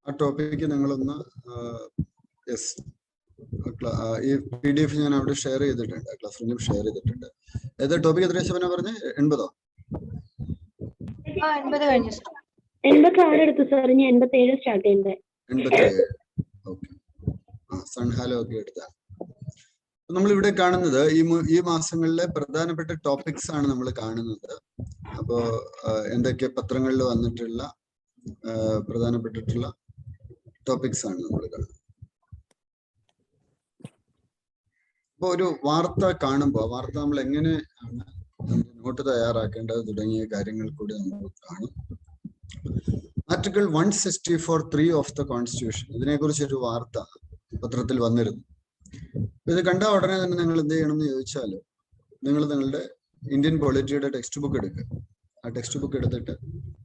ആ ടോപ്പിക്ക് നിങ്ങളൊന്ന് ഈ PDF ഞാൻ അവിടെ ഷെയർ ചെയ്തിട്ടുണ്ട്, ക്ലാസ് റൂമിൽ ഷെയർ ചെയ്തിട്ടുണ്ട്. ഏതാ ടോപ്പിക്? എത്ര ശതമാനം പറഞ്ഞ്? 80? 86 എടുത്തു സാർ. ഇനി 87 സ്റ്റാർട്ട് ചെയ്യണ്ടേ? 87. ഓക്കെ. സൺഹാലോ ഒക്കെ എടുത്താണ്. നമ്മൾ ഇവിടെ കാണുന്നത് ഈ മാസങ്ങളിലെ പ്രധാനപ്പെട്ട ടോപ്പിക്സ് ആണ് നമ്മൾ കാണുന്നത്. അപ്പോ എന്തൊക്കെ പത്രങ്ങളിൽ വന്നിട്ടുള്ള പ്രധാനപ്പെട്ടിട്ടുള്ള ടോപ്പിക്സ് ആണ് നമ്മൾ കാണുന്നത്. അപ്പൊ ഒരു വാർത്ത കാണുമ്പോൾ വാർത്ത നമ്മൾ എങ്ങനെയാണ് നോട്ട് തയ്യാറാക്കേണ്ടത് തുടങ്ങിയ കാര്യങ്ങൾ കൂടി നമ്മൾ കാണും. ആർട്ടിക്കിൾ 164(3) ഓഫ് ദ കോൺസ്റ്റിറ്റ്യൂഷൻ, ഇതിനെക്കുറിച്ച് ഒരു വാർത്ത പത്രത്തിൽ വന്നിരുന്നു. ഇത് കണ്ട ഉടനെ തന്നെ നിങ്ങൾ എന്ത് ചെയ്യണം എന്ന് ചോദിച്ചാൽ, നിങ്ങൾ നിങ്ങളുടെ ഇന്ത്യൻ പൊളിറ്റിയുടെ ടെക്സ്റ്റ് ബുക്ക് എടുക്കുക. ആ ടെക്സ്റ്റ് ബുക്ക് എടുത്തിട്ട്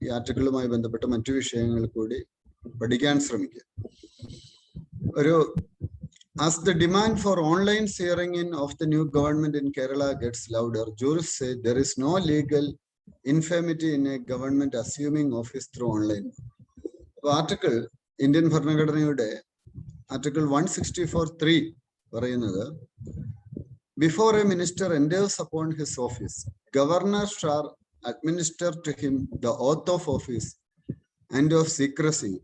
ഈ ആർട്ടിക്കിളുമായി ബന്ധപ്പെട്ട മറ്റു വിഷയങ്ങൾ കൂടി പഠിക്കാൻ ശ്രമിക്കുക. As the demand for online swearing in of the new government in Kerala gets louder, jurists say there is no legal infirmity in a government assuming office through online. Article Indian ഭരണഘടനയുടെ article 164(3) പറയുന്നത്, before A minister enters upon his office, governor shall administer to him the oath of office and of secrecy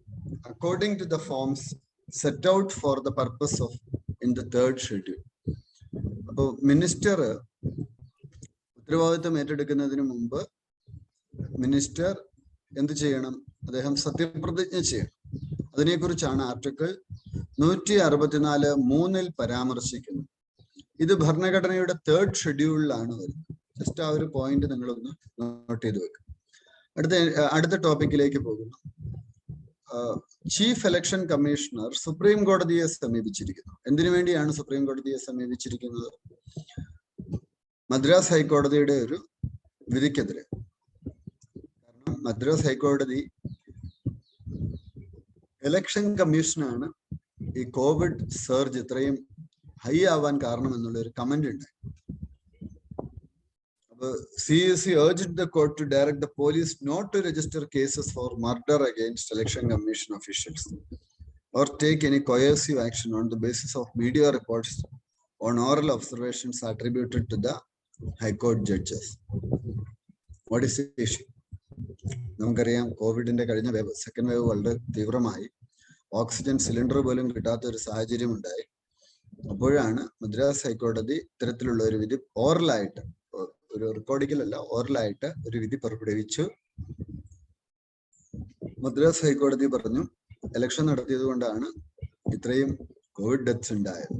according to the forms set out for the purpose of in the 3rd schedule. അപ്പോൾ minister ഉത്തരവാദിത്തം ഏറ്റെടുക്കുന്നതിന് മുമ്പ് minister എന്ത് ചെയ്യണം? അദ്ദേഹം സത്യപ്രതിജ്ഞ ചെയ്യണം. അതിനെക്കുറിച്ചാണ് article 164(3) പരാമർശിക്കുന്നത്. ഇത് ഭരണഘടനയുടെ 3rd ഷെഡ്യൂളിലാണ് വരുന്നത്. ജസ്റ്റ് ആ ഒരു പോയിന്റ് നിങ്ങളൊന്ന് നോട്ട് ചെയ്ത് വെക്കുക. അടുത്ത ടോപ്പിക്കിലേക്ക് പോകുന്നു. ചീഫ് ഇലക്ഷൻ കമ്മീഷണർ സുപ്രീം കോടതിയെ സമീപിച്ചിരിക്കുന്നു. എന്തിനു വേണ്ടിയാണ് സുപ്രീം കോടതിയെ സമീപിച്ചിരിക്കുന്നത്? മദ്രാസ് ഹൈക്കോടതിയുടെ ഒരു വിധിക്കെതിരെ. കാരണം മദ്രാസ് ഹൈക്കോടതി ഇലക്ഷൻ കമ്മീഷനാണ് ഈ കോവിഡ് സർജ് ഇത്രയും ഹൈ ആവാൻ കാരണം എന്നുള്ള ഒരു കമന്റ് ഉണ്ടായി. CEC urged the court to direct the police not to register cases for murder against election commission officials or take any coercive action on the basis of media reports on oral observations attributed to the high court judges. What is the issue? നമുക്കറിയാം, കോവിഡിന്റെ കഴിഞ്ഞ wave, second wave വളരെ തീവ്രമായി. Oxygen cylinder പോലും കിട്ടാത്ത ഒരു സാഹചര്യം ഉണ്ടായി. അപ്പോഴാണ് മദ്രാസ് ഹൈക്കോടതി ഇത്തരത്തിലുള്ള ഒരു വിധി ഓറലായിട്ട്, ഒരു റെക്കോർഡിക്കലല്ല, ഓറലായിട്ട് ഒരു വിധി പുറപ്പെടുവിച്ചു. മദ്രാസ് ഹൈക്കോടതി പറഞ്ഞു, ഇലക്ഷൻ നടത്തിയത് കൊണ്ടാണ് ഇത്രയും കോവിഡ് ഡെത്ത്സ് ഉണ്ടായത്.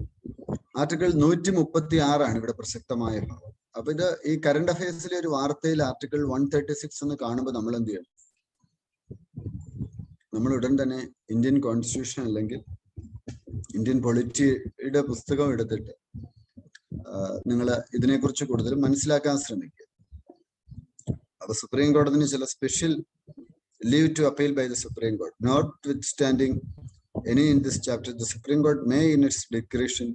ആർട്ടിക്കിൾ 136 ആണ് ഇവിടെ പ്രസക്തമായ ഭാഗം. അപ്പൊ ഇത് ഈ കറണ്ട് അഫയേഴ്സിലെ ഒരു വാർത്തയിൽ ആർട്ടിക്കിൾ 136 എന്ന് കാണുമ്പോൾ നമ്മൾ എന്ത് ചെയ്യണം? നമ്മൾ ഉടൻ തന്നെ ഇന്ത്യൻ കോൺസ്റ്റിറ്റ്യൂഷൻ അല്ലെങ്കിൽ ഇന്ത്യൻ പൊളിറ്റിയുടെ പുസ്തകം എടുത്തിട്ട് നിങ്ങൾ ഇതിനെക്കുറിച്ച് കൂടുതൽ മനസ്സിലാക്കാൻ ശ്രമിക്കുക. അപ്പൊ സുപ്രീം കോടതിന് ചില special leave to appeal by the supreme court. Notwithstanding any in this chapter, the Supreme Court may in its discretion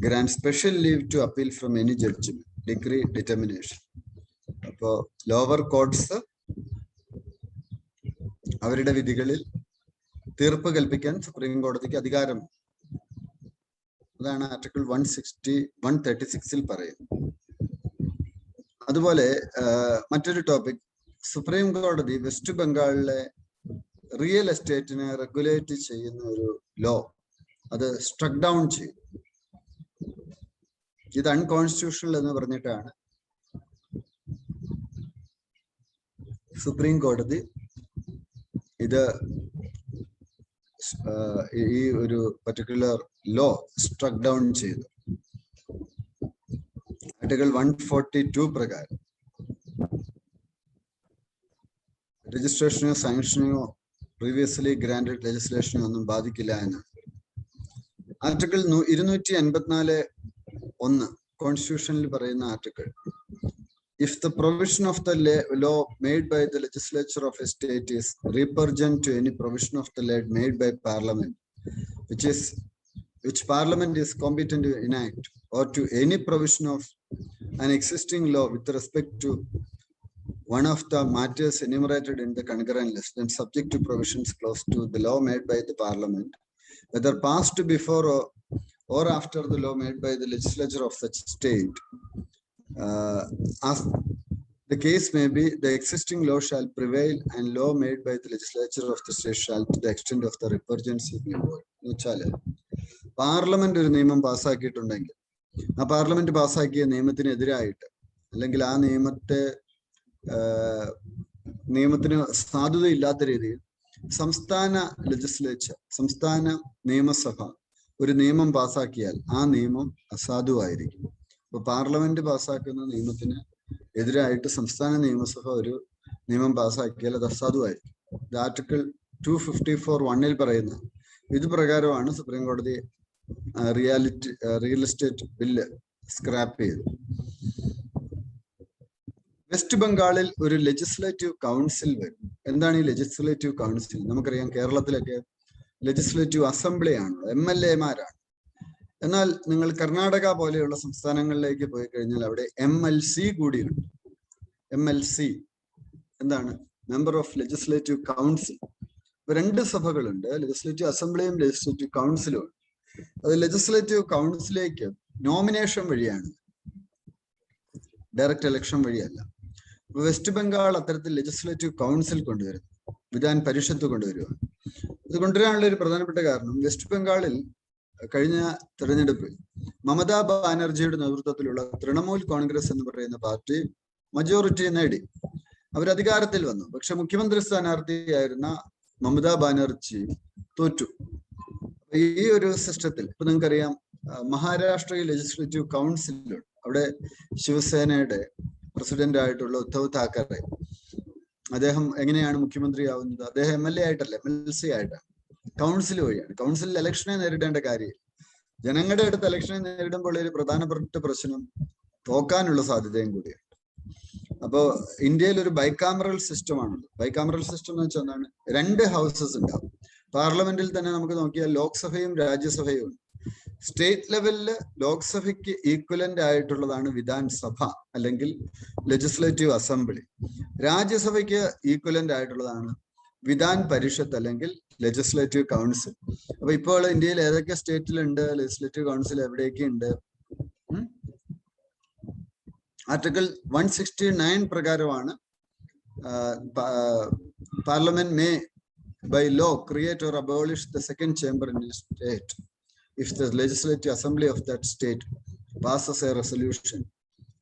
grant special leave to appeal from any judgment, decree, determination. അപ്പോൾ lower courts അവരുടെ വിധികളിൽ തീർപ്പ് കൽപ്പിക്കാൻ supreme കോടതിക്ക് അധികാരം. അതാണ് article 136 പറയുന്നത്. അതുപോലെ മറ്റൊരു ടോപ്പിക്, സുപ്രീം കോടതി വെസ്റ്റ് ബംഗാളിലെ റിയൽ എസ്റ്റേറ്റിനെ റെഗുലേറ്റ് ചെയ്യുന്ന ഒരു ലോ അത് സ്ട്രക്ക് ഡൗൺ ചെയ്തു. ഇത് അൺകോൺസ്റ്റിറ്റ്യൂഷണൽ എന്ന് പറഞ്ഞിട്ടാണ് സുപ്രീം കോടതി ഇത് ഈ ഒരു പർട്ടിക്കുലർ ലോ സ്ട്രക്ക് ഡൗൺ ചെയ്തു. ആർട്ടിക്കിൾ 142 പ്രകാരം രജിസ്ട്രേഷനോ സാങ്ഷനോ പ്രീവിയസ്ലി ഗ്രാൻഡഡ് ലെജിസ്ലേഷനോ ഒന്നും ബാധിക്കില്ല എന്നാണ്. ആർട്ടിക്കിൾ 284(1) കോൺസ്റ്റിറ്റ്യൂഷനിൽ പറയുന്ന article, if the provision of the law made by the legislature of a state is repugnant to any provision of the law made by parliament, which parliament is competent to enact, or to any provision of an existing law with respect to one of the matters enumerated in the concurrent list and subject to provisions close to the law made by the parliament, whether passed before or after the law made by the legislature of such state, as the case may be, the existing law shall prevail and law made by the legislature of the state shall, to the extent of the repurgency, be void. എന്നുവെച്ചാല് parliament ഒരു നിയമം പാസ്സാക്കിയിട്ടുണ്ടെങ്കിൽ ആ parliament പാസ്സാക്കിയ നിയമത്തിനെതിരായിട്ട് അല്ലെങ്കിൽ ആ നിയമത്തിന് സാധുതയില്ലാത്ത രീതിയിൽ സംസ്ഥാന ലെജിസ്ലേച്ചർ, സംസ്ഥാന നിയമസഭ ഒരു നിയമം പാസ്സാക്കിയാൽ ആ നിയമം അസാധുവായിരിക്കും. അപ്പൊ പാർലമെന്റ് പാസ്സാക്കുന്ന നിയമത്തിന് എതിരായിട്ട് സംസ്ഥാന നിയമസഭ ഒരു നിയമം പാസ്സാക്കിയാൽ അത് അസാധുവായിരിക്കും. ആർട്ടിക്കിൾ 254(1) പറയുന്ന ഇത് പ്രകാരമാണ് സുപ്രീം കോടതി റിയൽ എസ്റ്റേറ്റ് ബില്ല് സ്ക്രാപ്പ് ചെയ്തു. വെസ്റ്റ് ബംഗാളിൽ ഒരു ലെജിസ്ലേറ്റീവ് കൗൺസിൽ വരും. എന്താണ് ഈ ലെജിസ്ലേറ്റീവ് കൗൺസിൽ? നമുക്കറിയാം കേരളത്തിലൊക്കെ ലെജിസ്ലേറ്റീവ് അസംബ്ലിയാണ്, MLA-മാരാണ്. എന്നാൽ നിങ്ങൾ കർണാടക പോലെയുള്ള സംസ്ഥാനങ്ങളിലേക്ക് പോയി കഴിഞ്ഞാൽ അവിടെ MLC കൂടിയുണ്ട്. MLC എന്താണ്? Member of legislative council. ഇപ്പൊ 2 സഭകളുണ്ട്, ലെജിസ്ലേറ്റീവ് അസംബ്ലിയും ലെജിസ്ലേറ്റീവ് കൗൺസിലും. അത് ലെജിസ്ലേറ്റീവ് കൗൺസിലേക്ക് നോമിനേഷൻ വഴിയാണ്, ഡയറക്റ്റ് ഇലക്ഷൻ വഴിയല്ല. വെസ്റ്റ് ബംഗാൾ അത്തരത്തിൽ ലെജിസ്ലേറ്റീവ് കൗൺസിൽ കൊണ്ടുവരുന്നു, വിധാൻ പരിഷത്ത് കൊണ്ടുവരിക. ഇത് കൊണ്ടുവരാനുള്ള ഒരു പ്രധാനപ്പെട്ട കാരണം, വെസ്റ്റ് ബംഗാളിൽ കഴിഞ്ഞ തെരഞ്ഞെടുപ്പിൽ മമതാ ബാനർജിയുടെ നേതൃത്വത്തിലുള്ള തൃണമൂൽ കോൺഗ്രസ് എന്ന് പറയുന്ന പാർട്ടി മജോറിറ്റി നേടി, അവർ അധികാരത്തിൽ വന്നു. പക്ഷെ മുഖ്യമന്ത്രി സ്ഥാനാർത്ഥിയായിരുന്ന മമതാ ബാനർജി തോറ്റു. ഈ ഒരു സിസ്റ്റത്തിൽ ഇപ്പൊ നിങ്ങൾക്കറിയാം, മഹാരാഷ്ട്രയിൽ ലെജിസ്ലേറ്റീവ് കൗൺസിലുണ്ട്. അവിടെ ശിവസേനയുടെ പ്രസിഡന്റ് ആയിട്ടുള്ള ഉദ്ധവ് താക്കറെ, അദ്ദേഹം എങ്ങനെയാണ് മുഖ്യമന്ത്രി ആവുന്നത്? അദ്ദേഹം MLA ആയിട്ടല്ല, MLC ആയിട്ടാണ്, കൗൺസിൽ വഴിയാണ്. കൗൺസിലിൽ ഇലക്ഷനെ നേരിടേണ്ട കാര്യം, ജനങ്ങളുടെ അടുത്ത് ഇലക്ഷനെ നേരിടുമ്പോൾ ഒരു പ്രധാനപ്പെട്ട പ്രശ്നം തോക്കാനുള്ള സാധ്യതയും കൂടിയാണ്. അപ്പോ ഇന്ത്യയിൽ ഒരു ബൈകാമറൽ സിസ്റ്റമാണുള്ളത്. ബൈകാമറൽ സിസ്റ്റം എന്ന് വെച്ചാൽ എന്താണ്? 2 ഹൗസസ് ഉണ്ടാവും. പാർലമെന്റിൽ തന്നെ നമുക്ക് നോക്കിയാൽ ലോക്സഭയും രാജ്യസഭയും ഉണ്ട്. സ്റ്റേറ്റ് ലെവലില് ലോക്സഭയ്ക്ക് ഈക്വലന്റ് ആയിട്ടുള്ളതാണ് വിധാൻ സഭ അല്ലെങ്കിൽ ലെജിസ്ലേറ്റീവ് അസംബ്ലി. രാജ്യസഭയ്ക്ക് ഈക്വലന്റ് ആയിട്ടുള്ളതാണ് വിധാൻ പരിഷത്ത് അല്ലെങ്കിൽ ലെജിസ്ലേറ്റീവ് കൗൺസിൽ. അപ്പൊ ഇപ്പോൾ ഇന്ത്യയിൽ ഏതൊക്കെ സ്റ്റേറ്റിലുണ്ട് ലെജിസ്ലേറ്റീവ് കൗൺസിൽ, എവിടെയൊക്കെ ഉണ്ട്? ആർട്ടിക്കിൾ 169 പ്രകാരമാണ് parliament may by law create or abolish the second chamber in a state if the legislative assembly of that state passes a resolution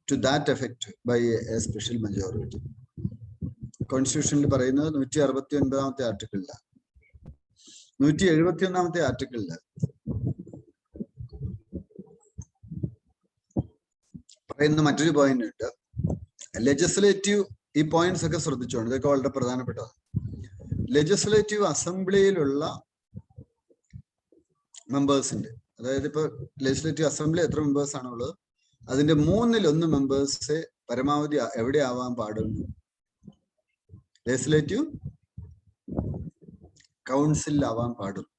to that effect by a special majority. കോൺസ്റ്റിറ്റ്യൂഷനിൽ പറയുന്നത് 169-ാമത്തെ ആർട്ടിക്കിളിലാണ്. 171-ാമത്തെ ആർട്ടിക്കിളില് പറയുന്ന മറ്റൊരു point ഉണ്ട്. Legislative, ഈ points ഒക്കെ ശ്രദ്ധിച്ചോണ്ട്, ഇതൊക്കെ വളരെ പ്രധാനപ്പെട്ടതാണ്. Legislative അസംബ്ലിയിലുള്ള മെമ്പേഴ്സിന്റെ, അതായത് ഇപ്പൊ ലെജിസ്ലേറ്റീവ് അസംബ്ലി എത്ര മെമ്പേഴ്സ് ആണുള്ളത്, അതിന്റെ 1/3 മെമ്പേഴ്സ് പരമാവധി എവിടെ ആവാൻ പാടുള്ളൂ? ലെജിസ്ലേറ്റീവ് കൗൺസിലിൽ ആവാൻ പാടുള്ളൂ.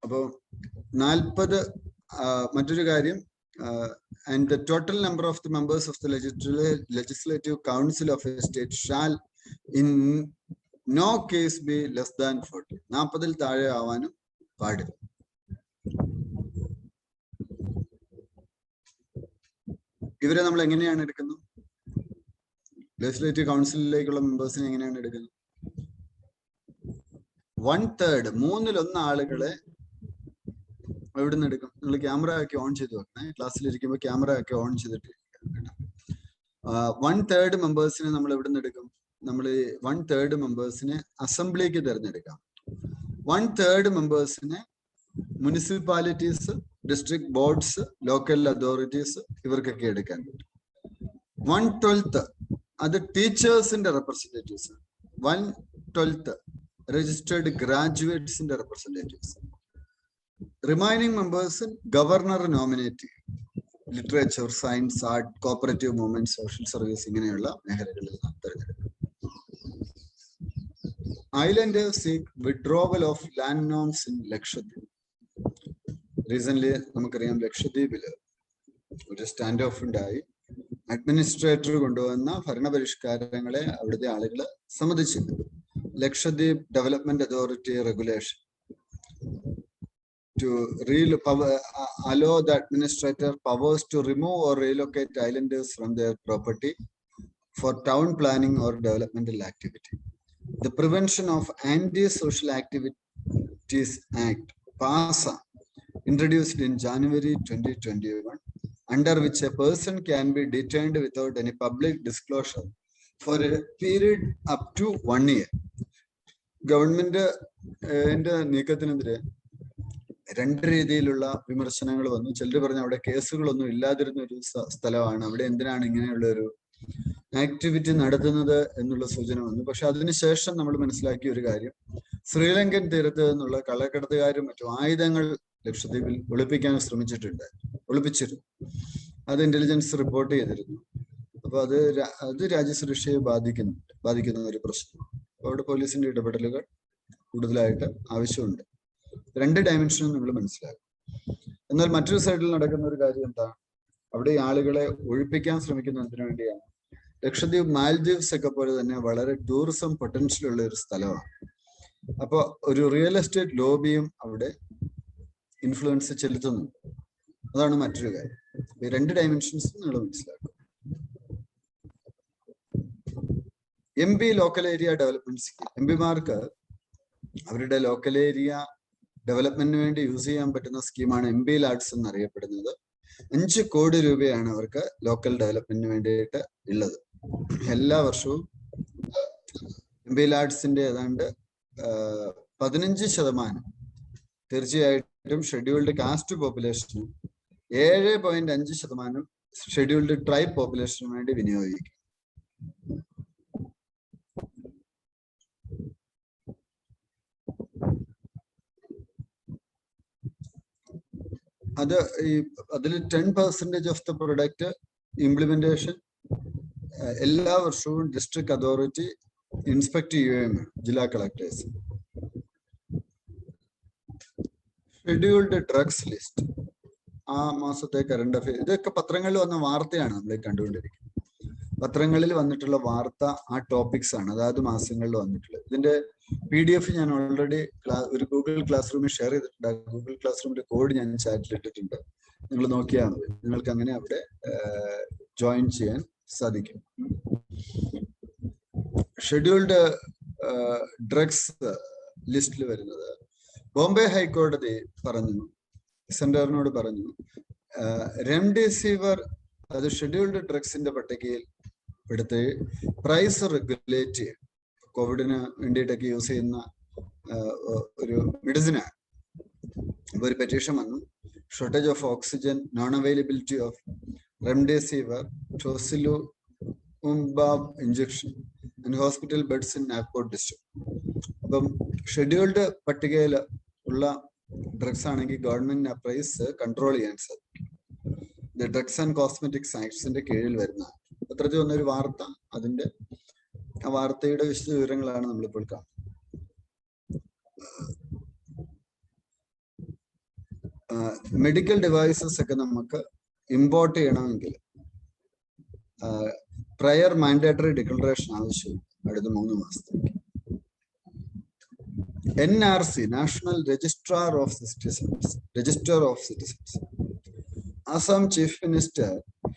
അപ്പോ 40 മറ്റൊരു കാര്യം, and the total number of the members of the legislative council of a state shall in no case be less than 40. 40-ൽ താഴെ ആവാനും പാടില്ല. ഇവരെ നമ്മൾ എങ്ങനെയാണ് എടുക്കുന്നത്? ലെജിസ്ലേറ്റീവ് കൗൺസിലിലേക്കുള്ള മെമ്പേഴ്സിനെ എങ്ങനെയാണ് എടുക്കുന്നത്? 1/3, 1/3 ആളുകളെ എവിടെ നിന്ന് എടുക്കും? നിങ്ങൾ ക്യാമറ ഒക്കെ ഓൺ ചെയ്ത് വെക്കണേ. ക്ലാസ്സിലിരിക്കുമ്പോൾ ക്യാമറ ഒക്കെ ഓൺ ചെയ്തിട്ട് 1/3 മെമ്പേഴ്സിനെ നമ്മൾ എവിടെ നിന്ന് എടുക്കും? നമ്മൾ 1/3 മെമ്പേഴ്സിനെ അസംബ്ലിക്ക് തിരഞ്ഞെടുക്കാം. 1/3 മെമ്പേഴ്സിനെ municipalities, district boards, local authorities ഇവർക്കൊക്കെ എടുക്കാൻ പറ്റും. 1/12 അത് ടീച്ചേഴ്സിന്റെ റെപ്രസെന്റേറ്റീവ്സ്. 1/12 രജിസ്റ്റേർഡ് ഗ്രാജുവേറ്റ്സിന്റെ representatives. Remaining members governor nominate ചെയ്യും. Literature, science, art, cooperative movement, social service ഇങ്ങനെയുള്ള മേഖലകളിൽ നാം തിരഞ്ഞെടുക്കും. Islanders seek withdrawal of land norms in Lakshadweep. Recently, നമുക്കറിയാം ലക്ഷദ്വീപില് ഒരു സ്റ്റാൻഡ് ഓഫ് ഉണ്ടായി. അഡ്മിനിസ്ട്രേറ്റർ കൊണ്ടുവന്ന ഭരണപരിഷ്കാരങ്ങളെ അവിടുത്തെ ആളുകൾ സമ്മതിച്ചില്ല. Lakshadweep development authority regulation to allow the administrator powers to remove or relocate islanders from their property for town planning or developmental activity. The Prevention of Anti-Social Activities Act, PASA, introduced in January 2021, under which a person can be detained without any public disclosure for a period up to 1 year. Government നീക്കത്തിനെതിരെ രണ്ട് രീതിയിലുള്ള വിമർശനങ്ങൾ വന്നു. ചിലർ പറഞ്ഞു അവിടെ കേസുകളൊന്നും ഇല്ലാതിരുന്ന ഒരു സ്ഥലമാണ്, അവിടെ എന്തിനാണ് ഇങ്ങനെയുള്ള ഒരു ആക്ടിവിറ്റി നടത്തുന്നത് എന്നുള്ള സൂചന വന്നു. പക്ഷെ അതിനുശേഷം നമ്മൾ മനസ്സിലാക്കിയ ഒരു കാര്യം, ശ്രീലങ്കൻ തീരത്ത് നിന്നുള്ള കള്ളക്കടത്തുകാരും മറ്റും ആയുധങ്ങൾ ലക്ഷദ്വീപിൽ ഒളിപ്പിച്ചിരുന്നു. അത് ഇന്റലിജൻസ് റിപ്പോർട്ട് ചെയ്തിരുന്നു. അപ്പൊ അത് രാജ്യസുരക്ഷയെ ബാധിക്കുന്ന ഒരു പ്രശ്നം. അവിടെ പോലീസിന്റെ ഇടപെടലുകൾ കൂടുതലായിട്ട് ആവശ്യമുണ്ട്. രണ്ട് ഡയമെൻഷനും നമ്മൾ മനസ്സിലാക്കും. എന്നാൽ മറ്റൊരു സൈഡിൽ നടക്കുന്ന ഒരു കാര്യം എന്താണ്, അവിടെ ഈ ആളുകളെ ഒഴിപ്പിക്കാൻ ശ്രമിക്കുന്നതിന് വേണ്ടിയാണ്. ലക്ഷദ്വീപ് മാൽദീവ്സ് ഒക്കെ പോലെ തന്നെ വളരെ ടൂറിസം പൊട്ടൻഷ്യൽ ഉള്ള ഒരു സ്ഥലമാണ്. അപ്പൊ ഒരു റിയൽ എസ്റ്റേറ്റ് ലോബിയും അവിടെ ഇൻഫ്ലുവൻസ് ചെലുത്തുന്നുണ്ട്. അതാണ് മറ്റൊരു കാര്യം. ഈ രണ്ട് ഡയമെൻഷൻസും നിങ്ങൾ മനസ്സിലാക്കും. MP local area development scheme, MP-മാർക്ക് അവരുടെ ലോക്കൽ ഏരിയ ഡെവലപ്മെന്റിന് വേണ്ടി യൂസ് ചെയ്യാൻ പറ്റുന്ന സ്കീമാണ് MP LADS എന്നറിയപ്പെടുന്നത്. 5 കോടി രൂപയാണ് അവർക്ക് ലോക്കൽ ഡെവലപ്മെന്റിന് വേണ്ടിയിട്ട് ഉള്ളത്. എല്ലാ വർഷവും MP LADSന്റെ ഏതാണ്ട് 15% തീർച്ചയായിട്ടും ഷെഡ്യൂൾഡ് കാസ്റ്റ് പോപ്പുലേഷനും 7.5% ഷെഡ്യൂൾഡ് ട്രൈബ് പോപ്പുലേഷനും വേണ്ടി വിനിയോഗിക്കും. അതിൽ 10% ഓഫ് ദ പ്രൊഡക്റ്റ് ഇംപ്ലിമെന്റേഷൻ എല്ലാ വർഷവും ഡിസ്ട്രിക്ട് അതോറിറ്റി ഇൻസ്പെക്ട് ചെയ്യുകയും ജില്ലാ കളക്ടേഴ്സ്. ഷെഡ്യൂൾഡ് ഡ്രഗ്സ് ലിസ്റ്റ്, ആ മാസത്തെ കറണ്ട് അഫയർ, ഇതൊക്കെ പത്രങ്ങളിൽ വന്ന വാർത്തയാണ് നമ്മൾ കണ്ടുകൊണ്ടിരിക്കുന്നത്. പത്രങ്ങളിൽ വന്നിട്ടുള്ള വാർത്ത ആ ടോപ്പിക്സ് ആണ്, അതായത് മാസങ്ങളിൽ വന്നിട്ടുള്ളത്. ഇതിന്റെ PDF ഞാൻ ഓൾറെഡി ഒരു ഗൂഗിൾ ക്ലാസ് റൂമിൽ ഷെയർ ചെയ്തിട്ടുണ്ട്. ഗൂഗിൾ ക്ലാസ് റൂമിന്റെ കോഡ് ഞാൻ ചാറ്റിൽ ഇട്ടിട്ടുണ്ട്. നിങ്ങൾ നോക്കിയാൽ മതി, നിങ്ങൾക്ക് അങ്ങനെ അവിടെ ജോയിൻ ചെയ്യാൻ സാധിക്കും. ഷെഡ്യൂൾഡ് ഡ്രഗ്സ് ലിസ്റ്റിൽ വരുന്നത് ബോംബെ ഹൈക്കോടതി പറഞ്ഞു, സെന്ററിനോട് പറഞ്ഞു, റെംഡെസിവിർ അത് ഷെഡ്യൂൾഡ് ഡ്രഗ്സിന്റെ പട്ടികയിൽ എടുത്ത് പ്രൈസ് റെഗുലേറ്റ് ചെയ്യും. കോവിഡിന് വേണ്ടിയിട്ടൊക്കെ യൂസ് ചെയ്യുന്ന ഒരു മെഡിസിനാണ്. അപ്പൊ ഒരു പെറ്റീഷൻ വന്നു, shortage of oxygen, non availability of remdesivir, tocilizumab injection and hospital beds in Nagpur district. അപ്പം ഷെഡ്യൂൾഡ് പട്ടികയിൽ ഉള്ള ഡ്രഗ്സ് ആണെങ്കിൽ ഗവൺമെന്റിന് ആ പ്രൈസ് കൺട്രോൾ ചെയ്യാൻ സാധിക്കും. ഇത് ഡ്രഗ്സ് ആൻഡ് കോസ്മെറ്റിക്സ് ആക്ട്സിന്റെ കീഴിൽ വരുന്ന പത്രത്തിൽ വന്നൊരു വാർത്ത, അതിന്റെ ആ വാർത്തയുടെ വിശദ വിവരങ്ങളാണ് നമ്മളിപ്പോൾ കാണുന്നത്. മെഡിക്കൽ ഡിവൈസസ് ഒക്കെ നമുക്ക് ഇമ്പോർട്ട് ചെയ്യണമെങ്കിൽ പ്രയർ മാൻഡേറ്ററി ഡിക്ലറേഷൻ ആവശ്യമില്ല അടുത്ത 3 മാസത്തേക്ക്. NRC, national registrar of citizens, Assam chief minister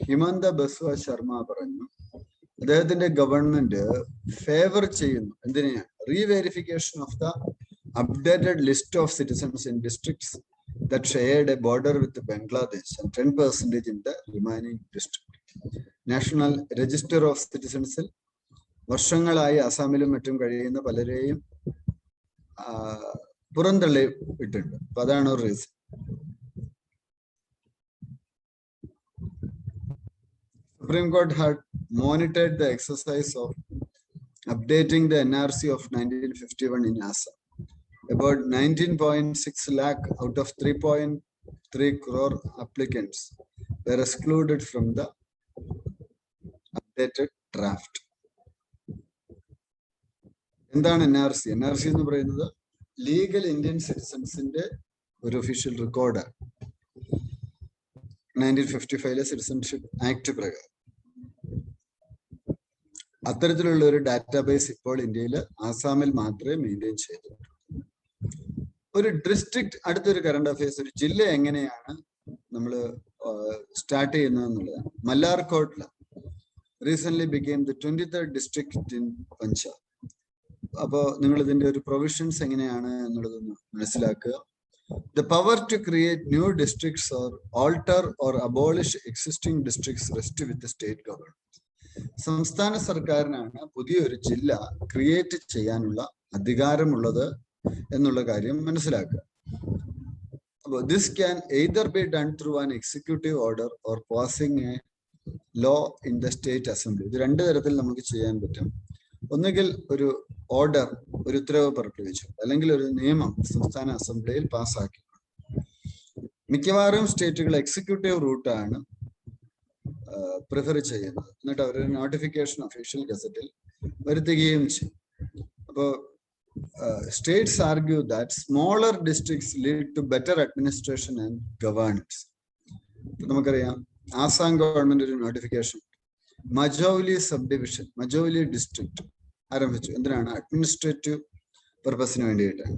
Himanta Biswa Sarma പറഞ്ഞു, അദ്ദേഹത്തിന്റെ ഗവൺമെന്റ് ഫേവർ ചെയ്യുന്നു എന്തിനെയാണ്, reverification of the updated list of citizens in districts that shared a border with Bangladesh and 10% in the remaining district. National register of സിറ്റിസൺസിൽ വർഷങ്ങളായി അസാമിലും മറ്റും കഴിയുന്ന പലരെയും പുറന്തള്ളി വിട്ടിട്ടുണ്ട്. അപ്പൊ അതാണ് ഒരു reason. Supreme Court had monitored the exercise of updating the NRC of 1951 in Assam. About 19.6 lakh out of 3.3 crore applicants were excluded from the updated draft. എന്താണ് NRC? NRC എന്ന് പറയുന്നത് ലീഗൽ ഇന്ത്യൻ സിറ്റിസൺസിന്റെ ഒരു ഒഫീഷ്യൽ റെക്കോർഡാണ്. 1955 citizenship act പ്രകാരം. അത്തരത്തിലുള്ള ഒരു database ഇപ്പോൾ ഇന്ത്യയിൽ ആസാമിൽ മാത്രമേ മെയിൻറ്റെയിൻ ചെയ്തിട്ടുള്ളൂ. ഒരു ഡിസ്ട്രിക്ട്, അടുത്തൊരു കറണ്ട് അഫയേഴ്സ്, ഒരു ജില്ല എങ്ങനെയാണ് നമ്മൾ സ്റ്റാർട്ട് ചെയ്യുന്നത് എന്നുള്ളതാണ്. Malerkotla recent became the 23rd district in Punjab. അപ്പോൾ നിങ്ങൾ ഇതിന്റെ ഒരു പ്രൊവിഷൻസ് എങ്ങനെയാണ് എന്നുള്ളതൊന്ന് മനസ്സിലാക്കുക. The power to create new districts or alter or abolish existing districts rests with the state government. സംസ്ഥാന സർക്കാരിനാണ് പുതിയൊരു ജില്ല ക്രിയേറ്റ് ചെയ്യാനുള്ള അധികാരമുള്ളത് എന്നുള്ള കാര്യം മനസ്സിലാക്കുക. അപ്പോൾ this can either be done through an executive order or passing a law in the state assembly. ഇത് രണ്ട് തരത്തിൽ നമുക്ക് ചെയ്യാൻ പറ്റും. ഒന്നുകിൽ ഒരു ഓർഡർ, ഒരു ഉത്തരവ് പുറപ്പെടുവിച്ചു, അല്ലെങ്കിൽ ഒരു നിയമം സംസ്ഥാന അസംബ്ലിയിൽ പാസ്സാക്കി. മിക്കവാറും സ്റ്റേറ്റുകൾ എക്സിക്യൂട്ടീവ് റൂട്ടാണ് പ്രിഫർ ചെയ്യുന്നത്. എന്നിട്ട് അവർ നോട്ടിഫിക്കേഷൻ ഒഫീഷ്യൽ ഗസറ്റിൽ വരുത്തുകയും ചെയ്യും. അപ്പോൾ states argue that smaller districts lead to better administration and governance. നമുക്കറിയാം, ആസാം ഗവൺമെന്റ് ഒരു നോട്ടിഫിക്കേഷൻ മജൗലി സബ് ഡിവിഷൻ, മജൗലി ഡിസ്ട്രിക്ട് ആരംഭിച്ചു. എന്തിനാണ്? അഡ്മിനിസ്ട്രേറ്റീവ് പർപ്പസിന് വേണ്ടിയിട്ടാണ്.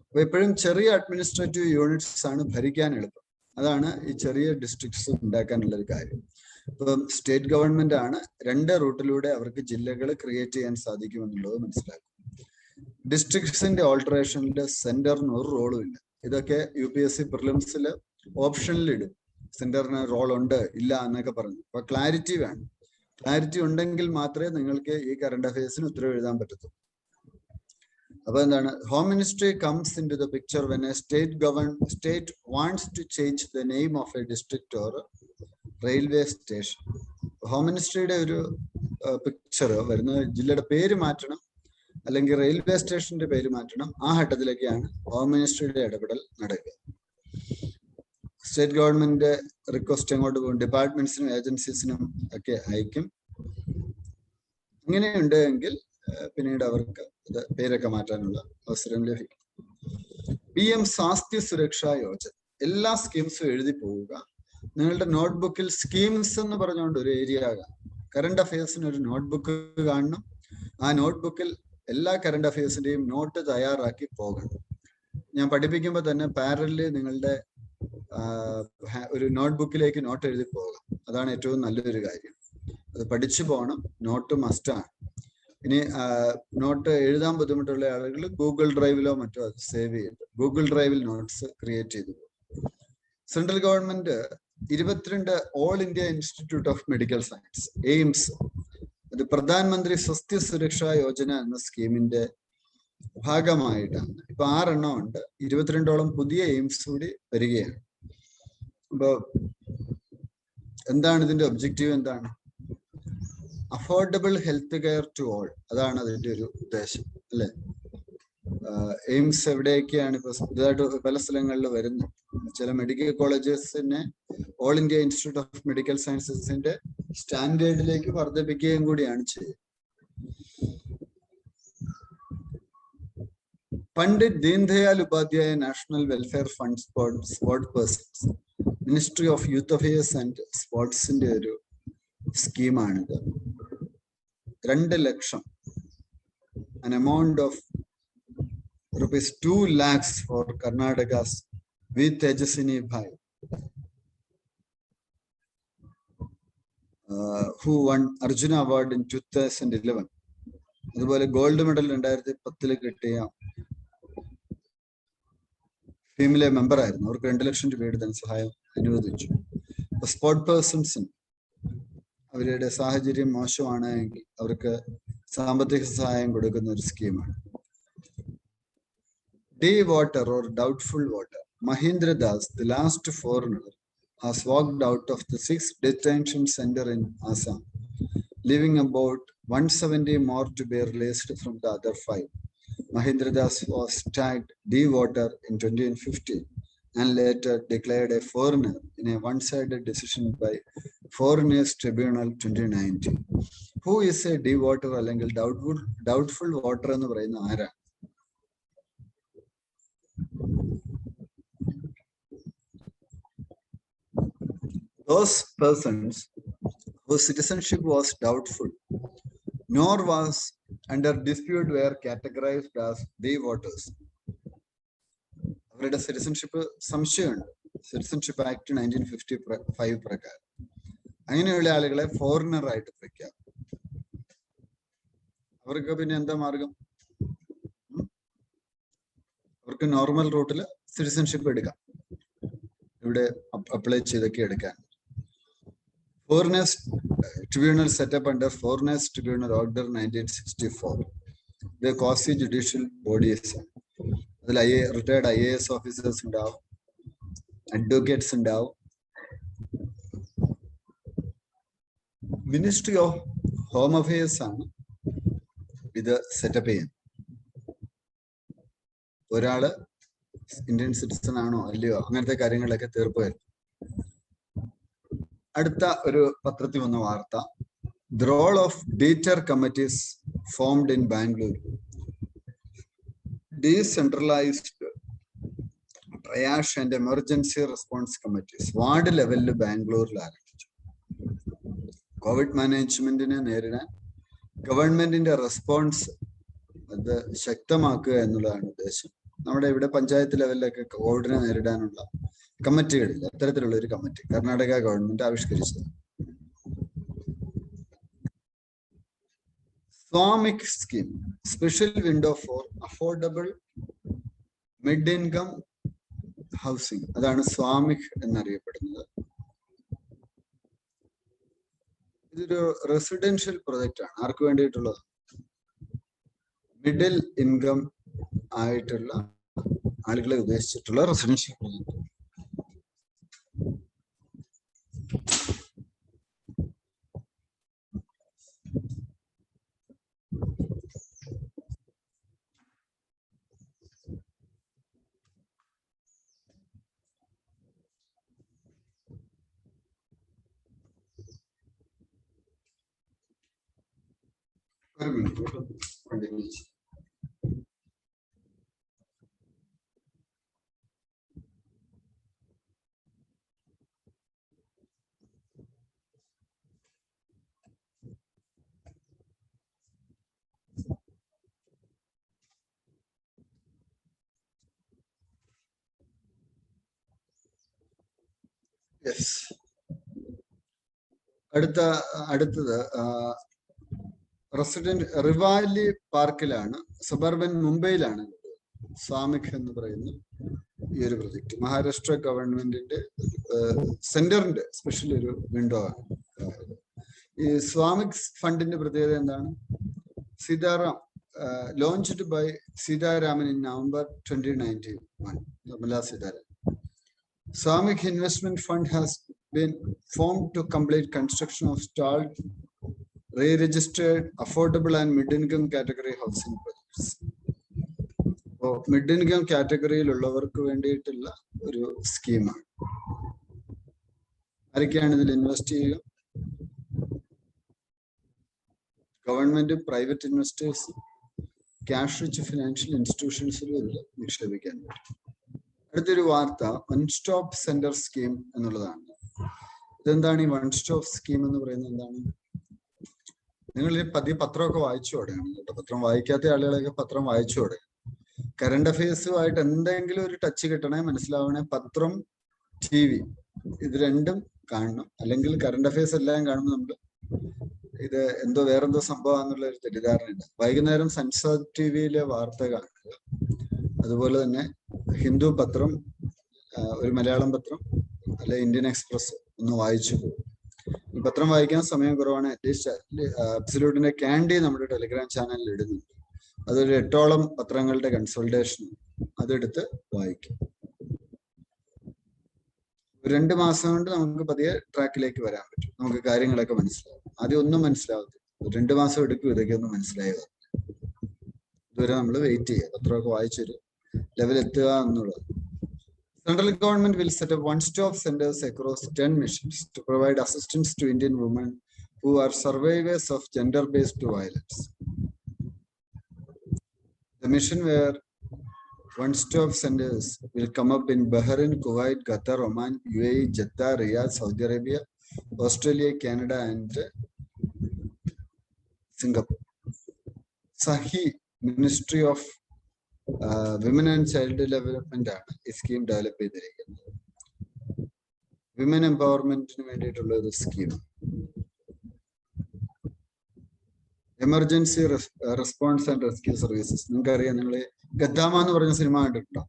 അപ്പൊ എപ്പോഴും ചെറിയ അഡ്മിനിസ്ട്രേറ്റീവ് യൂണിറ്റ്സ് ആണ് ഭരിക്കാൻ എളുപ്പം. അതാണ് ഈ ചെറിയ ഡിസ്ട്രിക്ട്സ് ഉണ്ടാക്കാനുള്ള ഒരു കാര്യം. ഇപ്പം സ്റ്റേറ്റ് ഗവൺമെന്റ് ആണ് രണ്ട് റൂട്ടിലൂടെ അവർക്ക് ജില്ലകൾ ക്രിയേറ്റ് ചെയ്യാൻ സാധിക്കുമെന്നുള്ളത് മനസ്സിലാക്കും. ഡിസ്ട്രിക്ട്സിന്റെ ഓൾട്ടറേഷനിൽ സെന്ററിന് ഒരു റോളും ഇല്ല. ഇതൊക്കെ UPSC പ്രിലിംസിൽ ഓപ്ഷനിൽ ഇടും, സെന്ററിന് റോൾ ഉണ്ട് ഇല്ല എന്നൊക്കെ പറഞ്ഞു. അപ്പൊ ക്ലാരിറ്റി വേണം. ക്ലാരിറ്റി ഉണ്ടെങ്കിൽ മാത്രമേ നിങ്ങൾക്ക് ഈ കറണ്ട് അഫയേഴ്സിന് ഉത്തരവ് എഴുതാൻ പറ്റത്തുള്ളൂ. അപ്പൊ എന്താണ്? Home ministry comes in to the picture when a state wants to change the name of a district or railway station. Home മിനിസ്ട്രിയുടെ ഒരു പിക്ചർ വരുന്നത് ജില്ലയുടെ പേര് മാറ്റണം, അല്ലെങ്കിൽ റെയിൽവേ സ്റ്റേഷന്റെ പേര് മാറ്റണം. ആ ഘട്ടത്തിലേക്കാണ് ഹോം മിനിസ്ട്രിയുടെ ഇടപെടൽ നടക്കുക. സ്റ്റേറ്റ് ഗവൺമെന്റ് റിക്വസ്റ്റ് എങ്ങോട്ട് പോകും? ഡിപ്പാർട്ട്മെന്റ്സിനും ഏജൻസീസിനും ഒക്കെ അയക്കും. ഇങ്ങനെയുണ്ട് എങ്കിൽ പിന്നീട് അവർക്ക് ഇത് പേരൊക്കെ മാറ്റാനുള്ള അവസരം ലഭിക്കും. PM സ്വാസ്ഥ്യ സുരക്ഷാ യോജന, എല്ലാ സ്കീംസും എഴുതി പോവുക. നിങ്ങളുടെ നോട്ട്ബുക്കിൽ സ്കീംസ് എന്ന് പറഞ്ഞുകൊണ്ട് ഒരു ഏരിയ കാണും. കറണ്ട് അഫയേഴ്സിന് ഒരു നോട്ട്ബുക്ക് കാണണം. ആ നോട്ട്ബുക്കിൽ എല്ലാ കറണ്ട് അഫയേഴ്സിന്റെയും നോട്ട് തയ്യാറാക്കി പോകണം. ഞാൻ പഠിപ്പിക്കുമ്പോൾ തന്നെ പാരലി നിങ്ങളുടെ ഒരു നോട്ട്ബുക്കിലേക്ക് നോട്ട് എഴുതി പോകാം. അതാണ് ഏറ്റവും നല്ലൊരു കാര്യം. അത് പഠിച്ചു പോകണം. നോട്ട് മസ്റ്റാണ്. ഇനി നോട്ട് എഴുതാൻ ബുദ്ധിമുട്ടുള്ള ആളുകൾ ഗൂഗിൾ ഡ്രൈവിലോ മറ്റോ അത് സേവ് ചെയ്ത് ഗൂഗിൾ ഡ്രൈവിൽ നോട്ട്സ് ക്രിയേറ്റ് ചെയ്തു പോകും. Central government 22 all India institute of medical science AIIMS, അത് പ്രധാനമന്ത്രി സ്വാസ്ഥ്യ സുരക്ഷാ യോജന എന്ന സ്കീമിന്റെ ഭാഗമായിട്ടാണ്. ഇപ്പൊ 6 എണ്ണം ഉണ്ട്. 22ഓളം പുതിയ എയിംസ് കൂടി വരികയാണ്. അപ്പൊ എന്താണ് ഇതിന്റെ ഒബ്ജക്റ്റീവ്? എന്താണ്? Affordable health care to all. അതാണ് അതിന്റെ ഒരു ഉദ്ദേശം, അല്ലെ? എയിംസ് എവിടെയൊക്കെയാണ് ഇപ്പൊ പുതുതായിട്ട് പല സ്ഥലങ്ങളിൽ വരുന്നത്. ചില മെഡിക്കൽ കോളേജസിനെ all India institute of medical സയൻസസിന്റെ സ്റ്റാൻഡേർഡിലേക്ക് വർദ്ധിപ്പിക്കുകയും കൂടിയാണ് ചെയ്യുന്നത്. Pandit Deendayal Upadhyay national welfare fund sports persons, ministry of youth affairs and സ്പോർട്സിന്റെ ഒരു സ്കീമാണിത്. 2 ലക്ഷം, an amount of rupees 2 lakhs for Karnataka's V. Tejaswini Bhai, who won Arjuna Award in 2011. അതുപോലെ ഗോൾഡ് മെഡൽ 2010 കിട്ടിയ ഫീമിലെ മെമ്പർ ആയിരുന്നു. അവർക്ക് 2 ലക്ഷം രൂപയുടെ ധനസഹായം അനുവദിച്ചു. സ്പോർട് പേഴ്സൺസിന് അവരുടെ സാഹചര്യം മോശമാണ് എങ്കിൽ അവർക്ക് സാമ്പത്തിക സഹായം കൊടുക്കുന്ന ഒരു സ്കീമാണ്. De-water or doubtful water. Mahindra Das, the last foreigner, has walked out of the 6th detention center in Assam, leaving about 170 more to be released from the other 5. Mahindra Das was tagged de-water in 2015 and later declared a foreigner in a one-sided decision by Foreigners Tribunal 2019. Who is a de-water അല്ലെങ്കിൽ doubtful water എന്ന് പറയുന്ന ആരാണ്? Those persons whose citizenship was doubtful nor was under dispute were categorized as the voters. അവരുടെ citizenship സംശയമുണ്ട്. Citizenship act 1955 പ്രകാരം അങ്ങനെയുള്ള ആളുകളെ foreigner ആയിട്ട് പ്രഖ്യാപിക്കും. അവർക്ക് പിന്നെ എന്താ മാർഗം? അവർക്ക് നോർമൽ റൂട്ടിൽ സിറ്റിസൺഷിപ്പ് എടുക്കാം, ഇവിടെ അപ്ലൈ ചെയ്തൊക്കെ എടുക്കാൻ. Foreigners Tribunal set up under Foreigners Tribunal Order 1964. The quasi judicial bodies. അതിൽ റിട്ടയർഡ് IAS ഓഫീസേഴ്സ് ഉണ്ടാവും, അഡ്വക്കേറ്റ്സ് ഉണ്ടാവും. മിനിസ്ട്രി ഓഫ് ഹോം അഫയേഴ്സ് ആണ് ഇത് സെറ്റപ്പ് ചെയ്യുന്നത്. ഒരാള് ഇന്ത്യൻ സിറ്റിസൺ ആണോ അല്ലയോ അങ്ങനത്തെ കാര്യങ്ങളൊക്കെ തീർപ്പ് വരും. അടുത്ത ഒരു പത്രത്തിൽ വന്ന വാർത്ത, the role of DTR committees formed in Bangalore. Decentralized triage and emergency response committees ward ലെവലിൽ ബാംഗ്ലൂരിൽ ആരംഭിച്ചു. കോവിഡ് മാനേജ്മെന്റിനെ നേരിടാൻ ഗവൺമെന്റിന്റെ റെസ്പോൺസ് അത് ശക്തമാക്കുക എന്നുള്ളതാണ് ഉദ്ദേശം. നമ്മുടെ ഇവിടെ പഞ്ചായത്ത് ലെവലിലൊക്കെ കോവിഡിനെ നേരിടാനുള്ള കമ്മിറ്റികളിൽ അത്തരത്തിലുള്ള ഒരു കമ്മിറ്റി കർണാടക ഗവൺമെന്റ് ആവിഷ്കരിച്ചത്. സ്വാമിക് scheme, special window for affordable mid income housing, അതാണ് സ്വാമിക് എന്നറിയപ്പെടുന്നത്. ഇതൊരു റെസിഡൻഷ്യൽ പ്രൊജക്റ്റ് ആണ്. ആർക്ക് വേണ്ടിയിട്ടുള്ളത്? മിഡിൽ ഇൻകം ആയിട്ടുള്ള ആളുകളെ ഉദ്ദേശിച്ചിട്ടുള്ള റെസിഡൻഷ്യൽ പ്രൊജക്റ്റ്. ഒരു മിനിറ്റ്. അടുത്തത് റെസിഡന്റ് റിവാലി പാർക്കിലാണ്, സബർബൻ മുംബൈയിലാണ് സ്വാമിക് എന്ന് പറയുന്ന ഈ ഒരു പ്രൊജക്ട്. മഹാരാഷ്ട്ര ഗവൺമെന്റിന്റെ സെന്ററിന്റെ സ്പെഷ്യൽ ഒരു വിൻഡോ ആണ്. ഈ സ്വാമിക് ഫണ്ടിന്റെ പ്രത്യേകത എന്താണ്? Sitaram launched by Sitharaman in November 2091. Nirmala Sitharaman. Swamic Investment Fund has been formed to complete construction of stalled, re-registered, affordable and mid-income category housing projects. Mid-income കാറ്റഗറിയിലുള്ളവർക്ക് വേണ്ടിയിട്ടുള്ള ഒരു സ്കീമാണ്. ആരൊക്കെയാണ് ഇതിൽ ഇൻവെസ്റ്റ് ചെയ്യുക? Government, private investors, cash rich financial ഇൻസ്റ്റിറ്റ്യൂഷൻസിലും ഇതിൽ നിക്ഷേപിക്കാൻ പറ്റും. അടുത്തൊരു വാർത്ത വൺ സ്റ്റോപ്പ് സെന്റർ സ്കീം എന്നുള്ളതാണ്. ഇതെന്താണ് ഈ വൺ സ്റ്റോപ്പ് സ്കീം എന്ന് പറയുന്നത്? എന്താണ്? നിങ്ങൾ ഈ പത്രമൊക്കെ വായിച്ചു തുടങ്ങണം കേട്ടോ. പത്രം വായിക്കാത്ത ആളുകളൊക്കെ പത്രം വായിച്ചു തുടങ്ങണം. കറണ്ട് അഫയേഴ്സുമായിട്ട് എന്തെങ്കിലും ഒരു ടച്ച് കിട്ടണേ, മനസ്സിലാവണേ, പത്രം, TV ഇത് രണ്ടും കാണണം. അല്ലെങ്കിൽ കറണ്ട് അഫയേഴ്സ് എല്ലാം കാണുമ്പോൾ നമ്മൾ ഇത് വേറെന്തോ സംഭവമാണെന്നുള്ള ഒരു തെറ്റിദ്ധാരണയുണ്ട്. വൈകുന്നേരം സൻസദ് TVയിലെ വാർത്ത കാണുക. അതുപോലെ തന്നെ ഹിന്ദു പത്രം, ഒരു മലയാളം പത്രം, അല്ലെ ഇന്ത്യൻ എക്സ്പ്രസ് ഒന്ന് വായിച്ചു പോകും. ഈ പത്രം വായിക്കാൻ സമയം കുറവാണ്. അറ്റ്ലീസ്റ്റ് അബ്സല്യൂട്ടിന്റെ ക്യാൻഡി നമ്മുടെ ടെലിഗ്രാം ചാനലിൽ ഇടുന്നുണ്ട്. അതൊരു 8ഓളം പത്രങ്ങളുടെ കൺസൾട്ടേഷൻ, അതെടുത്ത് വായിക്കും. 2 മാസം കൊണ്ട് നമുക്ക് പതിയെ ട്രാക്കിലേക്ക് വരാൻ പറ്റും. നമുക്ക് കാര്യങ്ങളൊക്കെ മനസ്സിലാവും. ആദ്യം ഒന്നും മനസ്സിലാവത്തില്ല. 2 മാസം എടുക്കും ഇതൊക്കെ ഒന്ന് മനസ്സിലായി വരാൻ. ഇതുവരെ നമ്മൾ വെയിറ്റ് ചെയ്യുക, പത്രമൊക്കെ വായിച്ചൊരു ലെവൽ എത്തുക എന്നുള്ളത്. Central government will set up one-stop centers across 10 missions to provide assistance to Indian women who are survivors of gender-based violence. The mission where one-stop centers will come up in Bahrain, Kuwait, Qatar, Oman, UAE, Jeddah, Riyadh, Saudi Arabia, Australia, Canada, and Singapore. സഹി ministry of women and child development ആണ് ഈ scheme develop ചെയ്തിരിക്കുന്നത്. Women എംപവർമെന്റിന് വേണ്ടിയിട്ടുള്ള ഒരു scheme. Emergency response and rescue services. നിങ്ങൾക്കറിയാം, നിങ്ങൾ ഗദ്ദാമ എന്ന് പറഞ്ഞ സിനിമ കണ്ടിട്ടുണ്ടോ?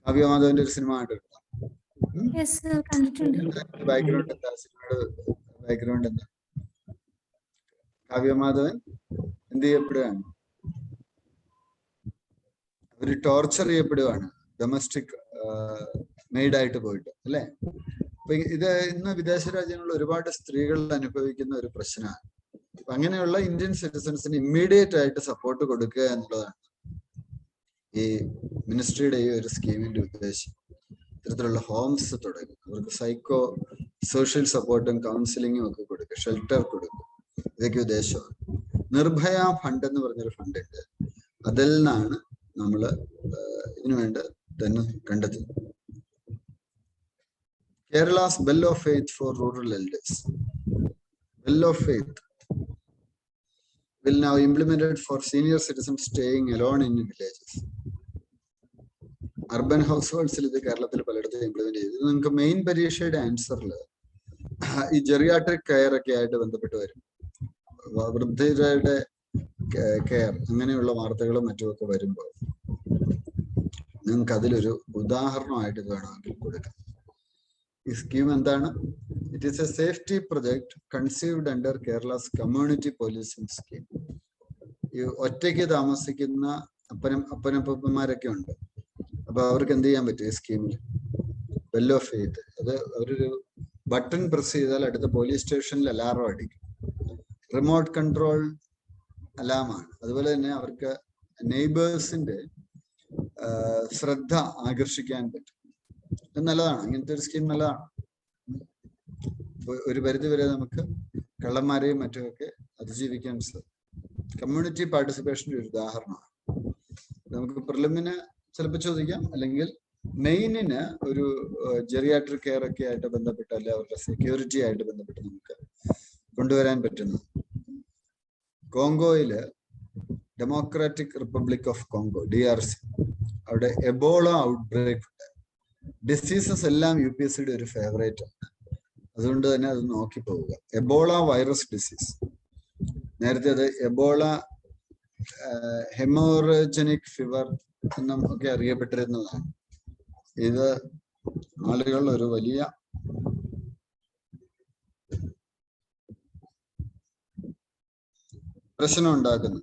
കാവ്യമാധവന്റെ ഒരു സിനിമ കണ്ടിട്ടുണ്ടോ? ബാക്ക്ഗ്രൗണ്ട് എന്താ? സിനിമയുടെ ബാക്ക്ഗ്രൗണ്ട് എന്താ? കാവ്യമാധവൻ എന്ത് ചെയ്യപ്പെടുകയാണ്? അവര് ടോർച്ചർ ചെയ്യപ്പെടുകയാണ്, ഡൊമസ്റ്റിക് മെയ്ഡായിട്ട് പോയിട്ട്, അല്ലെ? അപ്പൊ ഇത് ഇന്ന് വിദേശ രാജ്യങ്ങളിൽ ഒരുപാട് സ്ത്രീകൾ അനുഭവിക്കുന്ന ഒരു പ്രശ്നമാണ്. അങ്ങനെയുള്ള ഇന്ത്യൻ സിറ്റിസൺസിന് ഇമ്മീഡിയറ്റ് ആയിട്ട് സപ്പോർട്ട് കൊടുക്കുക എന്നുള്ളതാണ് ഈ മിനിസ്ട്രിയുടെ ഈ ഒരു സ്കീമിന്റെ ഉദ്ദേശം. ഇത്തരത്തിലുള്ള ഹോംസ് തുടങ്ങി അവർക്ക് സൈക്കോ സോഷ്യൽ സപ്പോർട്ടും കൗൺസിലിങ്ങും ഒക്കെ കൊടുക്കും, ഷെൽട്ടർ കൊടുക്കും. ഇതൊക്കെ ഉദ്ദേശമാണ്. നിർഭയ ഫണ്ട് എന്ന് പറഞ്ഞൊരു ഫണ്ട് ഉണ്ട്. അതിൽ നിന്നാണ് നമ്മൾ ഇതിനു വേണ്ട തന്നെ കണ്ടെത്തുന്നത്. Kerala's bell of faith for rural elders. Bell of faith will now implemented for senior citizens staying alone in villages. Urban ഹൗസ് ഹോൾഡ്സിൽ ഇത് കേരളത്തിൽ പലയിടത്തും ഇംപ്ലിമെന്റ് ചെയ്തു. നിങ്ങൾക്ക് മെയിൻ പരീക്ഷയുടെ ആൻസറിൽ ഈ ജെറിയാട്രിക് കെയർ ഒക്കെ ആയിട്ട് ബന്ധപ്പെട്ട് വരും. വൃദ്ധരുടെ കെയർ അങ്ങനെയുള്ള വാർത്തകളും മറ്റുമൊക്കെ വരുമ്പോൾ നിങ്ങൾക്ക് അതിലൊരു ഉദാഹരണമായിട്ട് വേണമെങ്കിൽ കൊടുക്കാം. ഈ സ്കീം എന്താണ്? It is A safety project conceived under Kerala's community policing scheme. ഈ ഒറ്റയ്ക്ക് താമസിക്കുന്ന അപ്പനപ്പന്മാരൊക്കെ ഉണ്ട്. അപ്പൊ അവർക്ക് എന്ത് ചെയ്യാൻ പറ്റും ഈ സ്കീമിൽ? Bell of faith. അത് അവരൊരു ബട്ടൺ പ്രസ് ചെയ്താൽ അടുത്ത പോലീസ് സ്റ്റേഷനിൽ അലാറം അടിക്കും. റിമോട്ട് കൺട്രോൾ അലാമാണ്. അതുപോലെ തന്നെ അവർക്ക് നെയ്ബേഴ്സിന്റെ ശ്രദ്ധ ആകർഷിക്കാൻ പറ്റും. ഇത് നല്ലതാണ്. ഇങ്ങനത്തെ ഒരു സ്കീം നല്ലതാണ്. ഒരു പരിധി വരെ നമുക്ക് കള്ളന്മാരെയും മറ്റുമൊക്കെ അതിജീവിക്കാൻ സാധിക്കും. കമ്മ്യൂണിറ്റി പാർട്ടിസിപ്പേഷന്റെ ഒരു ഉദാഹരണമാണ്. നമുക്ക് പ്രിലിമിന് ചിലപ്പോൾ ചോദിക്കാം, അല്ലെങ്കിൽ മെയിനിന് ഒരു ജെറിയാട്രിക് കെയർ ഒക്കെ ആയിട്ട് ബന്ധപ്പെട്ട്, അല്ലെ അവരുടെ സെക്യൂരിറ്റി ആയിട്ട് ബന്ധപ്പെട്ട് നമുക്ക് കൊണ്ടുവരാൻ പറ്റുന്നത്. കോങ്കോയില് democratic republic of Congo DRC, അവിടെ എബോള ഔട്ട് ബ്രേക്ക് ഉണ്ട്. ഡിസീസസ് എല്ലാം UPSCയുടെ ഒരു ഫേവറേറ്റ് ആണ്. അതുകൊണ്ട് തന്നെ അത് നോക്കി പോവുക. എബോള വൈറസ് ഡിസീസ്, നേരത്തെ അത് എബോള ഹെമോറജനിക് ഫീവർ എന്നും ഒക്കെ അറിയപ്പെട്ടിരുന്നതാണ്. ഇത് ആളുകൾ ഒരു വലിയ പ്രശ്നം ഉണ്ടാക്കുന്നു.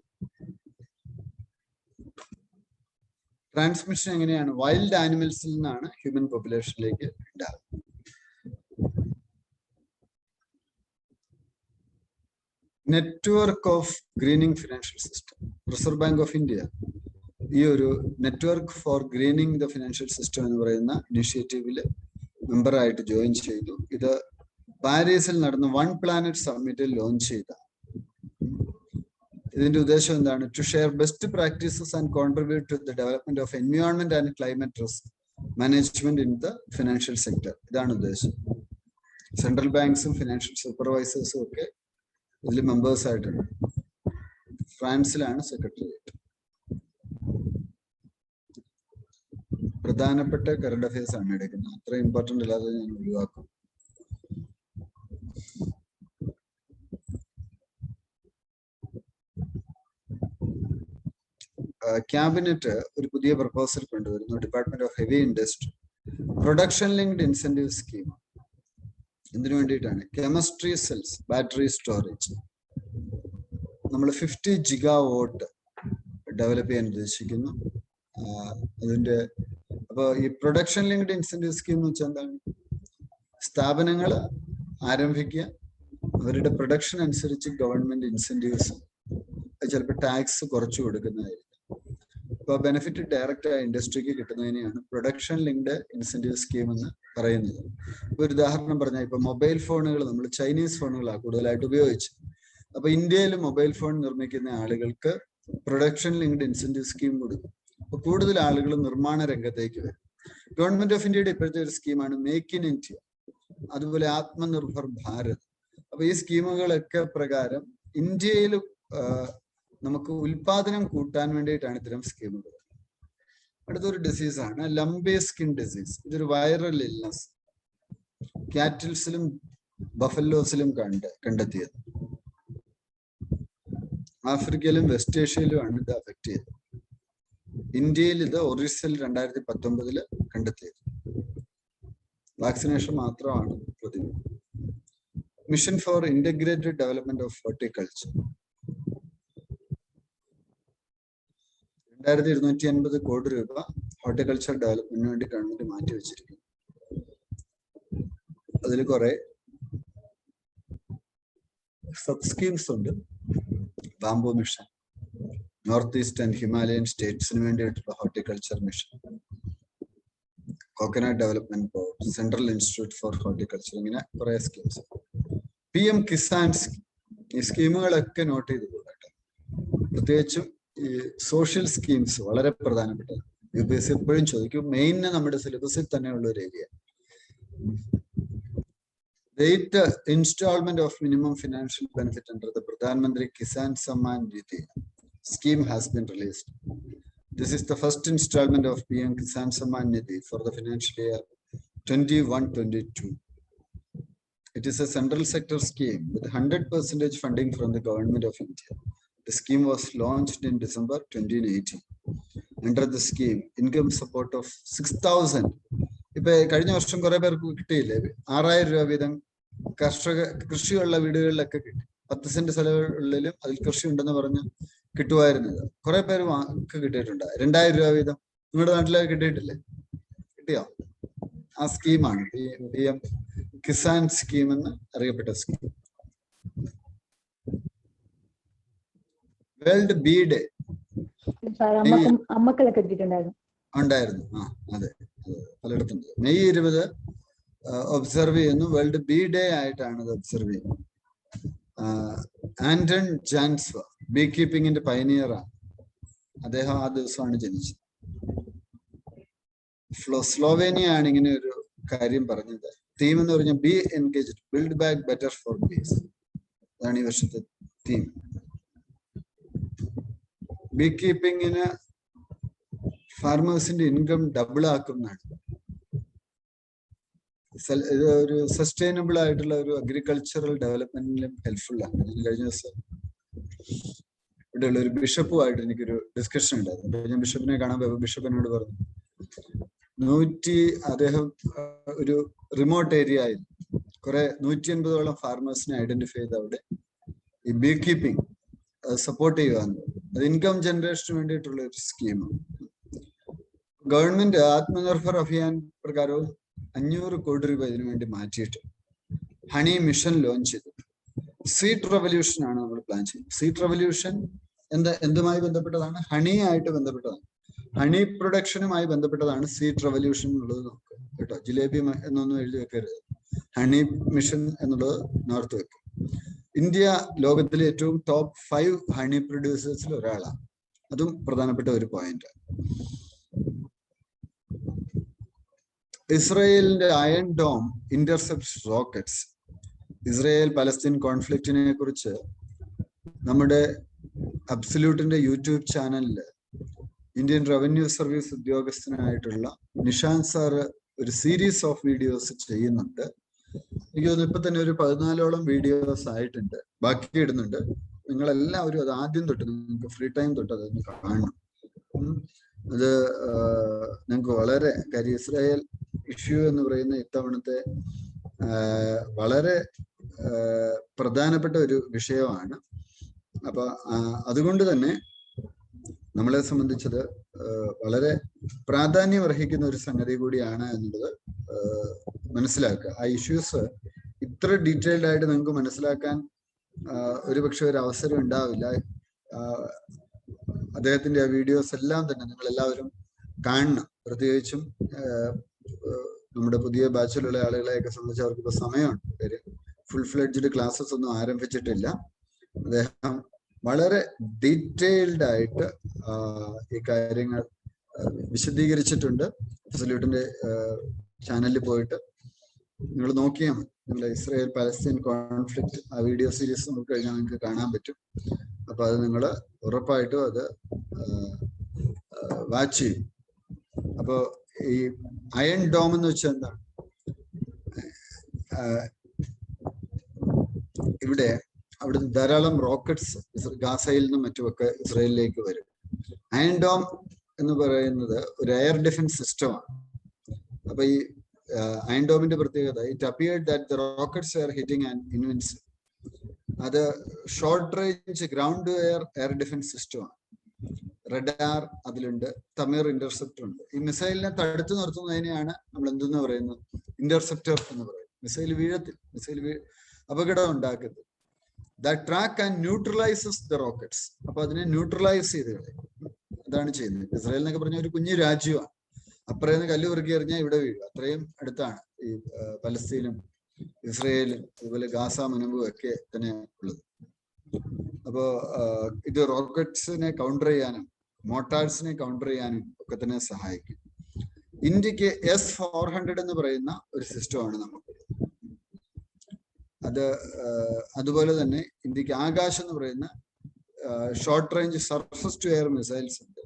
ട്രാൻസ്മിഷൻ എങ്ങനെയാണ്? വൈൽഡ് ആനിമൽസിൽ നിന്നാണ് ഹ്യൂമൻ പോപ്പുലേഷനിലേക്ക് ഉണ്ടാകുന്നത്. Network of greening financial system. Reserve bank of India ഈ ഒരു network four greening the financial system എന്ന് പറയുന്ന ഇനിഷ്യേറ്റീവില് മെമ്പറായിട്ട് ജോയിൻ ചെയ്തു. ഇത് പാരീസിൽ നടന്ന വൺ പ്ലാനറ്റ് സമ്മിറ്റിൽ ലോഞ്ച് ചെയ്ത. ഇതിന്റെ ഉദ്ദേശം എന്താണ്? To share best practices and contribute to the development of environment and climate risk management in the financial sector. ഇതാണ് ഉദ്ദേശം. സെൻട്രൽ ബാങ്ക്സും ഫിനാൻഷ്യൽ സൂപ്പർവൈസേഴ്സും ഒക്കെ ഇതിൽ മെമ്പേഴ്സ് ആയിട്ടുണ്ട്. ഫ്രാൻസിലാണ് സെക്രട്ടേറിയറ്റ്. പ്രധാനപ്പെട്ട കറണ്ട് അഫയേഴ്സ് ആണ് എടുക്കുന്നത്. അത്ര ഇമ്പോർട്ടന്റ് അല്ലാതെ ഞാൻ ഒഴിവാക്കും. ക്യാബിനറ്റ് ഒരു പുതിയ പ്രപ്പോസൽ കൊണ്ടുവരുന്നു. Department of heavy industry production linked incentive scheme. എന്തിനു വേണ്ടിയിട്ടാണ്? Chemistry cells, battery storage. നമ്മൾ 50 GW ഡെവലപ്പ് ചെയ്യാൻ ഉദ്ദേശിക്കുന്നു. അതിന്റെ അപ്പൊ ഈ പ്രൊഡക്ഷൻ ലിങ്ക്ഡ് ഇൻസെന്റീവ് സ്കീം എന്ന് വെച്ചാൽ എന്താണ്? സ്ഥാപനങ്ങൾ ആരംഭിക്കുക, അവരുടെ പ്രൊഡക്ഷൻ അനുസരിച്ച് ഗവൺമെന്റ് ഇൻസെന്റീവ്സ്, ചിലപ്പോൾ ടാക്സ് കുറച്ചു കൊടുക്കുന്നതായിരിക്കും. അപ്പൊ ബെനിഫിറ്റ് ഡയറക്റ്റ് ആ ഇൻഡസ്ട്രിക്ക് കിട്ടുന്നതിനെയാണ് പ്രൊഡക്ഷൻ ലിങ്ക്ഡ് ഇൻസെന്റീവ് സ്കീം എന്ന് പറയുന്നത്. ഒരു ഉദാഹരണം പറഞ്ഞാൽ, ഇപ്പൊ മൊബൈൽ ഫോണുകൾ നമ്മൾ ചൈനീസ് ഫോണുകളാണ് കൂടുതലായിട്ട് ഉപയോഗിച്ചത്. അപ്പൊ ഇന്ത്യയിൽ മൊബൈൽ ഫോൺ നിർമ്മിക്കുന്ന ആളുകൾക്ക് പ്രൊഡക്ഷൻ ലിങ്ക്ഡ് ഇൻസെന്റീവ് സ്കീം കൊടുക്കും. അപ്പൊ കൂടുതൽ ആളുകൾ നിർമ്മാണ രംഗത്തേക്ക് വരും. ഗവൺമെന്റ് ഓഫ് ഇന്ത്യയുടെ ഇപ്പോഴത്തെ ഒരു സ്കീമാണ് മേക്ക് ഇൻ ഇന്ത്യ, അതുപോലെ ആത്മനിർഭർ ഭാരത്. അപ്പൊ ഈ സ്കീമുകളൊക്കെ പ്രകാരം ഇന്ത്യയിൽ നമുക്ക് ഉൽപാദനം കൂട്ടാൻ വേണ്ടിയിട്ടാണ് ഇത്തരം സ്കീമുകൾ. അടുത്തൊരു ഡിസീസാണ് ലംബേ സ്കിൻ ഡിസീസ്. ഇതൊരു വൈറൽ ഇൽനസ്. കാറ്റിൽസിലും ബഫലോസിലും കണ്ടെത്തിയത്. ആഫ്രിക്കയിലും വെസ്റ്റ് ഏഷ്യയിലുമാണ് ഇത് അഫക്ട് ചെയ്തത്. ഇന്ത്യയിൽ ഇത് ഒറീസയിൽ 2019 കണ്ടെത്തിയത്. വാക്സിനേഷൻ മാത്രമാണ് പ്രതിവിധി. Mission four integrated development of horticulture 2250 കോടി രൂപ ഹോർട്ടിക്കൾച്ചർ ഡെവലപ്മെന്റിന് വേണ്ടി ഗവൺമെന്റ് മാറ്റി വെച്ചിരിക്കുന്നു. അതിൽ കുറെ സബ് സ്കീംസ് ഉണ്ട്. Bamboo mission, north east and Himalayan സ്റ്റേറ്റ്സിന് വേണ്ടിയിട്ടുള്ള horticulture mission, coconut development board, central institute for horticulture, ഇങ്ങനെ കുറെ സ്കീംസ്. PM Kisan scheme. ഈ സ്കീമുകളൊക്കെ നോട്ട് ചെയ്ത് കൂടാട്ടോ. പ്രത്യേകിച്ചും ഈ സോഷ്യൽ സ്കീംസ് വളരെ പ്രധാനപ്പെട്ടതാണ്. UPSC എപ്പോഴും ചോദിക്കും. മെയിൻ നമ്മുടെ സിലബസിൽ തന്നെയുള്ള ഒരു area. The 8th installment of minimum financial benefit under the Pradhan Mantri Kisan Samman Nidhi scheme has been released. This is the first installment of PM Kisan Samman Nidhi for the financial year 21-22. It is a central sector scheme with 100% funding from the government of India. The scheme was launched in December 2018. Under the scheme, income support of 6,000. ഇപ്പൊ കഴിഞ്ഞ വർഷം കുറെ പേർക്ക് കിട്ടിയില്ലേ? 6,000 രൂപ വീതം കൃഷിയുള്ള വീടുകളിലൊക്കെ കിട്ടി. 10 സെന്റ് സ്ഥലങ്ങളിലും അതിൽ കൃഷി ഉണ്ടെന്ന് പറഞ്ഞ് കിട്ടുമായിരുന്നത് കുറെ പേര് കിട്ടിയിട്ടുണ്ട്. 2,000 രൂപ വീതം നിങ്ങളുടെ നാട്ടിലേക്ക് കിട്ടിയിട്ടില്ലേ? കിട്ടിയോ? ആ സ്കീമാണ് PM കിസാൻ സ്കീം എന്ന് അറിയപ്പെട്ട സ്കീം. വേൾഡ് ബീ ഡേ ഉണ്ടായിരുന്നു. അതെ, പലയിടത്തും. May 20 ഒബ്സർവ് ചെയ്യുന്നു. വേൾഡ് ബീ ഡേ ആയിട്ടാണ് ഇത് ഒബ്സർവ് ചെയ്യുന്നത്. ആന്റൺ ജാൻസ്വ ബീ കീപ്പിംഗിന്റെ പയനിയറാണ്. അദ്ദേഹം ആ ദിവസമാണ് ജനിച്ചത്. സ്ലോവേനിയ ആണ് ഇങ്ങനെ ഒരു കാര്യം പറഞ്ഞത്. തീം എന്ന് പറഞ്ഞാൽ be engaged, build back better for bees. അതാണ് ഈ വർഷത്തെ തീം. ബീ കീപ്പിങ്ങിന് ഫാർമേഴ്സിന്റെ ഇൻകം ഡബിൾ ആക്കുന്നതാണ്. ഇത് ഒരു സസ്റ്റൈനബിൾ ആയിട്ടുള്ള ഒരു അഗ്രികൾച്ചറൽ ഡെവലപ്മെന്റിലും ഹെൽപ്ഫുൾ ആണ്. കഴിഞ്ഞ ദിവസം ഇവിടെയുള്ള ഒരു ബിഷപ്പുമായിട്ട് എനിക്കൊരു ഡിസ്കഷൻ ഉണ്ടായിരുന്നു. ഞാൻ ബിഷപ്പിനെ കാണാൻ പോയപ്പോൾ ബിഷപ്പിനോട് പറഞ്ഞു, അദ്ദേഹം ഒരു റിമോട്ട് ഏരിയയിൽ കുറെ 180ഓളം ഫാർമേഴ്സിനെ ഐഡന്റിഫൈ ചെയ്ത് അവിടെ ഈ ബീ കീപ്പിംഗ് സപ്പോർട്ട് ചെയ്യുക. അത് ഇൻകം ജനറേഷന് വേണ്ടിയിട്ടുള്ള ഒരു സ്കീമാണ്. ഗവൺമെന്റ് ആത്മനിർഭർ അഭിയാൻ പ്രകാരവും 500 കോടി രൂപ ഇതിനു വേണ്ടി മാറ്റിയിട്ട് ഹണി മിഷൻ ലോഞ്ച് ചെയ്തു. സീഡ് റെവല്യൂഷൻ ആണ് നമ്മൾ പ്ലാൻ ചെയ്യുന്നത്. സീഡ് റെവല്യൂഷൻ എന്തുമായി ബന്ധപ്പെട്ടതാണ്? ഹണിയായിട്ട് ബന്ധപ്പെട്ടതാണ്. ഹണി പ്രൊഡക്ഷനുമായി ബന്ധപ്പെട്ടതാണ് സീഡ് റെവല്യൂഷൻ എന്നുള്ളത്. നോക്കുക കേട്ടോ, ജിലേബി എന്നൊന്നും എഴുതി വെക്കരുത്. ഹണി മിഷൻ എന്നുള്ളത് നോർത്ത് വെക്കും. ഇന്ത്യ ലോകത്തിലെ ഏറ്റവും ടോപ്പ് 5 ഹണി പ്രൊഡ്യൂസേഴ്സിൽ ഒരാളാണ്. അതും പ്രധാനപ്പെട്ട ഒരു പോയിന്റാണ്. ഇസ്രായേലിന്റെ iron dome intercept rockets. Israel Palestine കോൺഫ്ലിക്റ്റിനെ കുറിച്ച് നമ്മുടെ അബ്സല്യൂട്ടിന്റെ യൂട്യൂബ് ചാനലില് ഇന്ത്യൻ റവന്യൂ സർവീസ് ഉദ്യോഗസ്ഥനായിട്ടുള്ള നിഷാന്ത് സാറ് ഒരു സീരീസ് ഓഫ് വീഡിയോസ് ചെയ്യുന്നുണ്ട്. എനിക്ക് തോന്നുന്നു ഇപ്പൊ തന്നെ ഒരു 14ഓളം വീഡിയോസ് ആയിട്ടുണ്ട്. ബാക്കി ഇടുന്നുണ്ട്. നിങ്ങളെല്ലാവരും അത് ആദ്യം തൊട്ട് നിങ്ങൾക്ക് ഫ്രീ ടൈം തൊട്ട് അതൊന്ന് കാണണം. അത് നിങ്ങൾക്ക് വളരെ കാര്യം ഇസ്രായേൽ ഇഷ്യൂ എന്ന് പറയുന്ന ഇത്തവണത്തെ വളരെ പ്രധാനപ്പെട്ട ഒരു വിഷയമാണ്. അപ്പൊ അതുകൊണ്ട് തന്നെ നമ്മളെ സംബന്ധിച്ചത് വളരെ പ്രാധാന്യം അർഹിക്കുന്ന ഒരു സംഗതി കൂടിയാണ് എന്നുള്ളത് മനസ്സിലാക്കുക. ആ ഇഷ്യൂസ് ഇത്ര ഡീറ്റെയിൽഡ് ആയിട്ട് നിങ്ങൾക്ക് മനസ്സിലാക്കാൻ ഒരുപക്ഷെ ഒരു അവസരം ഉണ്ടാവില്ല. അദ്ദേഹത്തിന്റെ ആ വീഡിയോസ് എല്ലാം തന്നെ നിങ്ങൾ എല്ലാവരും കാണണം. പ്രത്യേകിച്ചും നമ്മുടെ പുതിയ ബാച്ചിലുള്ള ആളുകളെയൊക്കെ സംബന്ധിച്ച് അവർക്ക് ഇപ്പൊ സമയമുണ്ട്. ഫുൾ ഫ്ലെഡ്ജ്ഡ് ക്ലാസ്സസ് ഒന്നും ആരംഭിച്ചിട്ടില്ല. അദ്ദേഹം വളരെ ഡീറ്റെയിൽഡ് ആയിട്ട് ഈ കാര്യങ്ങൾ വിശദീകരിച്ചിട്ടുണ്ട്. അബ്സല്യൂട്ടിന്റെ ചാനലിൽ പോയിട്ട് നിങ്ങൾ നോക്കിയാൽ മതി. നിങ്ങൾ ഇസ്രായേൽ പലസ്തീൻ കോൺഫ്ലിക്റ്റ് ആ വീഡിയോ സീരീസ് നോക്കി കഴിഞ്ഞാൽ നിങ്ങൾക്ക് കാണാൻ പറ്റും. അപ്പൊ അത് നിങ്ങൾ ഉറപ്പായിട്ടും അത് വാച്ച് ചെയ്യും. അപ്പോ ഈ അയൺ ഡോം എന്ന് വെച്ചാൽ എന്താണ്? ഇവിടെ അവിടുന്ന് ധാരാളം റോക്കറ്റ്സ് ഗാസയിൽ നിന്നും മറ്റുമൊക്കെ ഇസ്രയേലിലേക്ക് വരും. അയൺ ഡോം എന്ന് പറയുന്നത് ഒരു എയർ ഡിഫൻസ് സിസ്റ്റമാണ്. അപ്പൊ ഈ അയൺ ഡോമിന്റെ പ്രത്യേകത, it appeared that the rockets are hitting and ഇൻവിൻസ്. അത് short range ground air defence സിസ്റ്റമാണ്. റഡാർ അതിലുണ്ട്, തമീർ ഇന്റർസെപ്റ്റർ ഉണ്ട്. ഈ മിസൈലിനെ തടുത്തു നിർത്തുന്നതിനെയാണ് നമ്മൾ എന്തെന്ന് പറയുന്നത്? ഇന്റർസെപ്റ്റർ എന്ന് പറയും. മിസൈൽ അപകടം ഉണ്ടാക്കരുത്. That track and neutralises the rockets. അപ്പൊ അതിനെ ന്യൂട്രലൈസ് ചെയ്ത് കളയും. അതാണ് ചെയ്യുന്നത്. ഇസ്രായേൽ എന്നൊക്കെ പറഞ്ഞ ഒരു കുഞ്ഞു രാജ്യമാണ്. അപ്പുറേന്ന് കല്ല് പെറുക്കി എറിഞ്ഞാൽ ഇവിടെ വീഴും. അത്രയും അടുത്താണ് ഈ പലസ്തീനും ഇസ്രയേലും അതുപോലെ ഗാസ മുനമ്പും ഒക്കെ തന്നെ ഉള്ളത്. അപ്പോ ഇത് റോക്കറ്റ്സിനെ കൗണ്ടർ ചെയ്യാനും മോട്ടാർസിനെ കൗണ്ടർ ചെയ്യാനും ഒക്കെ തന്നെ സഹായിക്കും. ഇന്ത്യക്ക് S-400 എന്ന് പറയുന്ന ഒരു സിസ്റ്റമാണ് നമുക്ക്. അതുപോലെ തന്നെ ഇന്ത്യക്ക് ആകാശ് എന്ന് പറയുന്ന short range surface to air missiles ഉണ്ട്.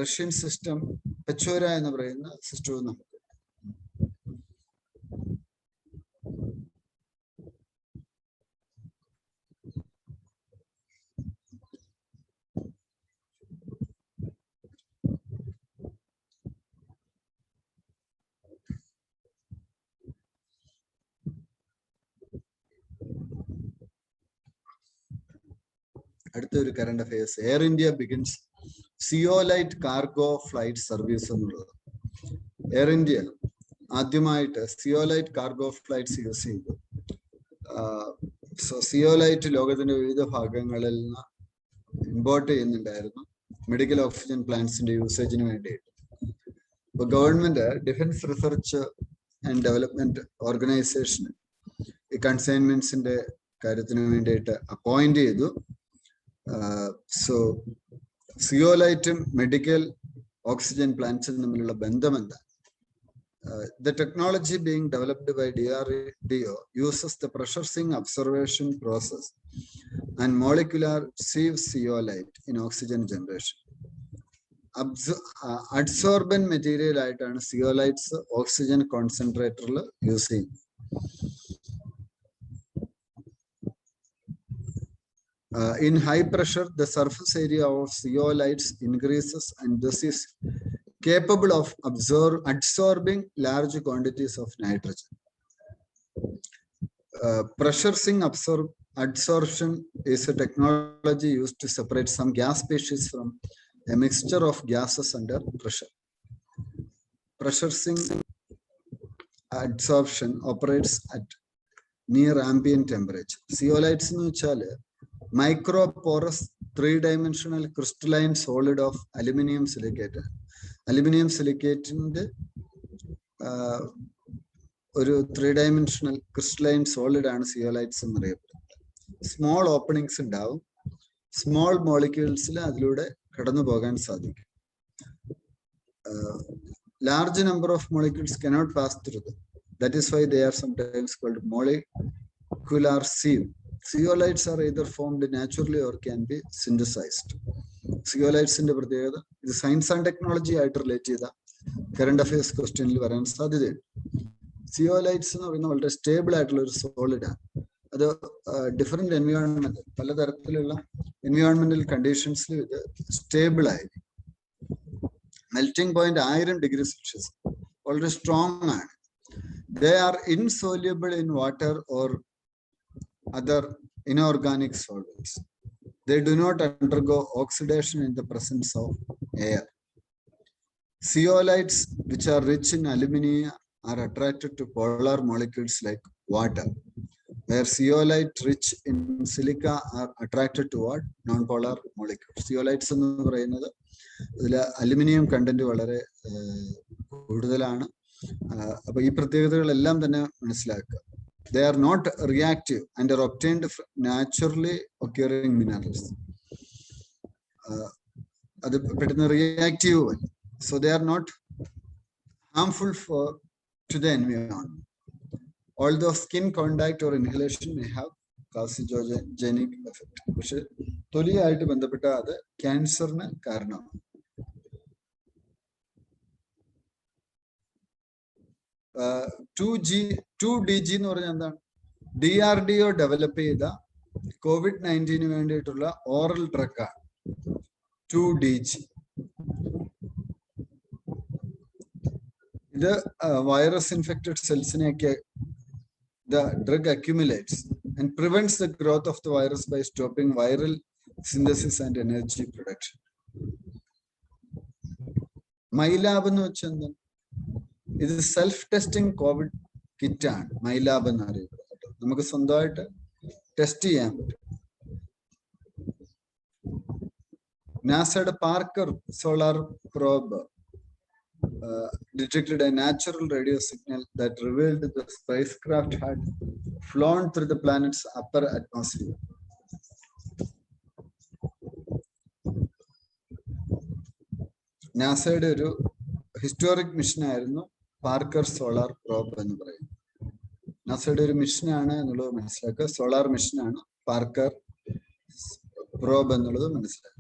റഷ്യൻ സിസ്റ്റം പെച്ചോര എന്ന് പറയുന്ന സിസ്റ്റവും നമുക്ക്. അടുത്ത ഒരു current affairs. Air India begins zeolite cargo flight service എന്നുള്ളത്. എയർ ഇന്ത്യ ആദ്യമായിട്ട് സിയോലൈറ്റ് കാർഗോ ഫ്ലൈറ്റ്സ് യൂസ് ചെയ്തു. സിയോലൈറ്റ് ലോകത്തിന്റെ വിവിധ ഭാഗങ്ങളിൽ നിന്ന് ഇമ്പോർട്ട് ചെയ്യുന്നുണ്ടായിരുന്നു മെഡിക്കൽ ഓക്സിജൻ പ്ലാന്റ്സിന്റെ യൂസേജിന് വേണ്ടിയിട്ട്. ഇപ്പൊ government defence research and development organisation ഈ കൺസൈൻമെന്റ്സിന്റെ കാര്യത്തിന് വേണ്ടിയിട്ട് അപ്പോയിന്റ് ചെയ്തു. സോ സിയോലൈറ്റും മെഡിക്കൽ ഓക്സിജൻ പ്ലാന്റ്സും തമ്മിലുള്ള ബന്ധം എന്താ? The technology being developed by DRDO uses the pressure sink observation process and molecular sieve zeolite in oxygen generation. Adsorbent material ആയിട്ടാണ് സിയോലൈറ്റ്സ് oxygen കോൺസെൻട്രേറ്ററിൽ use ചെയ്യുന്നത്. In high pressure, the surface area of zeolites increases and this is capable of absorbing large quantities of nitrogen. Pressure sink adsorption is a technology used to separate some gas species from a mixture of gases under pressure. Pressure sink adsorption operates at near ambient temperature. Zeolites nu vechal microporous three-dimensional crystalline solid of aluminum silicate. അലുമിനിയം സിലിക്കേറ്റിന്റെ ഒരു 3-dimensional crystalline solid ആണ് zeolites എന്നറിയപ്പെടുന്നത്. Small openings ഉണ്ടാവും. Small മോളിക്യൂൾസിൽ അതിലൂടെ കടന്നു പോകാൻ സാധിക്കും. Large number of molecules cannot pass through them. That is why they are sometimes called molecular sieve. Zeolites are either formed naturally or can be synthesized. സിയോലൈറ്റ്സിന്റെ പ്രത്യേകത ഇത് സയൻസ് ആൻഡ് ടെക്നോളജി ആയിട്ട് relate ചെയ്ത current affairs ക്വസ്റ്റ്യനിൽ വരാൻ സാധ്യതയുണ്ട്. സിയോലൈറ്റ്സ് എന്ന് പറയുന്നത് വളരെ സ്റ്റേബിൾ ആയിട്ടുള്ള ഒരു സോളിഡാണ്. അത് ഡിഫറെന്റ് എൻവയോൺമെന്റ്, പലതരത്തിലുള്ള എൻവയോൺമെന്റൽ കണ്ടീഷൻസിൽ ഇത് സ്റ്റേബിൾ ആയിരിക്കും. മെൽറ്റിംഗ് പോയിന്റ് 1000 ഡിഗ്രി സെൽഷ്യസ്, വളരെ സ്ട്രോങ് ആണ്. They are insoluble in water or other inorganic solvents. They do not undergo oxidation in the presence of air. Zeolites, which are rich in alumina, are attracted to polar molecules like water, where zeolite rich in silica are attracted to what? Non-polar molecules. Zeolites എന്ന് പറയുന്നത് ഇതിൽ aluminium content വളരെ കൂടുതലാണ്. അപ്പൊ ഈ പ്രത്യേകതകളെല്ലാം തന്നെ മനസ്സിലാക്കുക. They are not reactive and are obtained from naturally occurring minerals. അത് പെട്ടെന്ന് റിയാക്റ്റീവ് അല്ല. So they are not harmful to the environment. Although skin contact or inhalation may have carcinogenic effect. പക്ഷെ തൊലിയായിട്ട് ബന്ധപ്പെട്ട അത് ക്യാൻസറിന് കാരണമാണ്. ടു ഡി ജി എന്ന് പറഞ്ഞാൽ എന്താണ്? DRDO ഡെവലപ്പ് ചെയ്ത COVID-19 വേണ്ടിയിട്ടുള്ള ഓറൽ ഡ്രഗാണ് 2DG. ഇത് വൈറസ് ഇൻഫെക്റ്റഡ് സെൽസിനെയൊക്കെ the drug accumulates and prevents the growth of the virus by stopping viral synthesis and energy production. MyLab എന്ന് വെച്ചാൽ ഇത് സെൽഫ് ടെസ്റ്റിംഗ് കോവിഡ് കിറ്റ് ആണ്. MyLab എന്ന് അറിയപ്പെടുന്നത്. നമുക്ക് സ്വന്തമായിട്ട് ടെസ്റ്റ് ചെയ്യാൻ പറ്റും. നാസയുടെ Parker solar probe detected a natural radio signal that revealed the spacecraft had flown through the planet's upper atmosphere. നാസയുടെ ഒരു ഹിസ്റ്റോറിക് മിഷൻ ആയിരുന്നു പാർക്കർ സോളാർ പ്രോബ് എന്ന് പറയുന്നത്. നാസയുടെ ഒരു മിഷനാണ് എന്നുള്ളത് മനസ്സിലാക്കുക. സോളാർ മിഷനാണ് പാർക്കർ പ്രോബ് എന്നുള്ളത് മനസ്സിലാക്കുക.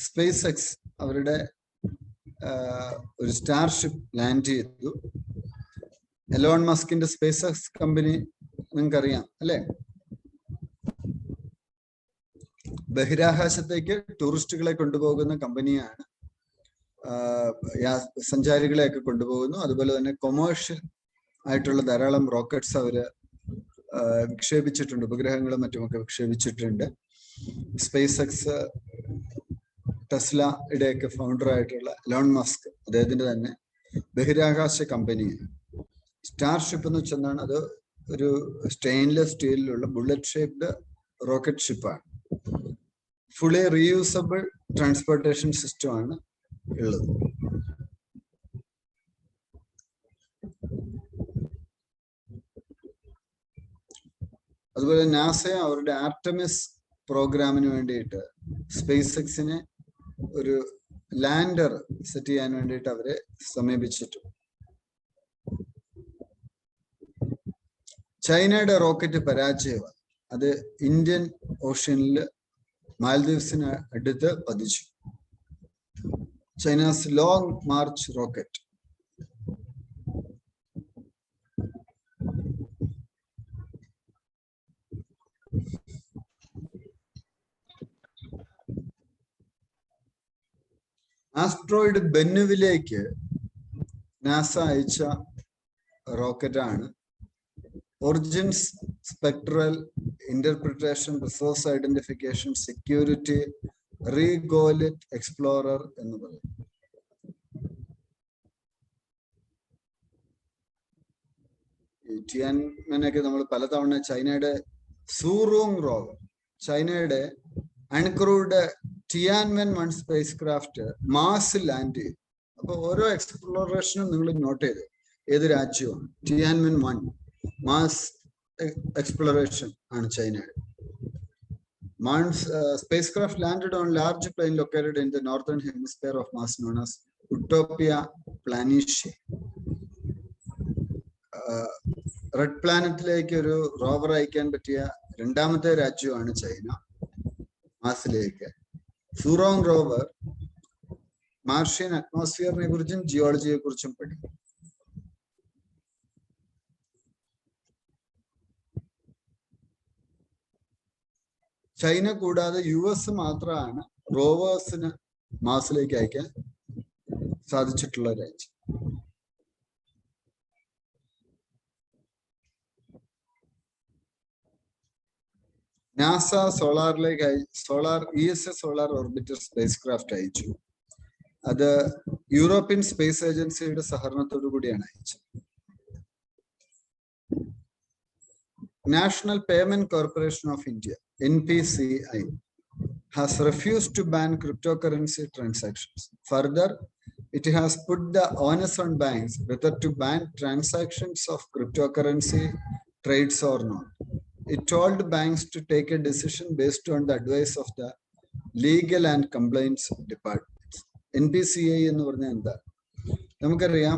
സ്പേസ് എക്സ് അവരുടെ ഒരു സ്റ്റാർഷിപ്പ് ലാൻഡ് ചെയ്തു. എലോൺ മസ്കിന്റെ സ്പേസ് എക്സ് കമ്പനി നിങ്ങൾക്കറിയാം അല്ലെ? ബഹിരാകാശത്തേക്ക് ടൂറിസ്റ്റുകളെ കൊണ്ടുപോകുന്ന കമ്പനിയാണ്. സഞ്ചാരികളെയൊക്കെ കൊണ്ടുപോകുന്നു. അതുപോലെ തന്നെ കൊമേഴ്ഷ്യൽ ആയിട്ടുള്ള ധാരാളം റോക്കറ്റ്സ് അവര് വിക്ഷേപിച്ചിട്ടുണ്ട്. ഉപഗ്രഹങ്ങളും മറ്റുമൊക്കെ വിക്ഷേപിച്ചിട്ടുണ്ട്. സ്പേസ് എക്സ് ടെസ്ലയുടെയൊക്കെ ഫൗണ്ടർ ആയിട്ടുള്ള എലോൺ മസ്ക്, അദ്ദേഹത്തിന്റെ തന്നെ ബഹിരാകാശ കമ്പനിയാണ്. സ്റ്റാർഷിപ്പ് എന്ന് വെച്ചെന്നാണ്. അത് ഒരു സ്റ്റെയിൻലെസ് സ്റ്റീലിലുള്ള ബുള്ളറ്റ് ഷേപ്ഡ് റോക്കറ്റ് ഷിപ്പാണ്. ഫുള്ളി റീയൂസബിൾ ട്രാൻസ്പോർട്ടേഷൻ സിസ്റ്റം ആണ് ഉള്ളത്. അതുപോലെ നാസ അവരുടെ ആർടെമിസ് പ്രോഗ്രാമിന് വേണ്ടിയിട്ട് സ്പേസ് എക്സിനെ ഒരു ലാൻഡർ സെറ്റ് ചെയ്യാൻ വേണ്ടിയിട്ട് അവരെ സമീപിച്ചിട്ടുണ്ട്. ചൈനയുടെ റോക്കറ്റ് പരാജയമായി. അത് ഇന്ത്യൻ ഓഷ്യനിൽ മാൽദീവ്സിന് അടുത്ത് പതിച്ചു. China's long March rocket. Asteroid ബെന്നുവിലേക്ക് നാസ അയച്ച റോക്കറ്റാണ് origins spectral interpretation resource identification security regolith explorer എന്ന് പറയും. ഈ ടിയാൻമെനൊക്കെ നമ്മൾ പലതവണ ചൈനയുടെ സൂറൂങ് റോവർ, ചൈനയുടെ അൺക്രൂഡ് ടിയാൻമെൻ 1 സ്പേസ് ക്രാഫ്റ്റ് മാർസിൽ ലാൻഡ് ചെയ്തു. അപ്പൊ ഓരോ എക്സ്പ്ലോറേഷനും നിങ്ങൾ നോട്ട് ചെയ്ത് ഏത് രാജ്യമാണ്. ടിയാൻമെൻ 1 മാർസ് എക്സ്പ്ലോറേഷൻ ആണ് ചൈനയുടെ. spacecraft landed on large plane located in the northern hemisphere of Mars known as Utopia Planitia. Red പ്ലാനറ്റിലേക്ക് ഒരു റോവർ അയക്കാൻ പറ്റിയ രണ്ടാമത്തെ രാജ്യമാണ് ചൈന മാർസിലേക്ക്. സൂറോങ് റോവർ മാർഷ്യൻ അറ്റ്മോസ്ഫിയറിനെ കുറിച്ചും ജിയോളജിയെ കുറിച്ചും പഠിക്കും. ചൈന കൂടാതെ US മാത്രമാണ് റോവേഴ്സിന് മാർസിലേക്ക് അയക്കാൻ സാധിച്ചിട്ടുള്ള രാജ്യം. നാസ സോളാറിലേക്ക് ESA solar orbiter spacecraft അയച്ചു. അത് യൂറോപ്യൻ സ്പേസ് ഏജൻസിയുടെ സഹകരണത്തോടു കൂടിയാണ് അയച്ചത്. National Payment Corporation of India, NPCI, has refused to ban cryptocurrency transactions. Further, it has put the onus on banks whether to ban transactions of cryptocurrency trades or not. It told banks to take a decision based on the advice of the legal and compliance departments. NPCI എന്ന് പറഞ്ഞാൽ എന്താ? നമുക്കറിയാം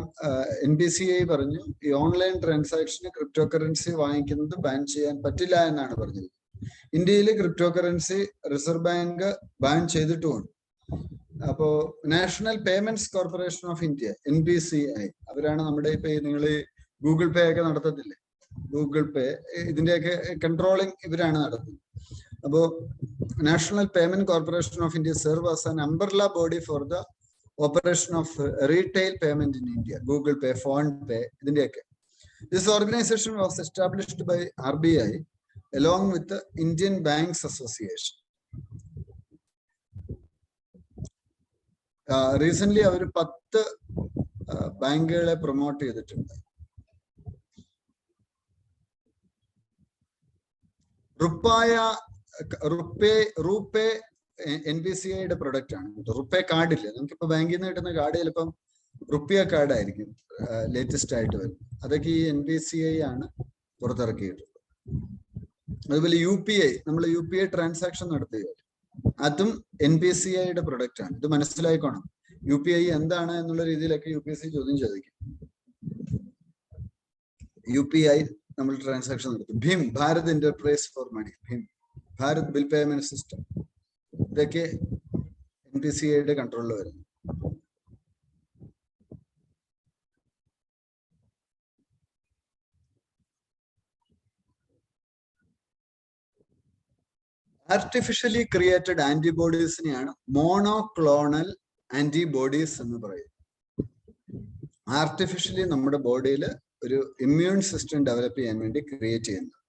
NPCI പറഞ്ഞു ഈ online ട്രാൻസാക്ഷന് crypto currency വാങ്ങിക്കുന്നത് ban ചെയ്യാൻ പറ്റില്ല എന്നാണ് പറഞ്ഞത്. ഇന്ത്യയിൽ cryptocurrency reserve bank ban ചെയ്തിട്ടുമുണ്ട്. അപ്പോ national payments corporation of India NPCI അവരാണ് നമ്മുടെ ഇപ്പൊ നിങ്ങൾ ഗൂഗിൾ പേ ഒക്കെ നടത്തത്തില്ലേ, ഗൂഗിൾ പേ ഇതിന്റെയൊക്കെ കൺട്രോളിങ് ഇവരാണ് നടത്തുന്നത്. അപ്പോ national payment corporation of India serve as an umbrella body for the operation of retail payment in India, Google pay, PhonePe ഇതിന്റെയൊക്കെ. This organisation was established by RBI along with the Indian Banks Association. Recent അവർ 10 ബാങ്കുകളെ promote ചെയ്തിട്ടുണ്ട്. RuPay NPCIയുടെ product ആണ്. റുപ്പേ കാർഡില്ല, നമുക്കിപ്പോ ബാങ്കിൽ നിന്ന് കിട്ടുന്ന card ചിലപ്പം റുപ്പിയ കാർഡ് ആയിരിക്കും ലേറ്റസ്റ്റ് ആയിട്ട് വരുന്നത്. അതൊക്കെ ഈ NPCI ആണ് പുറത്തിറക്കിയിട്ടുള്ളത്. അതുപോലെ UPI, നമ്മൾ UPI ട്രാൻസാക്ഷൻ നടത്തുക, അതും NPCIയുടെ പ്രൊഡക്റ്റ് ആണ്. ഇത് മനസ്സിലായിക്കോണം. UPI എന്താണ് എന്നുള്ള രീതിയിലൊക്കെ UPSC ചോദ്യം ചോദിക്കും. UPI നമ്മൾ ട്രാൻസാക്ഷൻ നടത്തും. Bhim, Bharat enterprise for money, Bhim, Bharat bill payment system, ഇതൊക്കെ NPCIയുടെ കൺട്രോളിൽ വരുന്നു. ആർട്ടിഫിഷ്യലി ക്രിയേറ്റഡ് ആന്റിബോഡീസിനെയാണ് മോണോക്ലോണൽ ആന്റിബോഡീസ് എന്ന് പറയുന്നത്. ആർട്ടിഫിഷ്യലി നമ്മുടെ ബോഡിയിൽ ഒരു ഇമ്മ്യൂൺ സിസ്റ്റം ഡെവലപ്പ് ചെയ്യാൻ വേണ്ടി ക്രിയേറ്റ് ചെയ്യുന്നത്.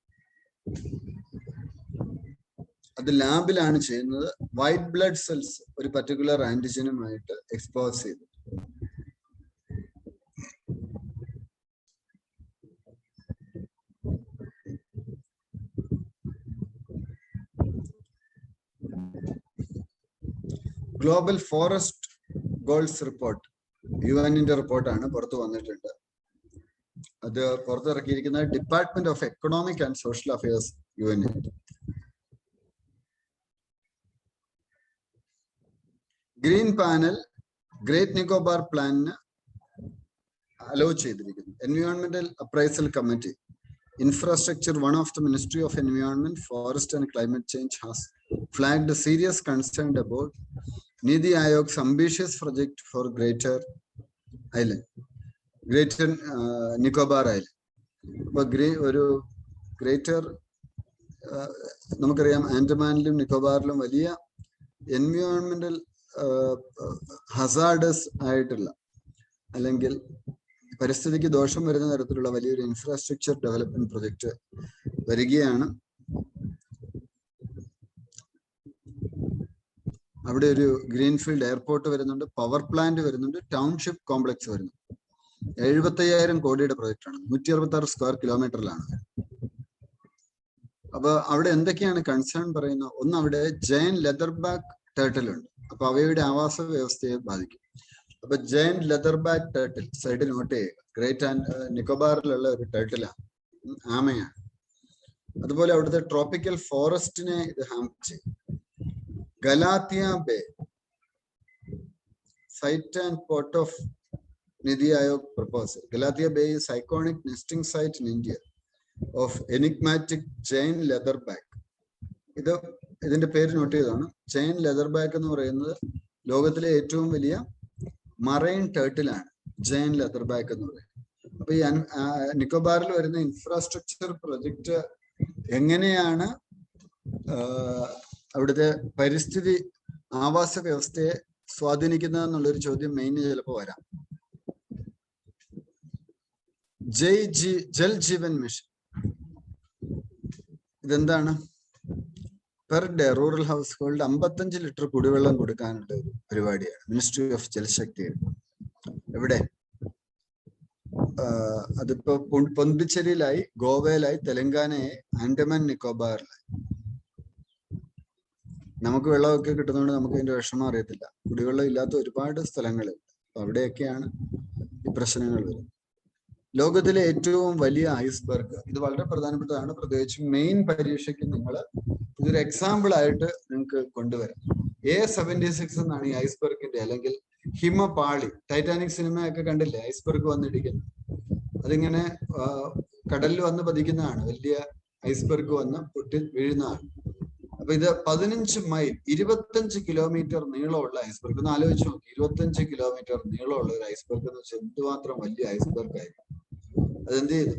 അത് ലാബിലാണ് ചെയ്യുന്നത്. വൈറ്റ് ബ്ലഡ് സെൽസ് ഒരു പർട്ടിക്കുലർ ആന്റിജനുമായിട്ട് എക്സ്പോസ് ചെയ്തു. ഗ്ലോബൽ ഫോറസ്റ്റ് ഗോൾസ് റിപ്പോർട്ട് UN-ന്റെ റിപ്പോർട്ടാണ്, പുറത്തു വന്നിട്ടുണ്ട്. അത് പുറത്തിറക്കിയിരിക്കുന്നത് department of economic and social affairs UN. Green panel great Nicobar പ്ലാനിന് അലോ ചെയ്തിരിക്കുന്നു. എൻവയോൺമെന്റൽ appraisal committee infrastructure, one of the Ministry of Environment, Forest and Climate Change has flagged a serious concern about Nidhi Ayog's ambitious project for Greater Nicobar Island. ഒരു greater നമുക്കറിയാം ആൻഡമാനിലും നിക്കോബാറിലും വലിയ എൻവയോൺമെന്റൽ hazardous ആയിട്ടുള്ള അല്ലെങ്കിൽ പരിസ്ഥിതിക്ക് ദോഷം വരുന്ന തരത്തിലുള്ള വലിയൊരു ഇൻഫ്രാസ്ട്രക്ചർ ഡെവലപ്മെന്റ് പ്രൊജക്ട് വരികയാണ്. അവിടെ ഒരു ഗ്രീൻഫീൽഡ് എയർപോർട്ട് വരുന്നുണ്ട്, പവർ പ്ലാന്റ് വരുന്നുണ്ട്, ടൗൺഷിപ്പ് കോംപ്ലക്സ് വരുന്നു. 75,000 കോടിയുടെ പ്രൊജക്റ്റാണ്. 166 സ്ക്വയർ കിലോമീറ്ററിലാണ്. അപ്പൊ അവിടെ എന്തൊക്കെയാണ് കൺസേൺ പറയുന്നത്? ഒന്ന്, അവിടെ ജയൻ ലെതർ ബാക്ക് ടേർട്ടിൽ ഉണ്ട്. അപ്പൊ അവയുടെ ആവാസ വ്യവസ്ഥയെ ബാധിക്കും. അപ്പൊ giant leatherback turtle side note ചെയ്യുക. ഗ്രേറ്റ് ആൻഡ് നിക്കോബാറിലുള്ള ഒരു ടേർട്ടിലാണ്, ആമയാണ്. അതുപോലെ അവിടുത്തെ ട്രോപ്പിക്കൽ ഫോറസ്റ്റിനെ ഇത് ഹാം ചെയ്യും. Galathea bay site and port of Nidhi Ayog proposal. Galathea Bay is iconic nesting site in India of enigmatic giant leatherback. ഇതിന്റെ പേര് നോട്ട് ചെയ്താണ്. ജയൻ ലെതർബാക്ക് എന്ന് പറയുന്നത് ലോകത്തിലെ ഏറ്റവും വലിയ മറൈൻ ടേർട്ടിലാണ് ജയൻ ലെതർബാക്ക് എന്ന് പറയുന്നത്. അപ്പൊ ഈ നിക്കോബാറിൽ വരുന്ന ഇൻഫ്രാസ്ട്രക്ചർ പ്രൊജക്ട് എങ്ങനെയാണ് അവിടുത്തെ പരിസ്ഥിതി ആവാസ വ്യവസ്ഥയെ സ്വാധീനിക്കുന്നത് എന്നുള്ളൊരു ചോദ്യം മെയിൻ ചിലപ്പോൾ വരാം. ജൽ ജീവൻ മിഷൻ ഇതെന്താണ്? Per day rural house hold 55 litre കുടിവെള്ളം കൊടുക്കാനുള്ള ഒരു പരിപാടിയാണ്. മിനിസ്ട്രി ഓഫ് ജലശക്തി. എവിടെ? അതിപ്പോ പൊന്തിച്ചേരിയിലായി, ഗോവയിലായി, തെലങ്കാനയായി, ആൻഡമാൻ നിക്കോബാറിലായി. നമുക്ക് വെള്ളമൊക്കെ കിട്ടുന്നതുകൊണ്ട് നമുക്ക് അതിന്റെ വിഷമം അറിയത്തില്ല. കുടിവെള്ളം ഇല്ലാത്ത ഒരുപാട് സ്ഥലങ്ങളുണ്ട്. അപ്പൊ അവിടെയൊക്കെയാണ് ഈ പ്രശ്നങ്ങൾ വരുന്നത്. ലോകത്തിലെ ഏറ്റവും വലിയ ഐസ്ബർഗ്, ഇത് വളരെ പ്രധാനപ്പെട്ടതാണ്. പ്രത്യേകിച്ചും മെയിൻ പരീക്ഷയ്ക്ക് നിങ്ങൾ ഇതൊരു എക്സാമ്പിൾ ആയിട്ട് നിങ്ങൾക്ക് കൊണ്ടുവരാം. A76 എന്നാണ് ഈ ഐസ്ബർഗിന്റെ അല്ലെങ്കിൽ ഹിമപാളി. ടൈറ്റാനിക് സിനിമയൊക്കെ കണ്ടില്ലേ, ഐസ്ബർഗ് വന്നിടിക്കുന്നു. അതിങ്ങനെ കടലിൽ വന്ന് പതിക്കുന്നതാണ്, വലിയ ഐസ്ബർഗ് വന്ന് പൊട്ടി വീഴുന്നതാണ്. അപ്പൊ ഇത് 15 മൈൽ 25 കിലോമീറ്റർ നീളമുള്ള ഐസ്ബർഗ്. ഒന്ന് ആലോചിച്ച് നോക്കി, 25 കിലോമീറ്റർ നീളമുള്ള ഒരു ഐസ്ബർഗ് എന്ന് വെച്ചാൽ എന്തുമാത്രം വലിയ ഐസ്ബർഗ് ആയിരുന്നു. അതെന്ത് ചെയ്തു?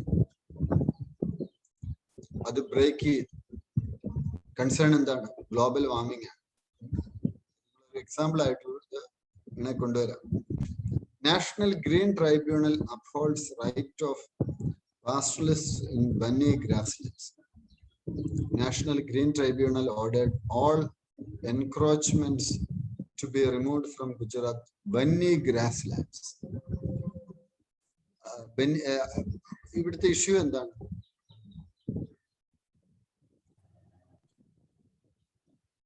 അത് ബ്രേക്ക് ചെയ്തു. കൺസേൺ എന്താണ്? ഗ്ലോബൽ വാർമിംഗ് ആണ്. എക്സാമ്പിൾ ആയിട്ടുള്ളത് ഇങ്ങനെ കൊണ്ടുവരാം. National green tribunal upholds right of pastoralists in Banni grasslands. National Green Tribunal ordered all encroachments to be removed from Gujarat Banni grasslands. ഇവിടുത്തെ ഇഷ്യൂ എന്താണ്?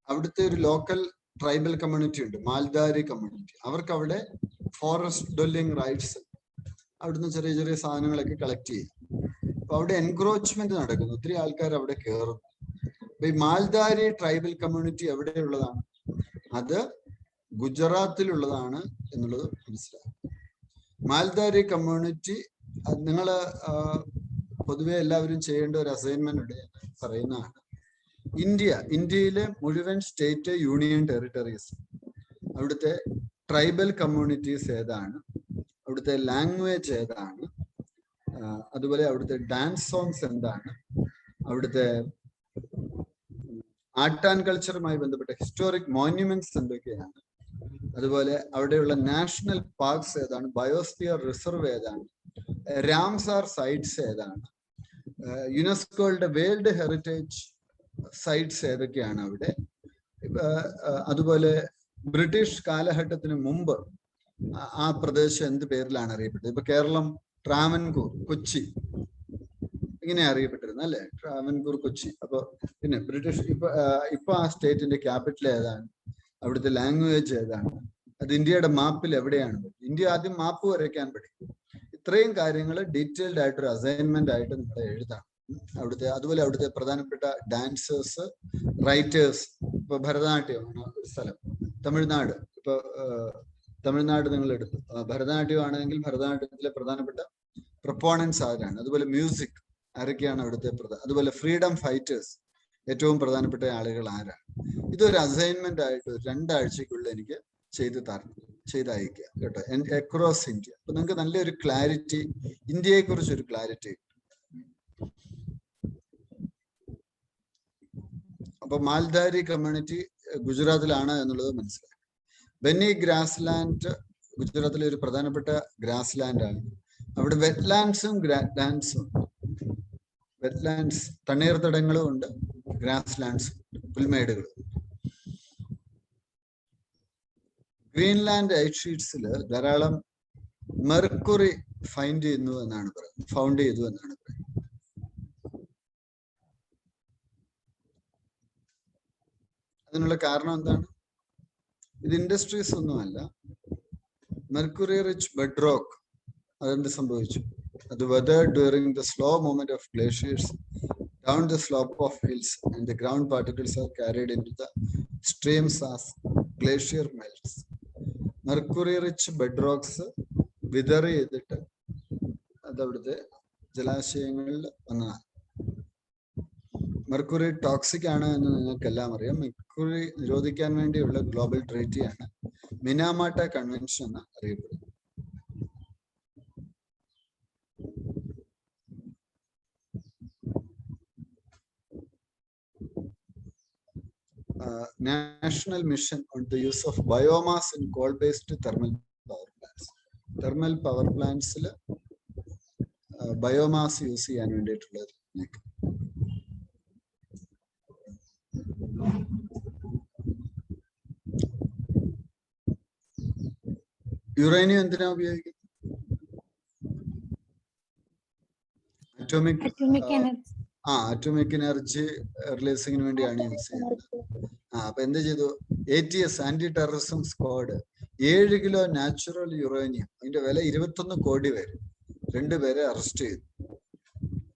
അവിടുത്തെ ഒരു ലോക്കൽ ട്രൈബൽ കമ്മ്യൂണിറ്റി ഉണ്ട്, മാൽദാരി കമ്മ്യൂണിറ്റി. അവർക്ക് അവിടെ ഫോറസ്റ്റ് ഡ്വെല്ലിംഗ് റൈറ്റ്സ്, അവിടുന്ന് ചെറിയ ചെറിയ സാധനങ്ങളൊക്കെ കളക്ട് ചെയ്യും. അപ്പൊ അവിടെ എൻക്രോച്ച്മെന്റ് നടക്കുന്നു, ഒത്തിരി ആൾക്കാർ അവിടെ കയറുന്നു. അപ്പൊ ഈ മാൽദാരി ട്രൈബൽ കമ്മ്യൂണിറ്റി എവിടെയുള്ളതാണ്? അത് ഗുജറാത്തിലുള്ളതാണ് എന്നുള്ളത് മനസ്സിലാക്കും. മാൽദാരി കമ്മ്യൂണിറ്റി, നിങ്ങൾ പൊതുവെ എല്ലാവരും ചെയ്യേണ്ട ഒരു അസൈൻമെന്റ് ഉണ്ട്, ഞാൻ പറയുന്നതാണ്. ഇന്ത്യയിലെ മുഴുവൻ സ്റ്റേറ്റ് യൂണിയൻ ടെറിട്ടറീസ്, അവിടുത്തെ ട്രൈബൽ കമ്മ്യൂണിറ്റീസ് ഏതാണ്, അവിടുത്തെ ലാംഗ്വേജ് ഏതാണ്, അതുപോലെ അവിടുത്തെ ഡാൻസ് സോങ്സ് എന്താണ്, അവിടുത്തെ ആർട്ട് ആൻഡ് കൾച്ചറുമായി ബന്ധപ്പെട്ട ഹിസ്റ്റോറിക് മോണ്യുമെന്റ്സ് എന്തൊക്കെയാണ്, അതുപോലെ അവിടെയുള്ള നാഷണൽ പാർക്സ് ഏതാണ്, ബയോസ്ഫിയർ റിസർവ് ഏതാണ്, രാംസാർ സൈറ്റ്സ് ഏതാണ്, യുനെസ്കോയുടെ വേൾഡ് ഹെറിറ്റേജ് സൈറ്റ്സ് ഏതൊക്കെയാണ് അവിടെ, അതുപോലെ ബ്രിട്ടീഷ് കാലഘട്ടത്തിന് മുമ്പ് ആ പ്രദേശം എന്ത് പേരിലാണ് അറിയപ്പെട്ടത്? ഇപ്പൊ കേരളം ട്രാവൻകൂർ, കൊച്ചി ഇങ്ങനെ അറിയപ്പെട്ടിരുന്നു അല്ലെ, ട്രാവൻകൂർ, കൊച്ചി. അപ്പൊ പിന്നെ ബ്രിട്ടീഷ് ഇപ്പൊ ആ സ്റ്റേറ്റിന്റെ ക്യാപിറ്റൽ ഏതാണ്, അവിടുത്തെ ലാംഗ്വേജ് ഏതാണ്, അത് ഇന്ത്യയുടെ മാപ്പിൽ എവിടെയാണ്? ഇന്ത്യ ആദ്യം മാപ്പ് വരയ്ക്കാൻ പഠിക്കും. ഇത്രയും കാര്യങ്ങൾ ഡീറ്റെയിൽഡ് ആയിട്ടൊരു അസൈൻമെന്റ് ആയിട്ട് നിങ്ങൾ എഴുതണം അവിടുത്തെ. അതുപോലെ അവിടുത്തെ പ്രധാനപ്പെട്ട ഡാൻസേഴ്സ്, റൈറ്റേഴ്സ്. ഇപ്പൊ ഭരതനാട്യമാണ് ഒരു സ്ഥലം, തമിഴ്നാട്. ഇപ്പൊ തമിഴ്നാട് നിങ്ങൾ എടുത്തു, ഭരതനാട്യം ആണെങ്കിൽ ഭരതനാട്യത്തിലെ പ്രധാനപ്പെട്ട പ്രൊപ്പോണൻസ് ആരാണ്, അതുപോലെ മ്യൂസിക് ആരൊക്കെയാണ് അവിടുത്തെ അതുപോലെ ഫ്രീഡം ഫൈറ്റേഴ്സ്, ഏറ്റവും പ്രധാനപ്പെട്ട ആളുകൾ ആരാണ്. ഇതൊരു അസൈൻമെന്റ് ആയിട്ട് 2 ആഴ്ചക്കുള്ളിൽ എനിക്ക് ചെയ്തയക്കുക കേട്ടോ, അക്രോസ് ഇന്ത്യ. അപ്പൊ നിങ്ങൾക്ക് നല്ലൊരു ക്ലാരിറ്റി, ഇന്ത്യയെ കുറിച്ചൊരു ക്ലാരിറ്റി. അപ്പൊ മാൽദാരി കമ്മ്യൂണിറ്റി ഗുജറാത്തിലാണ് എന്നുള്ളത് മനസ്സിലായി. ബെന്നി ഗ്രാസ് ലാൻഡ് ഗുജറാത്തിലെ ഒരു പ്രധാനപ്പെട്ട ഗ്രാസ് ലാൻഡ് ആണ്. അവിടെ വെറ്റ്ലാൻഡ്സും ഡാൻസും, വെറ്റ്ലാൻഡ്സ് തണ്ണീർത്തടങ്ങളും ഉണ്ട്, ഗ്രാസ് ലാൻഡ്സ് പുൽമേടുകളും. ഗ്രീൻലാൻഡ് ഐസ് ഷീറ്റ്സിൽ ധാരാളം മെർക്കുറി ഫൗണ്ട് ചെയ്തു എന്നാണ് പറയുന്നത്. അതിനുള്ള കാരണം എന്താണ്? ഇത് ഇൻഡസ്ട്രീസ് ഒന്നുമല്ല, മെർക്കുറി റിച്ച് ബെഡ് റോക്ക്. അതെന്ത് സംഭവിച്ചു? അത് weathered during the slow movement of glaciers down the slope of hills, and the ground particles are carried into the streams as glacier melts. Mercury rich bed rocks whether ചെയ്തിട്ട് അത് അവിടുത്തെ ജലാശയങ്ങളിൽ വന്നതാണ്. Mercury toxic ആണ് എന്ന് നിങ്ങൾക്കെല്ലാം അറിയാം. Mercury നിരോധിക്കാൻ വേണ്ടിയുള്ള ഗ്ലോബൽ ട്രീറ്റിയാണ് മിനാമാട്ട കൺവെൻഷൻ എന്ന് അറിയപ്പെടുന്നത്. National Mission on the use of biomass in coal-based thermal power plants. Thermal power plants biomass use ചെയ്യാൻ വേണ്ടിയിട്ടുള്ളത്. യുറേനിയം എന്തിനാ ഉപയോഗിക്കുന്നത്? അറ്റോമിക് എനർജി റിലീസിങ്ങിന് വേണ്ടിയാണ് യൂസ് ചെയ്യുന്നത്. അപ്പൊ എന്ത് ചെയ്തു? ATS, anti terrorism squad 7 kilo natural uranium, അതിന്റെ വില 21 കോടി വരും, 2 പേരെ അറസ്റ്റ് ചെയ്തു.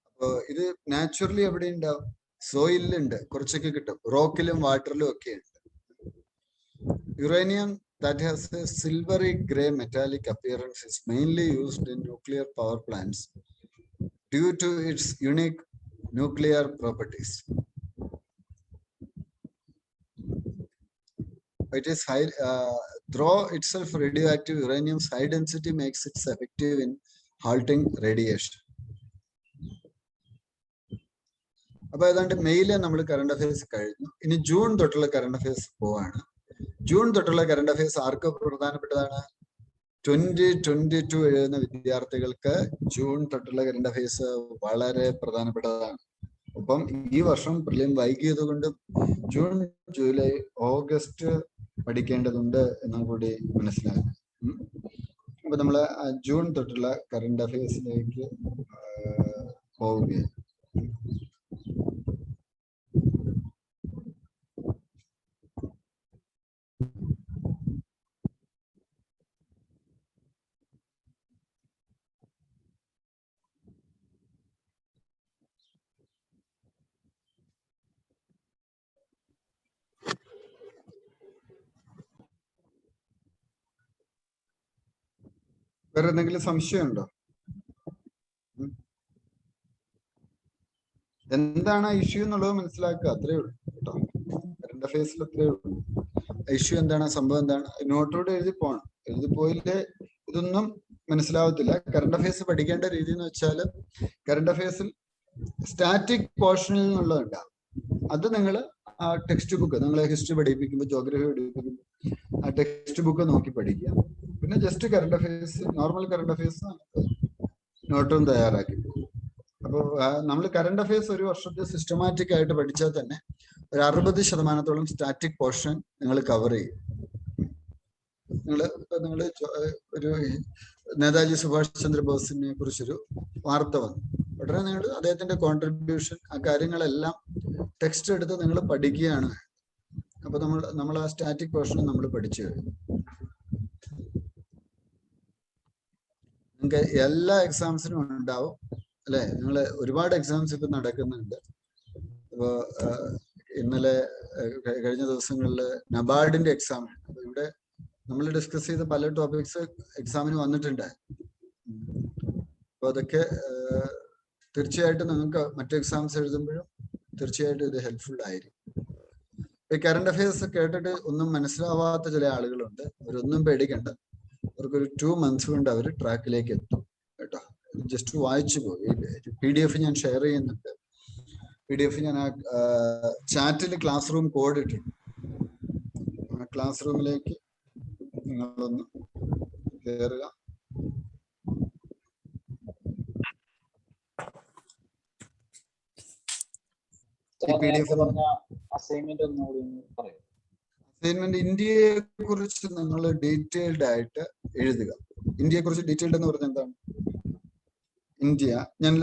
അപ്പൊ ഇത് നാച്ചുറലി എവിടെ ഉണ്ടാവും? സോയിലുണ്ട്, കുറച്ചൊക്കെ കിട്ടും, റോക്കിലും വാട്ടറിലും ഒക്കെ ഉണ്ട്. Uranium that has a silvery gray metallic appearance is mainly used in nuclear power plants due to its unique nuclear properties. It is high, though itself radioactive, uranium's high density makes it effective in halting radiation. അപ്പൊ ഏതാണ്ട് mail നമ്മൾ current affairs കഴിഞ്ഞു. ഇനി June തൊട്ടുള്ള current affairs പോവാണ്. June തൊട്ടുള്ള current affairs ആർക്ക് പ്രധാനപ്പെട്ടതാണ്? 2022 എഴുതുന്ന വിദ്യാർത്ഥികൾക്ക് ജൂൺ തൊട്ടുള്ള കറണ്ട് അഫയേഴ്സ് വളരെ പ്രധാനപ്പെട്ടതാണ്. അപ്പം ഈ വർഷം പ്രിലിം വൈകിയത് കൊണ്ടും ജൂൺ, ജൂലൈ, ഓഗസ്റ്റ് പഠിക്കേണ്ടതുണ്ട് എന്നും കൂടി മനസ്സിലാക്കുക. അപ്പൊ നമ്മള് ജൂൺ തൊട്ടുള്ള കറണ്ട് അഫയേഴ്സിലേക്ക് പോവുകയാണ്. വേറെ എന്തെങ്കിലും സംശയമുണ്ടോ? എന്താണ് ഇഷ്യൂ എന്നുള്ളത് മനസ്സിലാക്കുക, അത്രേ ഉള്ളൂ കേട്ടോ. കറണ്ട് അഫയേഴ്സിൽ അത്രേ ഉള്ളൂ. ഇഷ്യൂ എന്താണ്, സംഭവം എന്താണ്, നോട്ടോട് എഴുതി പോകണം. എഴുതി പോയില്ലേ ഇതൊന്നും മനസ്സിലാവത്തില്ല. കറണ്ട് അഫയേഴ്സ് പഠിക്കേണ്ട രീതി എന്ന് വെച്ചാൽ, കറണ്ട് അഫയേഴ്സിൽ സ്റ്റാറ്റിക് പോർഷനിൽ നിന്നുള്ളതുണ്ടാവും. അത് നിങ്ങൾ ആ ടെക്സ്റ്റ് ബുക്ക്, നിങ്ങളെ ഹിസ്റ്ററി പഠിപ്പിക്കുമ്പോൾ, ജോഗ്രഫി പഠിപ്പിക്കുമ്പോൾ ആ ടെക്സ്റ്റ് ബുക്ക് നോക്കി പഠിക്കുക. പിന്നെ just current affairs, normal current affairs നോട്ടും തയ്യാറാക്കി പോകും. അപ്പോൾ നമ്മൾ കറണ്ട് അഫയേഴ്സ് ഒരു വർഷത്തെ സിസ്റ്റമാറ്റിക് ആയിട്ട് പഠിച്ചാൽ തന്നെ ഒരു 60% സ്റ്റാറ്റിക് പോർഷൻ നിങ്ങൾ കവർ ചെയ്യും. നിങ്ങൾ ഒരു നേതാജി സുഭാഷ് ചന്ദ്രബോസിനെ കുറിച്ചൊരു വാർത്ത വന്നു, ഉടനെ നിങ്ങൾ അദ്ദേഹത്തിന്റെ കോൺട്രിബ്യൂഷൻ, ആ കാര്യങ്ങളെല്ലാം ടെക്സ്റ്റ് എടുത്ത് നിങ്ങൾ പഠിക്കുകയാണ്. അപ്പൊ നമ്മൾ ആ സ്റ്റാറ്റിക് പോർഷൻ നമ്മൾ പഠിച്ചു കഴിഞ്ഞു. നിങ്ങൾക്ക് എല്ലാ എക്സാംസിനും ഉണ്ടാവും അല്ലെ? നിങ്ങൾ ഒരുപാട് എക്സാംസ് ഇപ്പൊ നടക്കുന്നുണ്ട്. ഇപ്പോ ഇന്നലെ കഴിഞ്ഞ ദിവസങ്ങളിൽ നബാർഡിന്റെ എക്സാം, അപ്പൊ ഇവിടെ നമ്മൾ ഡിസ്കസ് ചെയ്ത പല ടോപ്പിക്സ് എക്സാമിന് വന്നിട്ടുണ്ട്. അപ്പൊ അതൊക്കെ തീർച്ചയായിട്ടും നിങ്ങൾക്ക് മറ്റു എക്സാംസ് എഴുതുമ്പോഴും തീർച്ചയായിട്ടും ഇത് ഹെൽപ്ഫുൾ ആയിരിക്കും. ഈ കറണ്ട് അഫയേഴ്സ് കേട്ടിട്ട് ഒന്നും മനസ്സിലാവാത്ത ചില ആളുകളുണ്ട്. അവരൊന്നും പേടിക്കണ്ട, അവർക്കൊരു 2 months കൊണ്ട് അവർ ട്രാക്കിലേക്ക് എത്തും കേട്ടോ. ജസ്റ്റ് വായിച്ചു പോയി. PDF ഞാൻ ഷെയർ ചെയ്യുന്നുണ്ട്. PDF ഞാൻ ആ ചാറ്റിൽ ക്ലാസ് റൂം കോഡ് ഇട്ടിട്ടുണ്ട്. ആ ക്ലാസ് റൂമിലേക്ക് നിങ്ങളൊന്ന് കയറുക. അസൈൻമെന്റ് ഇന്ത്യയെ കുറിച്ച് നിങ്ങൾ ഡീറ്റെയിൽഡ് ആയിട്ട് എഴുതുക. ഇന്ത്യയെ കുറിച്ച് ഡീറ്റെയിൽഡ് എന്ന് പറഞ്ഞാൽ എന്താണ്? ഇന്ത്യ, ഞാൻ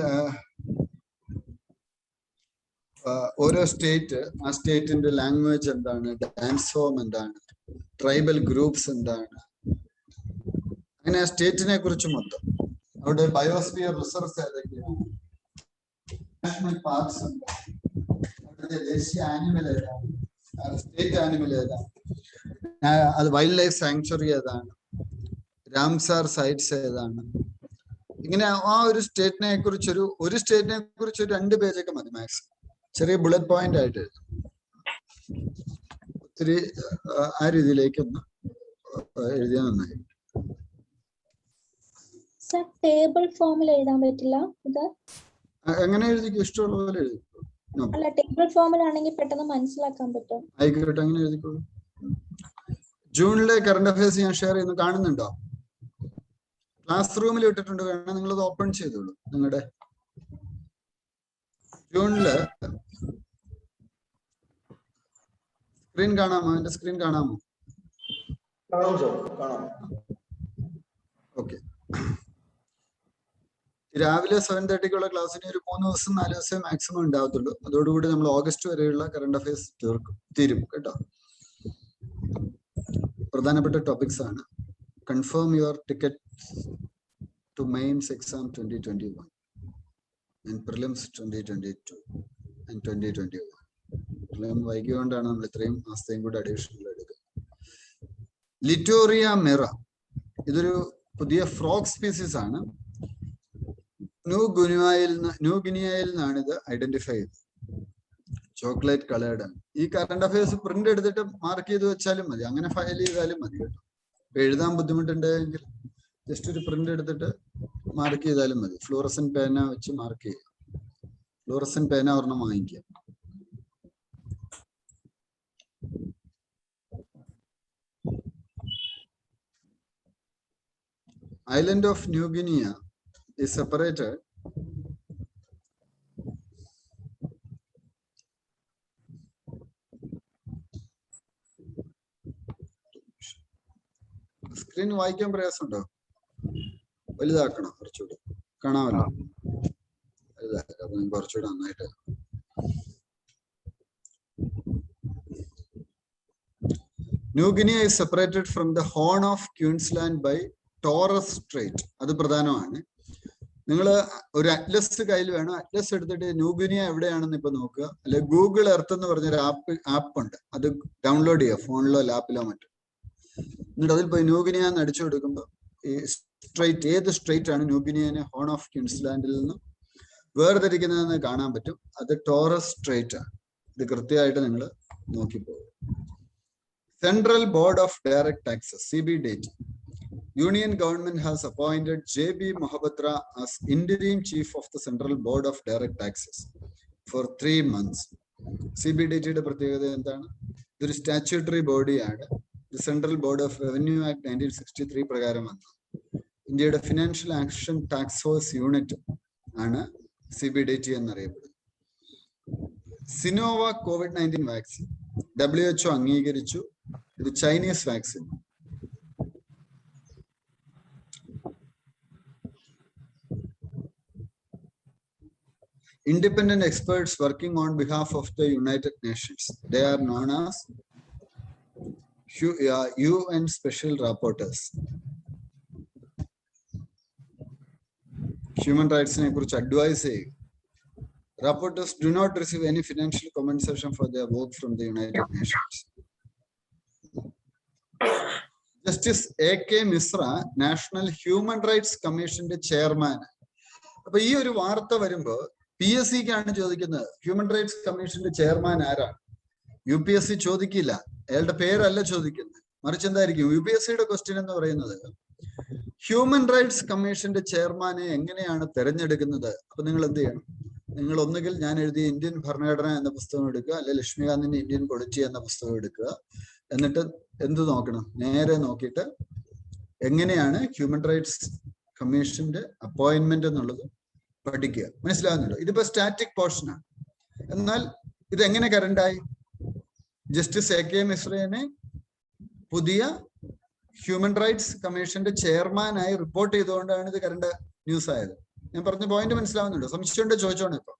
ഓരോ സ്റ്റേറ്റ്, ആ സ്റ്റേറ്റിന്റെ ലാംഗ്വേജ് എന്താണ്, ഡാൻസ് ഫോം എന്താണ്, ട്രൈബൽ ഗ്രൂപ്പ്സ് എന്താണ്, അങ്ങനെ ആ സ്റ്റേറ്റിനെ കുറിച്ച് മൊത്തം, അവിടെ ബയോസ്ഫിയർ റിസർച്ച് ഏതൊക്കെയാണ്, നാഷണൽ പാർക്സ് എന്താണ്, അവിടുത്തെ ദേശീയ ആനിമൽ ഏതാണ്, സ്റ്റേറ്റ് ആനിമൽ ഏതാണ്, അത് വൈൽഡ് ലൈഫ് സാങ്ച്വറി ഏതാണ്, രാംസാർ സൈറ്റ്സ് ഏതാണ്, ഇങ്ങനെ ആ ഒരു സ്റ്റേറ്റിനെ കുറിച്ചൊരു 2 പേജൊക്കെ മതി മാക്സിമം. ചെറിയ ബുള്ളറ്റ് പോയിന്റ് ആയിട്ട് ഒത്തിരി ആ രീതിയിലേക്കൊന്ന് എഴുതിയാൽ നന്നായി. ടേബിൾ ഫോമിൽ എഴുതാൻ പറ്റില്ല? എങ്ങനെ എഴുതിക്കോ, ഇഷ്ടമുള്ള പോലെ എഴുതി. അല്ല, ടേബിൾ ഫോമിലാണെങ്കിൽ പെട്ടെന്ന് മനസ്സിലാക്കാൻ പറ്റും. ആയിക്കോട്ടെ, അങ്ങനെ എഴുതിക്കോളൂ. ജൂണിലെ കറണ്ട് അഫയേഴ്സ് ഞാൻ ഷെയർ ചെയ്യുന്നു, കാണുന്നുണ്ടോ? ക്ലാസ് റൂമിൽ ഇട്ടിട്ടുണ്ട്, വേണം നിങ്ങളത് ഓപ്പൺ ചെയ്തോളൂ. നിങ്ങളുടെ ജൂണില് സ്ക്രീൻ കാണാമോ? എന്റെ സ്ക്രീൻ കാണാമോ? ഓക്കെ. രാവിലെ 7:30 ക്ലാസ്സിന് ഒരു 3 ദിവസം 4 ദിവസം മാക്സിമം ഉണ്ടാവത്തുള്ളൂ. അതോടുകൂടി നമ്മൾ ഓഗസ്റ്റ് വരെയുള്ള കറണ്ട് അഫയേഴ്സ് തീരും കേട്ടോ. പ്രധാനപ്പെട്ട ടോപ്പിക്സ് ആണ്. Confirm your ticket to mains exam 2021 and prelims 2022 and 2021. Prelim വൈകിയോണ്ടാണ് നമ്മൾ ഇത്രയും മാസത്തെയും കൂടെ അഡീഷണൽ എടുക്കുക. ലിറ്റോറിയ മിറ ഇതൊരു പുതിയ ഫ്രോഗ് സ്പീസീസ് ആണ്. ന്യൂ ഗിനിയയിൽ നിന്നാണ് ഇത് ഐഡന്റിഫൈ ചെയ്തത്. ചോക്ലേറ്റ് കളേർഡ് ആണ്. ഈ കറണ്ട് അഫയേഴ്സ് പ്രിന്റ് എടുത്തിട്ട് മാർക്ക് ചെയ്ത് വെച്ചാലും മതി, അങ്ങനെ ഫയൽ ചെയ്താലും മതി കേട്ടോ. എഴുതാൻ ബുദ്ധിമുട്ടുണ്ടെങ്കിൽ ജസ്റ്റ് ഒരു പ്രിന്റ് എടുത്തിട്ട് മാർക്ക് ചെയ്താലും മതി. ഫ്ലൂറസൻ പേന വെച്ച് മാർക്ക് ചെയ്യുക. ഫ്ലൂറസൻ പേന ഒരെണ്ണം വാങ്ങിക്കുക. Island of New Guinea is separated screen വായിക്കാൻ പ്രയാസമുണ്ടോ? വലുതാക്കണം, കുറച്ചുകൂടി കാണാമല്ലോ. വലുതാക്കാം, അപ്പൊ കുറച്ചുകൂടെ നന്നായിട്ട്. New Guinea is separated from the Horn of Queensland by Torres Strait. അത് പ്രധാനമാണ്. നിങ്ങൾ ഒരു അറ്റ്ലസ് കയ്യിൽ വേണം. അറ്റ്ലസ് എടുത്തിട്ട് ന്യൂ ഗിനിയ എവിടെയാണെന്ന് ഇപ്പൊ നോക്കുക. അല്ലെ ഗൂഗിൾ എർത്ത് എന്ന് പറഞ്ഞൊരു ആപ്പ് ഉണ്ട്, അത് ഡൗൺലോഡ് ചെയ്യുക ഫോണിലോ ലാപ്പിലോ മറ്റോ. എന്നിട്ട് അതിൽ പോയി ന്യൂ ഗിനിയ എന്ന് അടിച്ചു കൊടുക്കുമ്പോൾ ഈ സ്ട്രൈറ്റ്, ഏത് സ്ട്രൈറ്റ് ആണ് ന്യൂ ഗിനിയനെ ഹോൺ ഓഫ് ക്യൂൻസ്ലാൻഡിൽ നിന്ന് വേർതിരിക്കുന്നതെന്ന് കാണാൻ പറ്റും. അത് ടോറസ് സ്ട്രൈറ്റ് ആണ്. ഇത് കൃത്യമായിട്ട് നിങ്ങൾ നോക്കിപ്പോകും. Central board of direct taxes CBDT. Union government has appointed JB Mohapatra as interim chief of the Central Board of Direct Taxes for 3 months. CBDT യുടെ പ്രത്യേകത എന്താണ്? ഇതൊരു സ്റ്റാറ്റ്യൂട്ടറി ബോഡിയാണ്. Central board of revenue act 1963 പ്രകാരം വന്നു. ഇന്ത്യയുടെ financial action tax force unit ആണ് CBDT എന്നറിയപ്പെടുന്നത്. സിനോവ COVID-19 വാക്സിൻ WHO അംഗീകരിച്ചു. ഇത് Chinese vaccine. Independent experts working on behalf of the United Nations. They are known as UN Special Rapporteurs. Human rights ne kuറിച്ച് advise ചെയ്യുക. Rapporteurs do not receive any financial compensation for their work from the United Nations. Justice AK Misra, National Human Rights Commission chairman. അപ്പൊ ഈ ഒരു വാർത്ത വരുമ്പോ PSCക്കാണ് ചോദിക്കുന്നത്, human rights കമ്മീഷന്റെ chairman ആരാണ്? UPSC ചോദിക്കില്ല, അയാളുടെ പേരല്ല ചോദിക്കുന്നത്. മറിച്ച് എന്തായിരിക്കും UPSCയുടെ ക്വസ്റ്റ്യൻ എന്ന് പറയുന്നത്, ഹ്യൂമൻ റൈറ്റ്സ് കമ്മീഷന്റെ ചെയർമാനെ എങ്ങനെയാണ് തെരഞ്ഞെടുക്കുന്നത്? അപ്പൊ നിങ്ങൾ എന്ത് ചെയ്യണം? നിങ്ങൾ ഒന്നുകിൽ ഞാൻ എഴുതിയ ഇന്ത്യൻ ഭരണഘടന എന്ന പുസ്തകം എടുക്കുക, അല്ലെ ലക്ഷ്മികാന്തിന്റെ ഇന്ത്യൻ പൊളിറ്റി എന്ന പുസ്തകം എടുക്കുക. എന്നിട്ട് എന്ത് നോക്കണം? നേരെ നോക്കിയിട്ട് എങ്ങനെയാണ് ഹ്യൂമൻ റൈറ്റ്സ് കമ്മീഷന്റെ അപ്പോയിന്റ്മെന്റ് എന്നുള്ളത് പഠിക്കുക. മനസ്സിലാകുന്നുണ്ടോ? ഇതിപ്പോ സ്റ്റാറ്റിക് പോർഷനാണ്. എന്നാൽ ഇത് എങ്ങനെ കറണ്ടായി? ജസ്റ്റിസ് AK മിശ്രയെ പുതിയ ഹ്യൂമൻ റൈറ്റ്സ് കമ്മീഷന്റെ ചെയർമാനായി റിപ്പോർട്ട് ചെയ്തുകൊണ്ടാണ് ഇത് കറണ്ട് ന്യൂസ് ആയത്. ഞാൻ പറഞ്ഞ പോയിന്റ് മനസ്സിലാവുന്നുണ്ടോ? സംശയമുണ്ടോ ചോദിച്ചോണേ ഇപ്പൊ.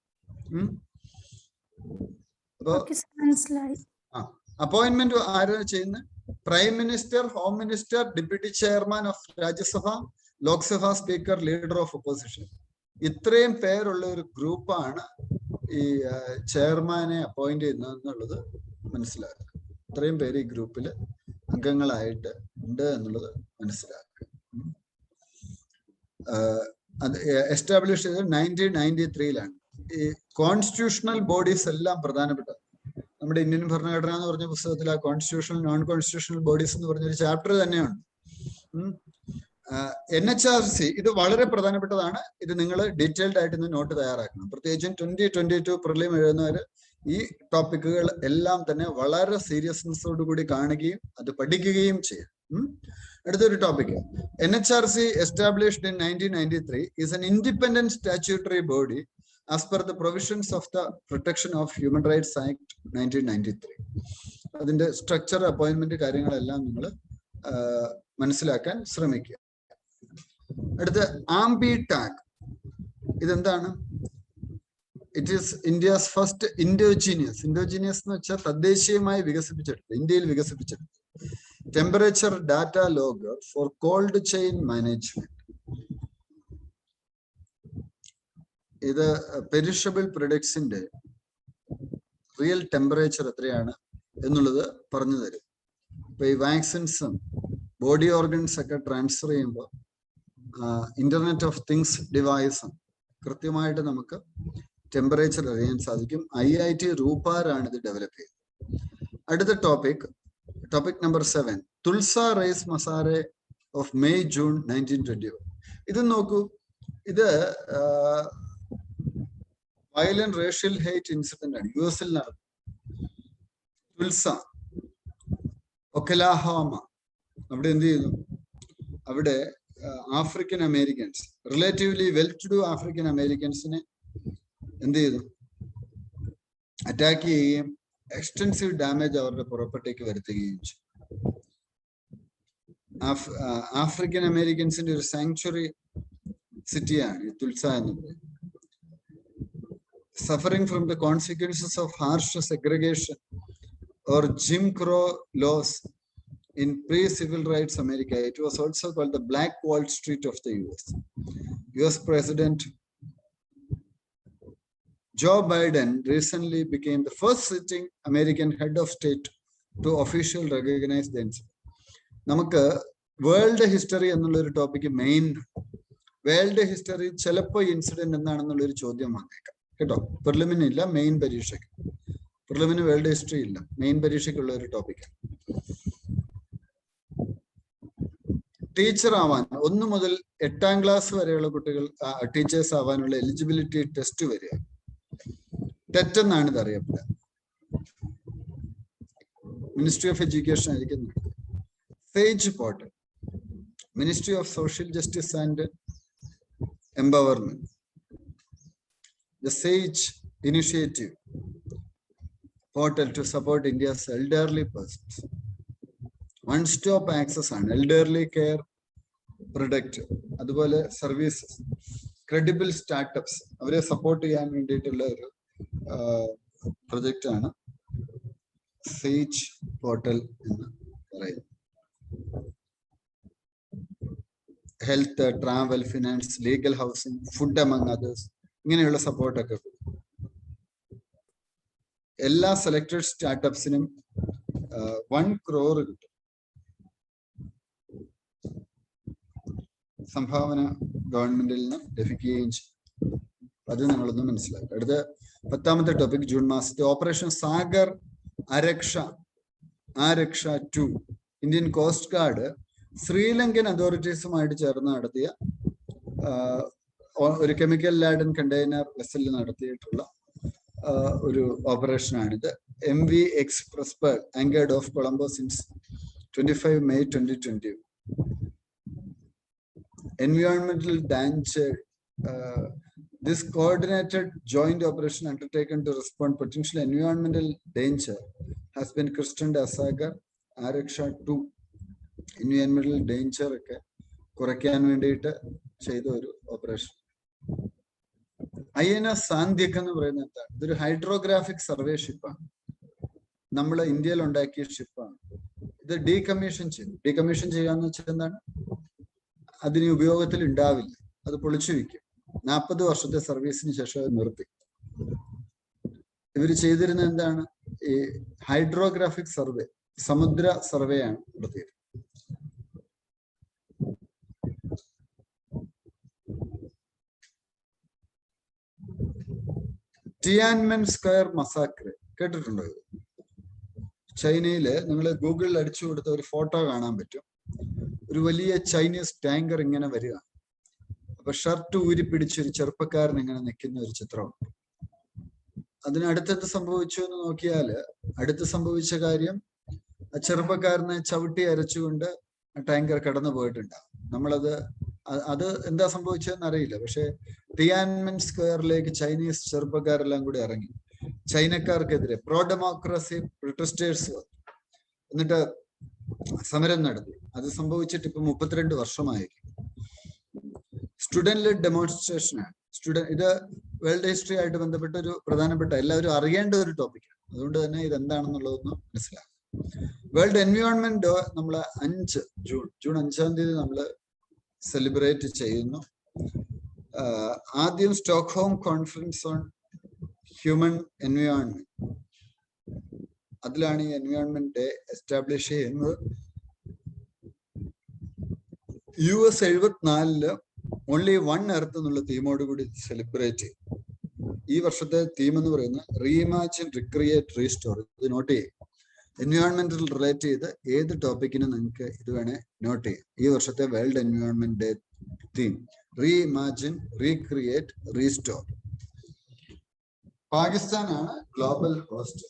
അപ്പോയിന്റ്മെന്റ് ആരാണ് ചെയ്യുന്നത്? Prime minister, home minister, deputy chairman of Rajya Sabha, Lok Sabha speaker, leader of opposition. ഇത്രയും പേരുള്ള ഒരു ഗ്രൂപ്പാണ് ഈ ചെയർമാനെ അപ്പോയിന്റ് ചെയ്യുന്നത് എന്നുള്ളത് മനസ്സിലാക്കുക. ഇത്രയും പേര് ഈ ഗ്രൂപ്പിൽ അംഗങ്ങളായിട്ട് ഉണ്ട് എന്നുള്ളത് മനസ്സിലാക്കുക. അത് എസ്റ്റാബ്ലിഷ് ചെയ്തത് 1993-ലാണ്. ഈ കോൺസ്റ്റിറ്റ്യൂഷണൽ ബോഡീസ് എല്ലാം പ്രധാനപ്പെട്ടത്. നമ്മുടെ ഇന്ത്യൻ ഭരണഘടന എന്ന് പറഞ്ഞ പുസ്തകത്തിൽ ആ കോൺസ്റ്റിറ്റ്യൂഷണൽ നോൺ കോൺസ്റ്റിറ്റ്യൂഷണൽ ബോഡീസ് എന്ന് പറഞ്ഞൊരു ചാപ്റ്റർ തന്നെയാണ്. NHRC ഇത് വളരെ പ്രധാനപ്പെട്ടതാണ്. ഇത് നിങ്ങൾ ഡീറ്റെയിൽഡ് ആയിട്ട് ഇന്ന് നോട്ട് തയ്യാറാക്കണം. പ്രത്യേകിച്ചും 2022 പ്രിലിം എഴുതുന്നവർ ഈ ടോപ്പിക്കുകൾ എല്ലാം തന്നെ വളരെ സീരിയസ്നെസ്സോടുകൂടി കാണുകയും അത് പഠിക്കുകയും ചെയ്യും. അടുത്തൊരു topic, NHRC established in 1993 is an independent statutory body as per the provisions of the Protection of Human Rights Act 1993. അതിന്റെ സ്ട്രക്ചർ, അപ്പോയിന്റ്മെന്റ് കാര്യങ്ങളെല്ലാം നിങ്ങൾ മനസ്സിലാക്കാൻ ശ്രമിക്കുക. അടുത്ത ആംബിടാക്, ഇതെന്താണ്? It is India's first indigenous എന്ന് വെച്ചാൽ തദ്ദേശീയമായി വികസിപ്പിച്ചെടുത്ത്, ഇന്ത്യയിൽ വികസിപ്പിച്ചെടുത്ത് temperature data logger for cold chain management. ഇത് പെരിഷബിൾ പ്രൊഡക്ട്സിന്റെ റിയൽ ടെമ്പറേച്ചർ എത്രയാണ് എന്നുള്ളത് പറഞ്ഞു തരും. ഇപ്പൊ ഈ വാക്സിൻസും ബോഡി ഓർഗൻസ് ഒക്കെ ട്രാൻസ്ഫർ ചെയ്യുമ്പോൾ ഇന്റർനെറ്റ് ഓഫ് തിങ്സ് ഡിവൈസ് കൃത്യമായിട്ട് നമുക്ക് ടെമ്പറേച്ചർ അറിയാൻ സാധിക്കും. IIT റൂപാറാണ് ഇത് ഡെവലപ്പ് ചെയ്തത്. അടുത്ത topic number 7, Tulsa race massacre of May June 1921. ഇത് നോക്കൂ, ഇത് വയലന്റ് റേഷ്യൽ ഹേറ്റ് ഇൻസിഡന്റ് ആണ്. US നടന്നു. തുൾസ, ഒക്കലാഹോമ, അവിടെ എന്ത് ചെയ്തു? അവിടെ African Americans, relatively well to do African അമേരിക്കൻസിനെ എന്ത് ചെയ്തു? അറ്റാക്ക് ചെയ്യുകയും എക്സ്റ്റൻസീവ് ഡാമേജ് അവരുടെ പുറപ്പെട്ടേക്ക് വരുത്തുകയും ചെയ്തു. ആഫ്രിക്കൻ അമേരിക്കൻസിന്റെ ഒരു സാങ്ച്വറി സിറ്റിയാണ് ഈ തുൾസ എന്ന് പറയുന്നത്. Suffering from the consequences of harsh segregation or Jim Crow laws in pre-civil rights America, it was also called the Black Wall Street of the US. US President Joe Biden recently became the first sitting American head of state to officially recognize the incident. നമുക്ക് world history എന്നുള്ള ഒരു topic main. World history ചിലപ്പോൾ incident എന്താണെന്നുള്ള ഒരു ചോദ്യം വന്നേക്കാം കേട്ടോ. പ്രിലിമിന് ഇല്ല, മെയിൻ പരീക്ഷയ്ക്ക്. പ്രിലിമിന് വേൾഡ് ഹിസ്റ്ററി ഇല്ല, മെയിൻ പരീക്ഷയ്ക്കുള്ള ഒരു ടോപ്പിക്കാണ്. ടീച്ചർ ആവാൻ 1 മുതൽ 8ാം ക്ലാസ് വരെയുള്ള കുട്ടികൾ ടീച്ചേഴ്സ് ആവാനുള്ള എലിജിബിലിറ്റി ടെസ്റ്റ് വരിക. ടെറ്റ് എന്നാണ് ഇത് അറിയപ്പെടുക. മിനിസ്ട്രി ഓഫ് എഡ്യൂക്കേഷൻ ആയിരിക്കും. Sage portal, ministry of social justice and empowerment, the sage initiative portal to support India's elderly persons. One-stop access ആണ്. elderly care product, അതുപോലെ സർവീസസ്, ക്രെഡിബിൾ സ്റ്റാർട്ടപ്സ്, അവരെ support ചെയ്യാൻ വേണ്ടിയിട്ടുള്ള ഒരു പ്രൊജക്റ്റ് ആണ് സേജ് പോർട്ടൽ എന്ന് പറയുന്നത്. Health, travel, finance, legal housing, food among others, ഇങ്ങനെയുള്ള സപ്പോർട്ടൊക്കെ എല്ലാ സെലക്ടഡ് സ്റ്റാർട്ടപ്സിനും 1 crore കിട്ടും. സംഭാവന ഗവൺമെന്റിൽ നിന്ന് ലഭിക്കുകയും ചെയ്യും. അത് നിങ്ങളൊന്ന് മനസ്സിലാക്കുക. അടുത്ത 10ാമത്തെ ടോപ്പിക്, ജൂൺ മാസത്തെ operation Sagar Aaraksha 2. Indian coast guard Sri Lankan അതോറിറ്റീസുമായിട്ട് ചേർന്ന് നടത്തിയ ഒരു കെമിക്കൽ ലാഡൻ കണ്ടെയ്നർ വെസലിൽ നടത്തിയിട്ടുള്ള ഒരു ഓപ്പറേഷനാണിത്. MV Expressberg anchored off Colombo since 25 May 2020. Environmental danger. This coordinated joint operation undertaken to respond potential environmental danger has been christened as Sagar Araksha 2. Environmental danger ഒക്കെ കുറയ്ക്കാൻ വേണ്ടിയിട്ട് ചെയ്ത ഒരു ഓപ്പറേഷൻ. INS സാന്ധ്യക് എന്ന് പറയുന്നത് എന്താണ്? ഇതൊരു ഹൈഡ്രോഗ്രാഫിക് സർവേ ഷിപ്പാണ്. നമ്മൾ ഇന്ത്യയിൽ ഉണ്ടാക്കിയ ഷിപ്പാണ്. ഇത് ഡീകമ്മീഷൻ ചെയ്തു. ഡീകമ്മീഷൻ ചെയ്യാന്ന് വെച്ചാൽ എന്താണ്? അതിന് ഉപയോഗത്തിൽ ഉണ്ടാവില്ല, അത് പൊളിച്ചു വയ്ക്കും. 40 വർഷത്തെ സർവീസിന് ശേഷം അത് നിർത്തി. ഇവർ ചെയ്തിരുന്ന എന്താണ്? ഈ ഹൈഡ്രോഗ്രാഫിക് സർവേ, സമുദ്ര സർവേ ആണ് നടത്തിയത്. ടിയാൻമെൻ സ്ക്വയർ മസാക്ര കേട്ടിട്ടുണ്ടോ? ഇത് ചൈനയില് നിങ്ങൾ ഗൂഗിളിൽ അടിച്ചു കൊടുത്ത ഒരു ഫോട്ടോ കാണാൻ പറ്റും. ഒരു വലിയ ചൈനീസ് ടാങ്കർ ഇങ്ങനെ വരിക. അപ്പൊ ഷർട്ട് ഊരിപ്പിടിച്ചൊരു ചെറുപ്പക്കാരൻ ഇങ്ങനെ നിൽക്കുന്ന ഒരു ചിത്രമുണ്ട്. അതിനടുത്തെന്ത് സംഭവിച്ചു എന്ന് നോക്കിയാല് അടുത്ത് സംഭവിച്ച കാര്യം, ആ ചെറുപ്പക്കാരനെ ചവിട്ടി അരച്ചുകൊണ്ട് ടാങ്കർ കടന്നു പോയിട്ടുണ്ടാവും. അത് എന്താ സംഭവിച്ചതെന്ന് അറിയില്ല. പക്ഷെ ടിയാൻമെൻ സ്ക്വയറിലേക്ക് ചൈനീസ് ചെറുപ്പക്കാരെല്ലാം കൂടി ഇറങ്ങി ചൈനക്കാർക്കെതിരെ പ്രോ ഡെമോക്രസി പ്രൊട്ടസ്റ്റേഴ്സ് എന്നിട്ട് സമരം നടത്തി. അത് സംഭവിച്ചിട്ട് ഇപ്പൊ 32 വർഷമായിരിക്കും. സ്റ്റുഡന്റ് ലെഡ് ഡെമോൺസ്ട്രേഷൻ ആണ്. ഇത് വേൾഡ് ഹിസ്റ്ററി ആയിട്ട് ബന്ധപ്പെട്ട ഒരു പ്രധാനപ്പെട്ട എല്ലാവരും അറിയേണ്ട ഒരു ടോപ്പിക്കാണ്. അതുകൊണ്ട് തന്നെ ഇത് എന്താണെന്നുള്ളതൊന്ന് മനസ്സിലാക്കാം. വേൾഡ് എൻവയോൺമെന്റ് ഡേ നമ്മൾ ജൂൺ 5-ാം തീയതി നമ്മൾ സെലിബ്രേറ്റ് ചെയ്യുന്നു. ആദ്യം Stockholm conference on human environment, അതിലാണ് ഈ എൻവയോൺമെന്റ് ഡേ എസ്റ്റാബ്ലിഷ് ചെയ്യുന്നത്. US 74 ഓൺലി വൺ എർത്ത് എന്നുള്ള തീമോട് കൂടി സെലിബ്രേറ്റ് ചെയ്യും. ഈ വർഷത്തെ തീം എന്ന് പറയുന്നത് റീഇമാജിൻ, റിക്രിയേറ്റ്, റീസ്റ്റോർ. ഇത് നോട്ട് ചെയ്യും. എൻവയോൺമെന്റിൽ റിലേറ്റ് ചെയ്ത് ഏത് ടോപ്പിക്കിനും നിങ്ങൾക്ക് ഇത് വേണേ നോട്ട് ചെയ്യാം. ഈ വർഷത്തെ world environment day theme reimagine, recreate, restore. പാകിസ്ഥാനാണ് ഗ്ലോബൽ ഹോസ്റ്റ്.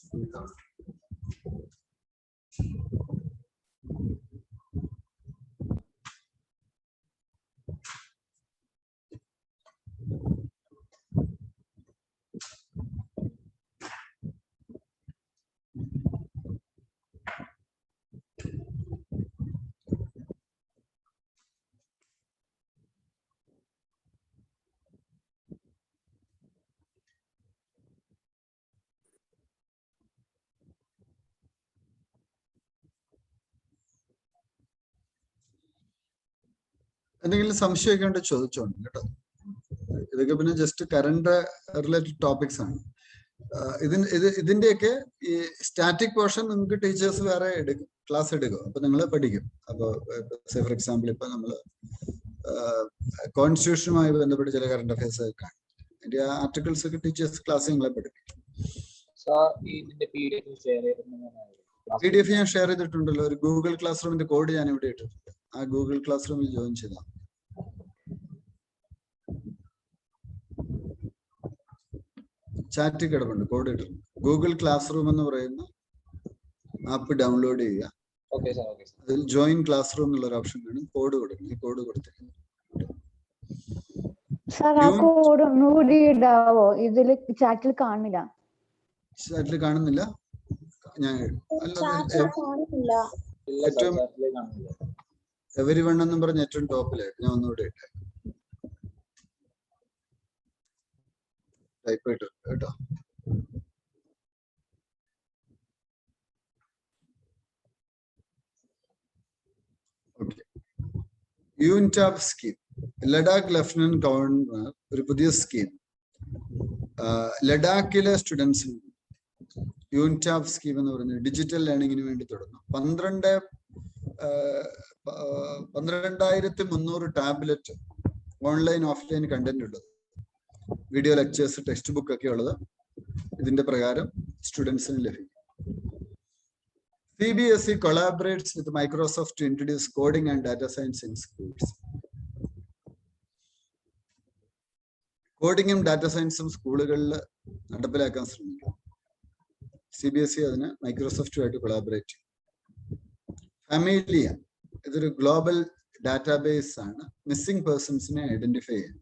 എന്തെങ്കിലും സംശയമൊക്കെ ഉണ്ട് ചോദിച്ചോണ്ട് കേട്ടോ. ഇതൊക്കെ പിന്നെ ജസ്റ്റ് കറണ്ട് റിലേറ്റഡ് ടോപ്പിക്സ് ആണ്. ഇതിന്റെയൊക്കെ ഈ സ്റ്റാറ്റിക് പോർഷൻ നിങ്ങൾക്ക് ടീച്ചേഴ്സ് വേറെ ക്ലാസ് എടുക്കും. അപ്പൊ നിങ്ങൾ പഠിക്കും. അപ്പൊ ഫോർ എക്സാമ്പിൾ ഇപ്പൊ നമ്മള് കോൺസ്റ്റിറ്റ്യൂഷനുമായി ബന്ധപ്പെട്ട് ചില കറണ്ട് അഫയേഴ്സ് ഒക്കെ അതിന്റെ ആർട്ടിക്കിൾസ് ഒക്കെ ടീച്ചേഴ്സ് ക്ലാസ് നിങ്ങളെ പഠിപ്പിക്കും. PDF ഞാൻ ഷെയർ ചെയ്തിട്ടുണ്ടല്ലോ. ഒരു ഗൂഗിൾ ക്ലാസ് റൂമിന്റെ കോഡ് ഞാൻ ഇവിടെ ഇട്ടിട്ടുണ്ട്. ആ ഗൂഗിൾ ക്ലാസ് റൂമിൽ ജോയിൻ ചെയ്താൽ ചാറ്റ് കിടപ്പുണ്ട്, കോഡ് ഇട്ടിട്ടുണ്ട്. ഗൂഗിൾ ക്ലാസ് റൂം എന്ന് പറയുന്ന ആപ്പ് ഡൗൺലോഡ് ചെയ്യുക. അതിൽ ജോയിൻ ക്ലാസ് റൂം എന്നുള്ള ഒരു ഓപ്ഷൻ കാണും. കോഡ് കൊടുക്കണം. ഈ കോഡ് കൊടുത്തിട്ടുണ്ട്. ചാറ്റിൽ കാണുന്നില്ല. ഞാൻ ഏറ്റവും എവരിവൺ എന്നും പറഞ്ഞ ഏറ്റവും ടോപ്പിലായിട്ട് ഞാൻ ഒന്നുകൂടെ ഇട്ടേ. ടൈപ്പ് ഇട്ടിട്ടുണ്ട് കേട്ടോ. Okay. YounTab scheme. Ladakh lieutenant governor ഒരു പുതിയ സ്കീം ലഡാക്കിലെ സ്റ്റുഡൻസിന് യൂൻടാബ് സ്കീം എന്ന് പറയുന്നത് ഡിജിറ്റൽ ലേണിംഗിന് വേണ്ടി തുടങ്ങും. 12,300 ടാബ്ലറ്റ് ഓൺലൈൻ ഓഫ്ലൈൻ കണ്ടന്റ് ഉള്ളത്, വീഡിയോ ലെക്ചേഴ്സ്, ടെക്സ്റ്റ് ബുക്ക് ഒക്കെ ഉള്ളത് ഇതിന്റെ പ്രകാരം സ്റ്റുഡൻസിന് ലഭിക്കും. CBSE collaborates with Microsoft to introduce coding and data science in schools. കോഡിങ്ങും ഡാറ്റ സയൻസും സ്കൂളുകളിൽ നടപ്പിലാക്കാൻ ശ്രമിക്കും. CBSE അതിന് മൈക്രോസോഫ്റ്റുമായിട്ട് കൊളാബറേറ്റ് ചെയ്യും. ഫാമിലിയ ഇതൊരു ഗ്ലോബൽ ഡാറ്റാബേസ് ആണ്. മിസ്സിംഗ് പേഴ്സൺസിനെ ഐഡന്റിഫൈ ചെയ്യാൻ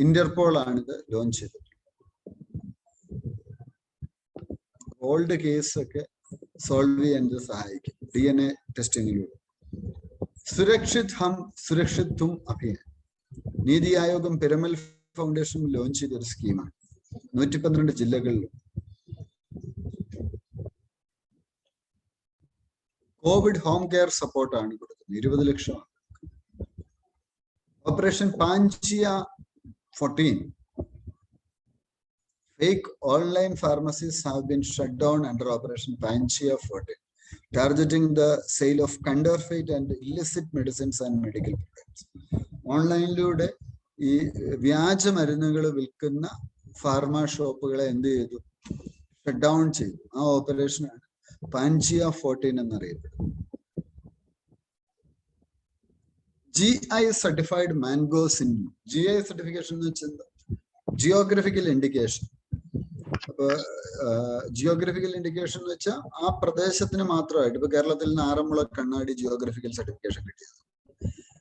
ഇന്റർപോൾ ആണ് ഇത് ലോഞ്ച് ചെയ്തത്. ഓൾഡ് കേസ് ഒക്കെ സോൾവ് ചെയ്യാൻ ഇത് സഹായിക്കും DNA ടെസ്റ്റിങ്ങിലൂടെ. സുരക്ഷിത് ഹം സുരക്ഷിത് തും അഭിയാൻ നീതി ആയോഗം പിരമൽ ഫൗണ്ടേഷൻ ലോഞ്ച് ചെയ്തൊരു സ്കീമാണ്. 112 ജില്ലകളിലും കോവിഡ് ഹോം കെയർ സപ്പോർട്ടാണ് കൊടുക്കുന്നത്. 20 ലക്ഷം. Operation പാഞ്ചിയ 14. Fake online pharmacies have been shut down under Operation Panchia 14, targeting the sale of counterfeit and illicit medicines and medical products. ഓൺലൈനിലൂടെ ഈ വ്യാജ മരുന്നുകൾ വിൽക്കുന്ന ഫാർമ ഷോപ്പുകളെ എന്ത് ചെയ്തു? ഷട്ട് ഡൗൺ ചെയ്തു. ആ ഓപ്പറേഷനാണ് പാഞ്ചിയ 14 എന്നറിയപ്പെടുന്നത്. GI certified mangoes in GI certification എന്ന് വെച്ചാൽ ജിയോഗ്രഫിക്കൽ ഇൻഡിക്കേഷൻ. അപ്പൊ ജിയോഗ്രഫിക്കൽ ഇൻഡിക്കേഷൻ എന്ന് വെച്ചാൽ ആ പ്രദേശത്തിന് മാത്രമായിട്ട്. ഇപ്പൊ കേരളത്തിൽ നിന്ന് ആറന്മുള കണ്ണാടി ജിയോഗ്രഫിക്കൽ സർട്ടിഫിക്കേഷൻ കിട്ടിയത്.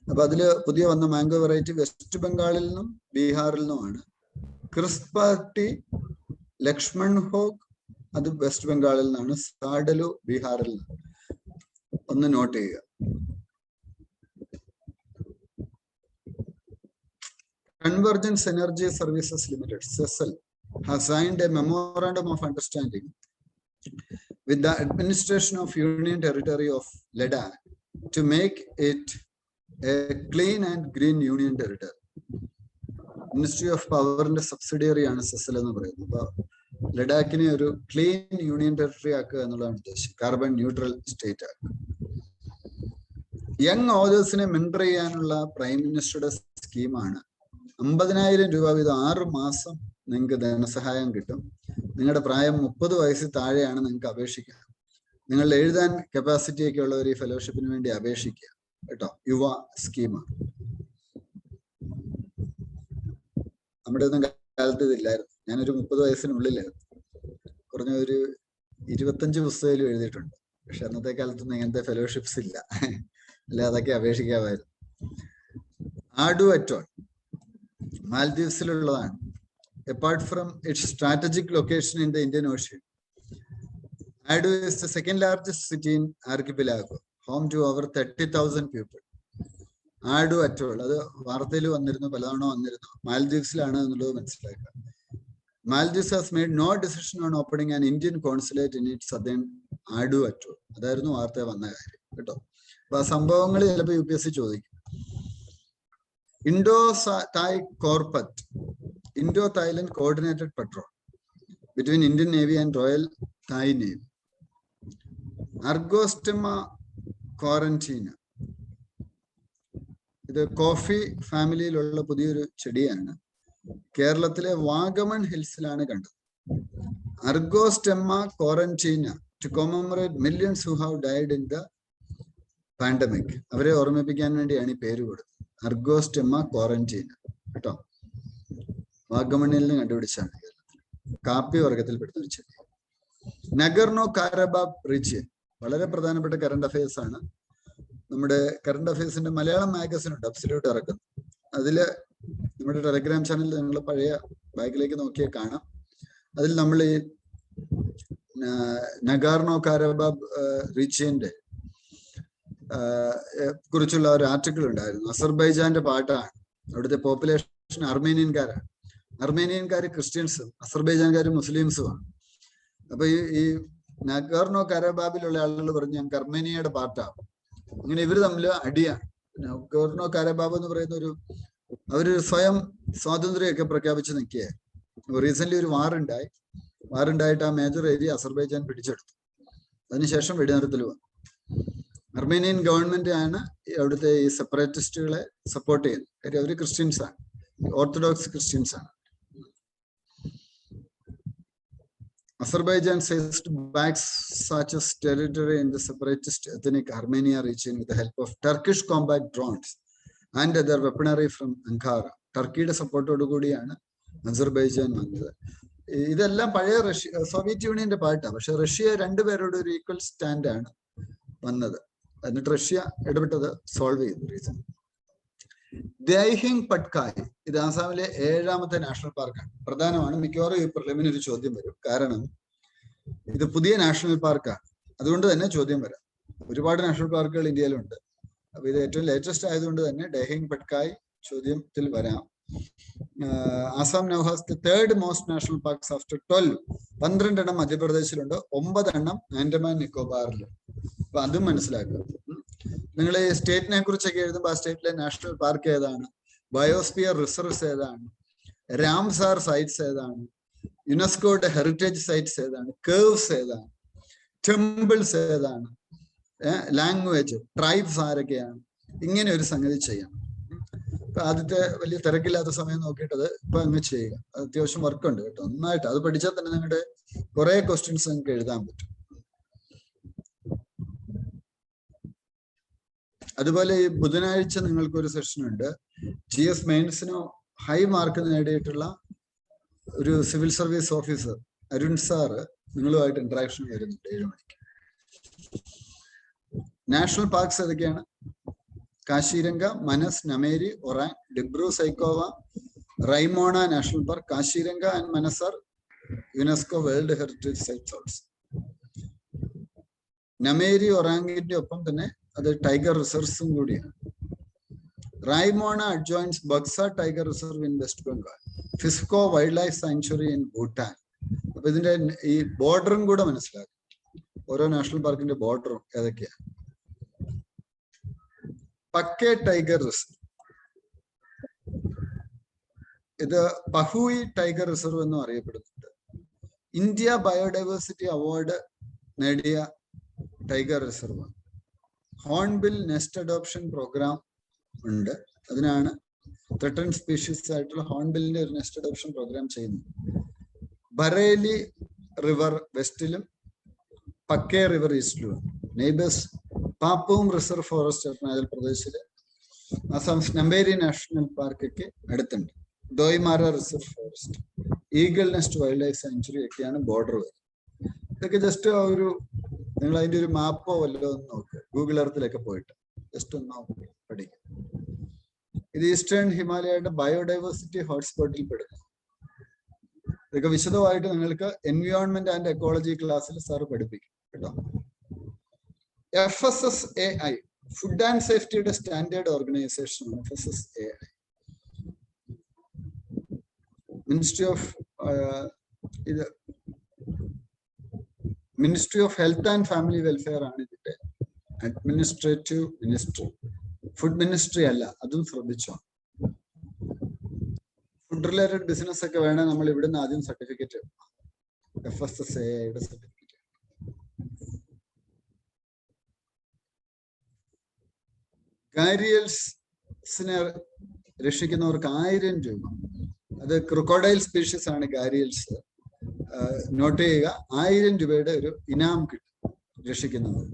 അപ്പൊ അതില് പുതിയ വന്ന മാംഗോ വെറൈറ്റി വെസ്റ്റ് ബംഗാളിൽ നിന്നും ബീഹാറിൽ നിന്നുമാണ്. ക്രിസ്പാർട്ടി ലക്ഷ്മൺ ഹോഗ് അത് വെസ്റ്റ് ബംഗാളിൽ നിന്നാണ്. സാഡലു ബീഹാറിൽ നിന്നാണ്. ഒന്ന് നോട്ട് ചെയ്യുക. Convergence Energy Services Limited (CESL) has signed a memorandum of understanding with the administration of Union Territory of Ladakh to make it a clean and green Union Territory. Ministry of Power and subsidiary ആണ് CESL എന്ന് പറയുന്നത്. അപ്പൊ ലഡാക്കിനെ ഒരു clean union territory ആക്കുക എന്നുള്ളതാണ് ഉദ്ദേശം. Carbon neutral state ആക്കുക. Young ഓതേഴ്സിനെ mentor ചെയ്യാനുള്ള പ്രൈം മിനിസ്റ്ററുടെ സ്കീമാണ്. 50,000 രൂപ വീതം 6 മാസം നിങ്ങൾക്ക് ധനസഹായം കിട്ടും. നിങ്ങളുടെ പ്രായം 30 വയസ്സിൽ താഴെയാണ്, നിങ്ങൾക്ക് അപേക്ഷിക്കാം. നിങ്ങൾ എഴുതാൻ കപ്പാസിറ്റി ഒക്കെ ഉള്ളവർ ഈ ഫെലോഷിപ്പിന് വേണ്ടി അപേക്ഷിക്കുക കേട്ടോ. യുവ സ്കീമാണ്. നമ്മുടെ ഒന്നും കാലത്ത് ഇതില്ലായിരുന്നു. ഞാനൊരു 30 വയസ്സിനുള്ളിലായിരുന്നു. കുറഞ്ഞ ഒരു 25 പുസ്തകത്തിലും എഴുതിയിട്ടുണ്ട്. പക്ഷെ അന്നത്തെ കാലത്തൊന്നും ഇങ്ങനത്തെ ഫെലോഷിപ്സ് ഇല്ല. അല്ല, അതൊക്കെ അപേക്ഷിക്കാമായിരുന്നു. ആഡു അറ്റോൾ മാൽദീവ്സിലുള്ളതാണ്. Apart from its strategic location in the Indian ocean, Adu is the second largest city in archipelago, home to over 30,000 people. Adu Atoll, അത് വാർത്തയിൽ വന്നിരുന്നു, പലതവണ വന്നിരുന്നു. മാൽദീവ്സിലാണ് എന്നുള്ളത് മനസ്സിലാക്കുക. Maldives has made no decision on opening an Indian consulate in its southern Adu Atoll. അതായിരുന്നു വാർത്ത വന്ന കാര്യം കേട്ടോ. അപ്പൊ ആ സംഭവങ്ങൾ ചിലപ്പോൾ UPSC ചോദിക്കും. Indo-Thai Corpet, Indo-Thailand coordinated patrol between Indian Navy and Royal Thai Navy. Argostema quarantine. ഇത് കോഫി ഫാമിലിയിലുള്ള പുതിയൊരു ചെടിയാണ്. കേരളത്തിലെ വാഗമൺ ഹിൽസിലാണ് കണ്ടത്. Argostemma quarantina to commemorate millions who have died in the pandemic. അവരെ ഓർമ്മിപ്പിക്കാൻ വേണ്ടിയാണ് ഈ പേര് കൊടുത്തത്. അർഗോസ്റ്റെമ്മ ക്വാറന്റീന കേട്ടോ. വാഗമണിൽ നിന്ന് കണ്ടുപിടിച്ചാണ്. കേരളത്തിൽ കാപ്പി വർഗത്തിൽപ്പെടുന്ന ഒരു ചെടി. നഗർനോ കാരബാബ് റീജിയൻ വളരെ പ്രധാനപ്പെട്ട കറണ്ട് അഫയേഴ്സ് ആണ്. നമ്മുടെ കറണ്ട് അഫയേഴ്സിന്റെ മലയാളം മാഗസിൻ ഉണ്ട്, അബ്സല്യൂട്ട് ഇറക്കുന്നു. അതില് നമ്മുടെ ടെലഗ്രാം ചാനലിൽ നിങ്ങൾ പഴയ ബാഗിലേക്ക് നോക്കിയാൽ കാണാം. അതിൽ നമ്മൾ ഈ നഗാർനോ കാരബാബ് റീജിയന്റെ കുറിച്ചുള്ള ഒരു ആർട്ടിക്കിൾ ഉണ്ടായിരുന്നു. അസർബൈജാന്റെ പാട്ടാണ്. അവിടുത്തെ പോപ്പുലേഷൻ അർമേനിയൻകാരാണ്. അർമേനിയൻകാര് ക്രിസ്ത്യൻസും അസർബൈജാൻകാര് മുസ്ലിംസുമാണ്. അപ്പൊ ഈ നഗോർണോ കരബാബിലുള്ള ആളുകൾ പറഞ്ഞു ഞങ്ങൾക്ക് അർമേനിയയുടെ പാർട്ടാവും. ഇങ്ങനെ ഇവര് തമ്മിൽ അടിയാണ്. നഗോർണോ കരബാബ് എന്ന് പറയുന്ന അവര് സ്വയം സ്വാതന്ത്ര്യമൊക്കെ പ്രഖ്യാപിച്ച് നിൽക്കുകയായിരുന്നു. റീസെന്റ് ഒരു വാറുണ്ടായിട്ട് ആ മേജർ ഏരിയ അസർബൈജാൻ പിടിച്ചെടുത്തു. അതിനുശേഷം വെടിനിർത്തൽ വന്നു. അർമേനിയൻ ഗവൺമെന്റ് ആണ് അവിടുത്തെ ഈ സെപ്പറേറ്റിസ്റ്റുകളെ സപ്പോർട്ട് ചെയ്യുന്നത്. കാര്യം അവര് ക്രിസ്ത്യൻസ് ആണ്, ഓർത്തഡോക്സ് ക്രിസ്ത്യൻസ് ആണ്. Azerbaijan seized back such as territory in the separatist ethnic Armenia region with the help of Turkish combat drones and other weaponry from Ankara. ടർക്കിയുടെ സപ്പോർട്ടോടു കൂടിയാണ് അസർബൈജാൻ വന്നത്. ഇതെല്ലാം പഴയ സോവിയറ്റ് യൂണിയന്റെ പാർട്ടാണ്. പക്ഷെ റഷ്യ രണ്ടുപേരോട് ഒരു ഈക്വൽ സ്റ്റാൻഡാണ് വന്നത്. എന്നിട്ട് റഷ്യ ഇടപെട്ടത് സോൾവ് ചെയ്തു റീസൺ. ദൈഹിങ് പട്കായ്, ഇത് ആസാമിലെ 7ാമത്തെ നാഷണൽ പാർക്കാണ്. പ്രധാനമാണ്. മിക്കവാറും ഈ പ്രിലിമിന് ഒരു ചോദ്യം വരും. കാരണം ഇത് പുതിയ നാഷണൽ പാർക്കാണ്. അതുകൊണ്ട് തന്നെ ചോദ്യം വരാം. ഒരുപാട് നാഷണൽ പാർക്കുകൾ ഇന്ത്യയിലുണ്ട്. അപ്പൊ ഇത് ഏറ്റവും ലേറ്റസ്റ്റ് ആയതുകൊണ്ട് തന്നെ ദൈഹിങ് പട്കായ് ചോദ്യത്തിൽ വരാം. Assam now has the 3rd most national parks after 12. 12 എണ്ണം മധ്യപ്രദേശിലുണ്ട്, 9 എണ്ണം ആൻഡമാൻ നിക്കോബാറിലുണ്ട്. അപ്പൊ അതും മനസ്സിലാക്കുക. നിങ്ങൾ ഈ സ്റ്റേറ്റിനെ കുറിച്ചൊക്കെ എഴുതുമ്പോൾ ആ സ്റ്റേറ്റിലെ നാഷണൽ പാർക്ക് ഏതാണ്, ബയോസ്ഫിയർ റിസർവ്സ് ഏതാണ്, രാംസാർ സൈറ്റ്സ് ഏതാണ്, യുനെസ്കോയുടെ ഹെറിറ്റേജ് സൈറ്റ്സ് ഏതാണ്, കേവ്സ് ഏതാണ്, ടെമ്പിൾസ് ഏതാണ്, ലാംഗ്വേജ്, ട്രൈബ്സ് ആരൊക്കെയാണ്, ഇങ്ങനെ ഒരു സംഗതി ചെയ്യണം. ഇപ്പൊ ആദ്യത്തെ വലിയ തിരക്കില്ലാത്ത സമയം നോക്കിയിട്ടത് ഇപ്പൊ അങ്ങ് ചെയ്യുക. അത്യാവശ്യം വർക്കുണ്ട് കേട്ടോ. നന്നായിട്ട് അത് പഠിച്ചാൽ തന്നെ നിങ്ങളുടെ കുറെ ക്വസ്റ്റ്യൻസ് നിങ്ങൾക്ക് എഴുതാൻ പറ്റും. അതുപോലെ ഈ ബുധനാഴ്ച നിങ്ങൾക്കൊരു സെഷൻ ഉണ്ട്. GS മെയിൻസിനോ ഹൈ മാർക്ക് നേടിയിട്ടുള്ള ഒരു civil service officer Arun sir നിങ്ങളുമായിട്ട് ഇന്ററാക്ഷൻ വരുന്നുണ്ട് 7 മണിക്ക്. നാഷണൽ പാർക്സ് ഏതൊക്കെയാണ്? Kaziranga, Manas, Nameri, Orang, Dibru Saikhowa, Raimona national park. Kaziranga and Manas are UNESCO world heritage sites also. Nameri ഒറാങ്ങിന്റെ ഒപ്പം തന്നെ അത് ടൈഗർ റിസർവ്സും കൂടിയാണ്. Raimona adjoins Buxa tiger reserve in West Bengal, Phibsoo wildlife sanctuary in Bhutan. അപ്പൊ ഇതിന്റെ ഈ ബോർഡറും കൂടെ മനസ്സിലാക്കും. ഓരോ നാഷണൽ പാർക്കിന്റെ ബോർഡറും ഏതൊക്കെയാണ്. പക്കെ ടൈഗർ റിസർവ്, ഇത് പഹുയി ടൈഗർ റിസർവ് എന്നും അറിയപ്പെടുന്നുണ്ട്. ഇന്ത്യ ബയോഡൈവേഴ്സിറ്റി അവാർഡ് നേടിയ tiger reserve. Hornbill nest adoption program ഉണ്ട്. അതിനാണ് ത്രെട്ടൺ സ്പീഷീസ് ആയിട്ടുള്ള ഹോൺബില്ലിന്റെ ഒരു നെസ്റ്റ് അഡോപ്ഷൻ പ്രോഗ്രാം ചെയ്യുന്നു. ബറേലി റിവർ വെസ്റ്റിലും പക്കേ റിവർ ഈസ്റ്റിലും neighbours Papum reserve forest Arunachal പ്രദേശില് അസം നമ്പേരി നാഷണൽ പാർക്കൊക്കെ അടുത്തുണ്ട്. Doimara reserve forest, eagle nest wildlife sanctuary ഒക്കെയാണ് ബോർഡർ വരുന്നത്. ഇതൊക്കെ ജസ്റ്റ് ഒരു നിങ്ങൾ അതിന്റെ ഒരു മാപ്പോ വല്ലതും ഒന്ന് നോക്ക്, ഗൂഗിൾ എർത്തിലൊക്കെ പോയിട്ട് ജസ്റ്റ് ഒന്ന് നോക്കി പഠിക്കും. ഇത് ഈസ്റ്റേൺ ഹിമാലയയുടെ ബയോഡൈവേഴ്സിറ്റി ഹോട്ട്സ്പോട്ടിൽ പെടുന്നു. ഇതൊക്കെ വിശദമായിട്ട് നിങ്ങൾക്ക് എൻവയോൺമെന്റ് ആൻഡ് എക്കോളജി ക്ലാസ്സിൽ സാർ പഠിപ്പിക്കും കേട്ടോ. FSSAI ഫുഡ് ആൻഡ് സേഫ്റ്റിയുടെ standard organisation. FSSAI ministry of health and family welfare ആണ് ഇതിന്റെ അഡ്മിനിസ്ട്രേറ്റീവ് മിനിസ്ട്രി. ഫുഡ് മിനിസ്ട്രി അല്ല, അതും ശ്രദ്ധിച്ചോ. ഫുഡ് റിലേറ്റഡ് ബിസിനസ് ഒക്കെ വേണം നമ്മൾ ഇവിടുന്ന് ആദ്യം സർട്ടിഫിക്കറ്റ്, FSSAIയുടെ സർട്ടിഫിക്കറ്റ്. ഗാരിയൽസിനെ രക്ഷിക്കുന്നവർക്ക് 1000 രൂപ. അത് ക്രൊക്കോഡൈൽ സ്പീഷീസ് ആണ് ഗാരിയൽസ്. നോട്ട് ചെയ്യുക, 1000 രൂപയുടെ ഒരു ഇനാം കിട്ടും രക്ഷിക്കുന്നവർ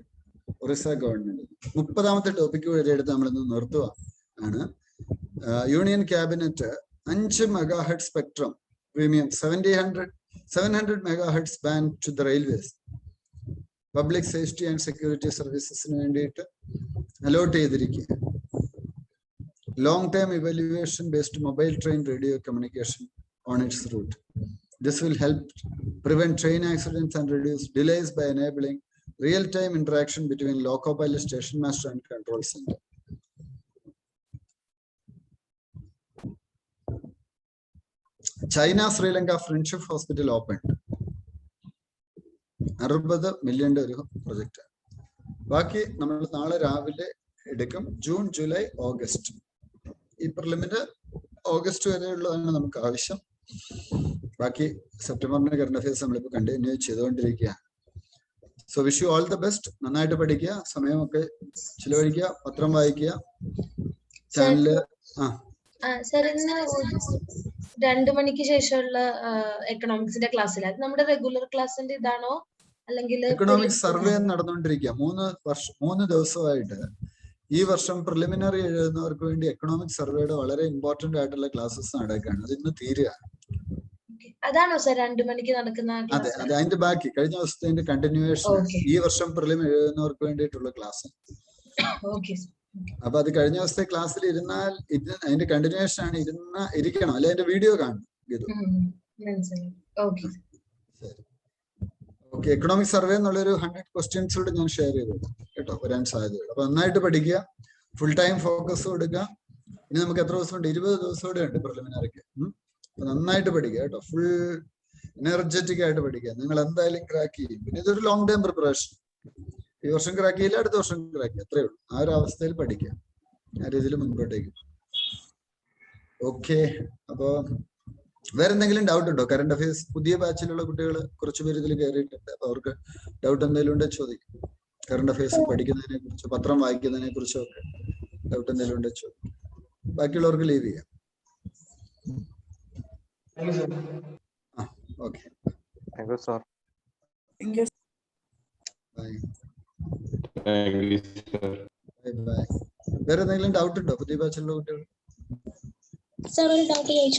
ഒറീസ ഗവൺമെന്റ്. 30ാമത്തെ ടോപ്പിക്ക് വരെ എടുത്ത് നമ്മളിന്ന് നിർത്തുക ആണ്. Union cabinet 5 megahertz spectrum premium 700 megahertz band to the railways public safety and security സർവീസസിന് വേണ്ടിയിട്ട് അലോട്ട് ചെയ്തിരിക്കുക. Long time evaluation based mobile train radio communication on its route. This will help prevent train accidents and reduce delays by enabling real-time interaction between loco pilot, station master and control center. China Sri Lanka Friendship Hospital opened. 60 million ഒരു project. ബാക്കി നമ്മൾ നാളെ രാവിലെ എടുക്കും. June, July, August. ഈ പ്രിലിമിന് August വരെയുള്ളതാണ് നമുക്ക് ആവശ്യം. ബാക്കി സെപ്റ്റംബറിന്റെ കറണ്ട് അഫയേഴ്സ് നമ്മളിപ്പോൾ കണ്ടിന്യൂ ചെയ്തുകൊണ്ടിരിക്കുകയാണ്. So wish you all the best. നന്നായിട്ട് പഠിക്കുക, സമയമൊക്കെ ചിലവഴിക്കുക, പത്രം വായിക്കുക, ചാനല്. സർ, ഇന്ന് 2 മണിക്ക് ശേഷമുള്ള എക്കണോമിക്സിന്റെ ക്ലാസ്സിലാണ് നമ്മുടെ റെഗുലർ ക്ലാസ്സിന്റെ ഇതാണോ അല്ലെങ്കിൽ എക്കണോമിക്സ് സർവേ നടന്നുകൊണ്ടിരിക്കുക. 3 ദിവസമായിട്ട് ഈ വർഷം പ്രിലിമിനറി എഴുതുന്നവർക്ക് വേണ്ടി എക്കണോമിക് സർവേയുടെ വളരെ ഇമ്പോർട്ടന്റ് ആയിട്ടുള്ള ക്ലാസ്സസ് നടക്കുകയാണ്. അത് ഇന്ന് തീരുകയാണ്. അതാണോ സർ 2 മണിക്ക് നടക്കുന്ന? അതെ അതെ, അതിന്റെ ബാക്കി കഴിഞ്ഞ ദിവസത്തെ കണ്ടിന്യൂവേഷൻ ഈ വർഷം പ്രിലിം എഴുതുന്നവർക്ക് വേണ്ടിയിട്ടുള്ള ക്ലാസ്. അപ്പൊ അത് കഴിഞ്ഞ ദിവസത്തെ ക്ലാസ്സിൽ ഇരുന്നാൽ അതിന്റെ കണ്ടിന്യൂവേഷൻ ആണ്. ഇരിക്കണം, അല്ലെ അതിന്റെ വീഡിയോ കാണണം. ഓക്കെ, എക്കണോമിക് സർവേ എന്നുള്ളൊരു 100 ക്വസ്റ്റ്യൻസിലൂടെ ഞാൻ ഷെയർ ചെയ്തു കേട്ടോ, വരാൻ സാധ്യതയുള്ളൂ. അപ്പൊ നന്നായിട്ട് പഠിക്കുക, ഫുൾ ടൈം ഫോക്കസ് കൊടുക്കുക. ഇനി നമുക്ക് എത്ര ദിവസമുണ്ട്? 20 ദിവസം കൂടെ ഉണ്ട് പ്രിലിമിനറിക്ക്. നന്നായിട്ട് പഠിക്കുക കേട്ടോ, ഫുൾ എനർജറ്റിക് ആയിട്ട് പഠിക്കുക. നിങ്ങൾ എന്തായാലും ക്രാക്ക് ചെയ്യും. പിന്നെ ഇതൊരു ലോങ് ടൈം പ്രിപ്പറേഷൻ. ഈ വർഷം ക്രാക്ക് ചെയ്യില്ല, അടുത്ത വർഷം ക്രാക്ക് ചെയ്യുക, അത്രേ ഉള്ളൂ. ആ ഒരു അവസ്ഥയിൽ പഠിക്കുക, ആ രീതിയിൽ മുൻപോട്ടേക്ക്. ഓക്കെ, അപ്പോ വേറെ എന്തെങ്കിലും ഡൗട്ട് ഉണ്ടോ? കറണ്ട് അഫയേഴ്സ് പുതിയ ബാച്ചിലുള്ള കുട്ടികൾ കുറച്ച് പേര് ഇതിൽ കയറിയിട്ടുണ്ട്. അപ്പൊ അവർക്ക് ഡൗട്ട് എന്തെങ്കിലും ഉണ്ടെങ്കിൽ ചോദിക്കും. കറണ്ട് അഫയേഴ്സ് പഠിക്കുന്നതിനെ കുറിച്ച്, പത്രം വായിക്കുന്നതിനെ കുറിച്ചും ഒക്കെ ഡൗട്ട് എന്തെങ്കിലും ഉണ്ടെങ്കിൽ ചോദിക്കും. ബാക്കിയുള്ളവർക്ക് ലീവ് ചെയ്യാം. Okay, thank you sir. Bye. Bye bye. വേറെ എന്തെങ്കിലും ഡൗട്ട് ഉണ്ടോ പുതിയ ബാച്ചിലുള്ള കുട്ടികൾ? സർ, ഒരു ഡൗട്ട് ചോദിച്ചു.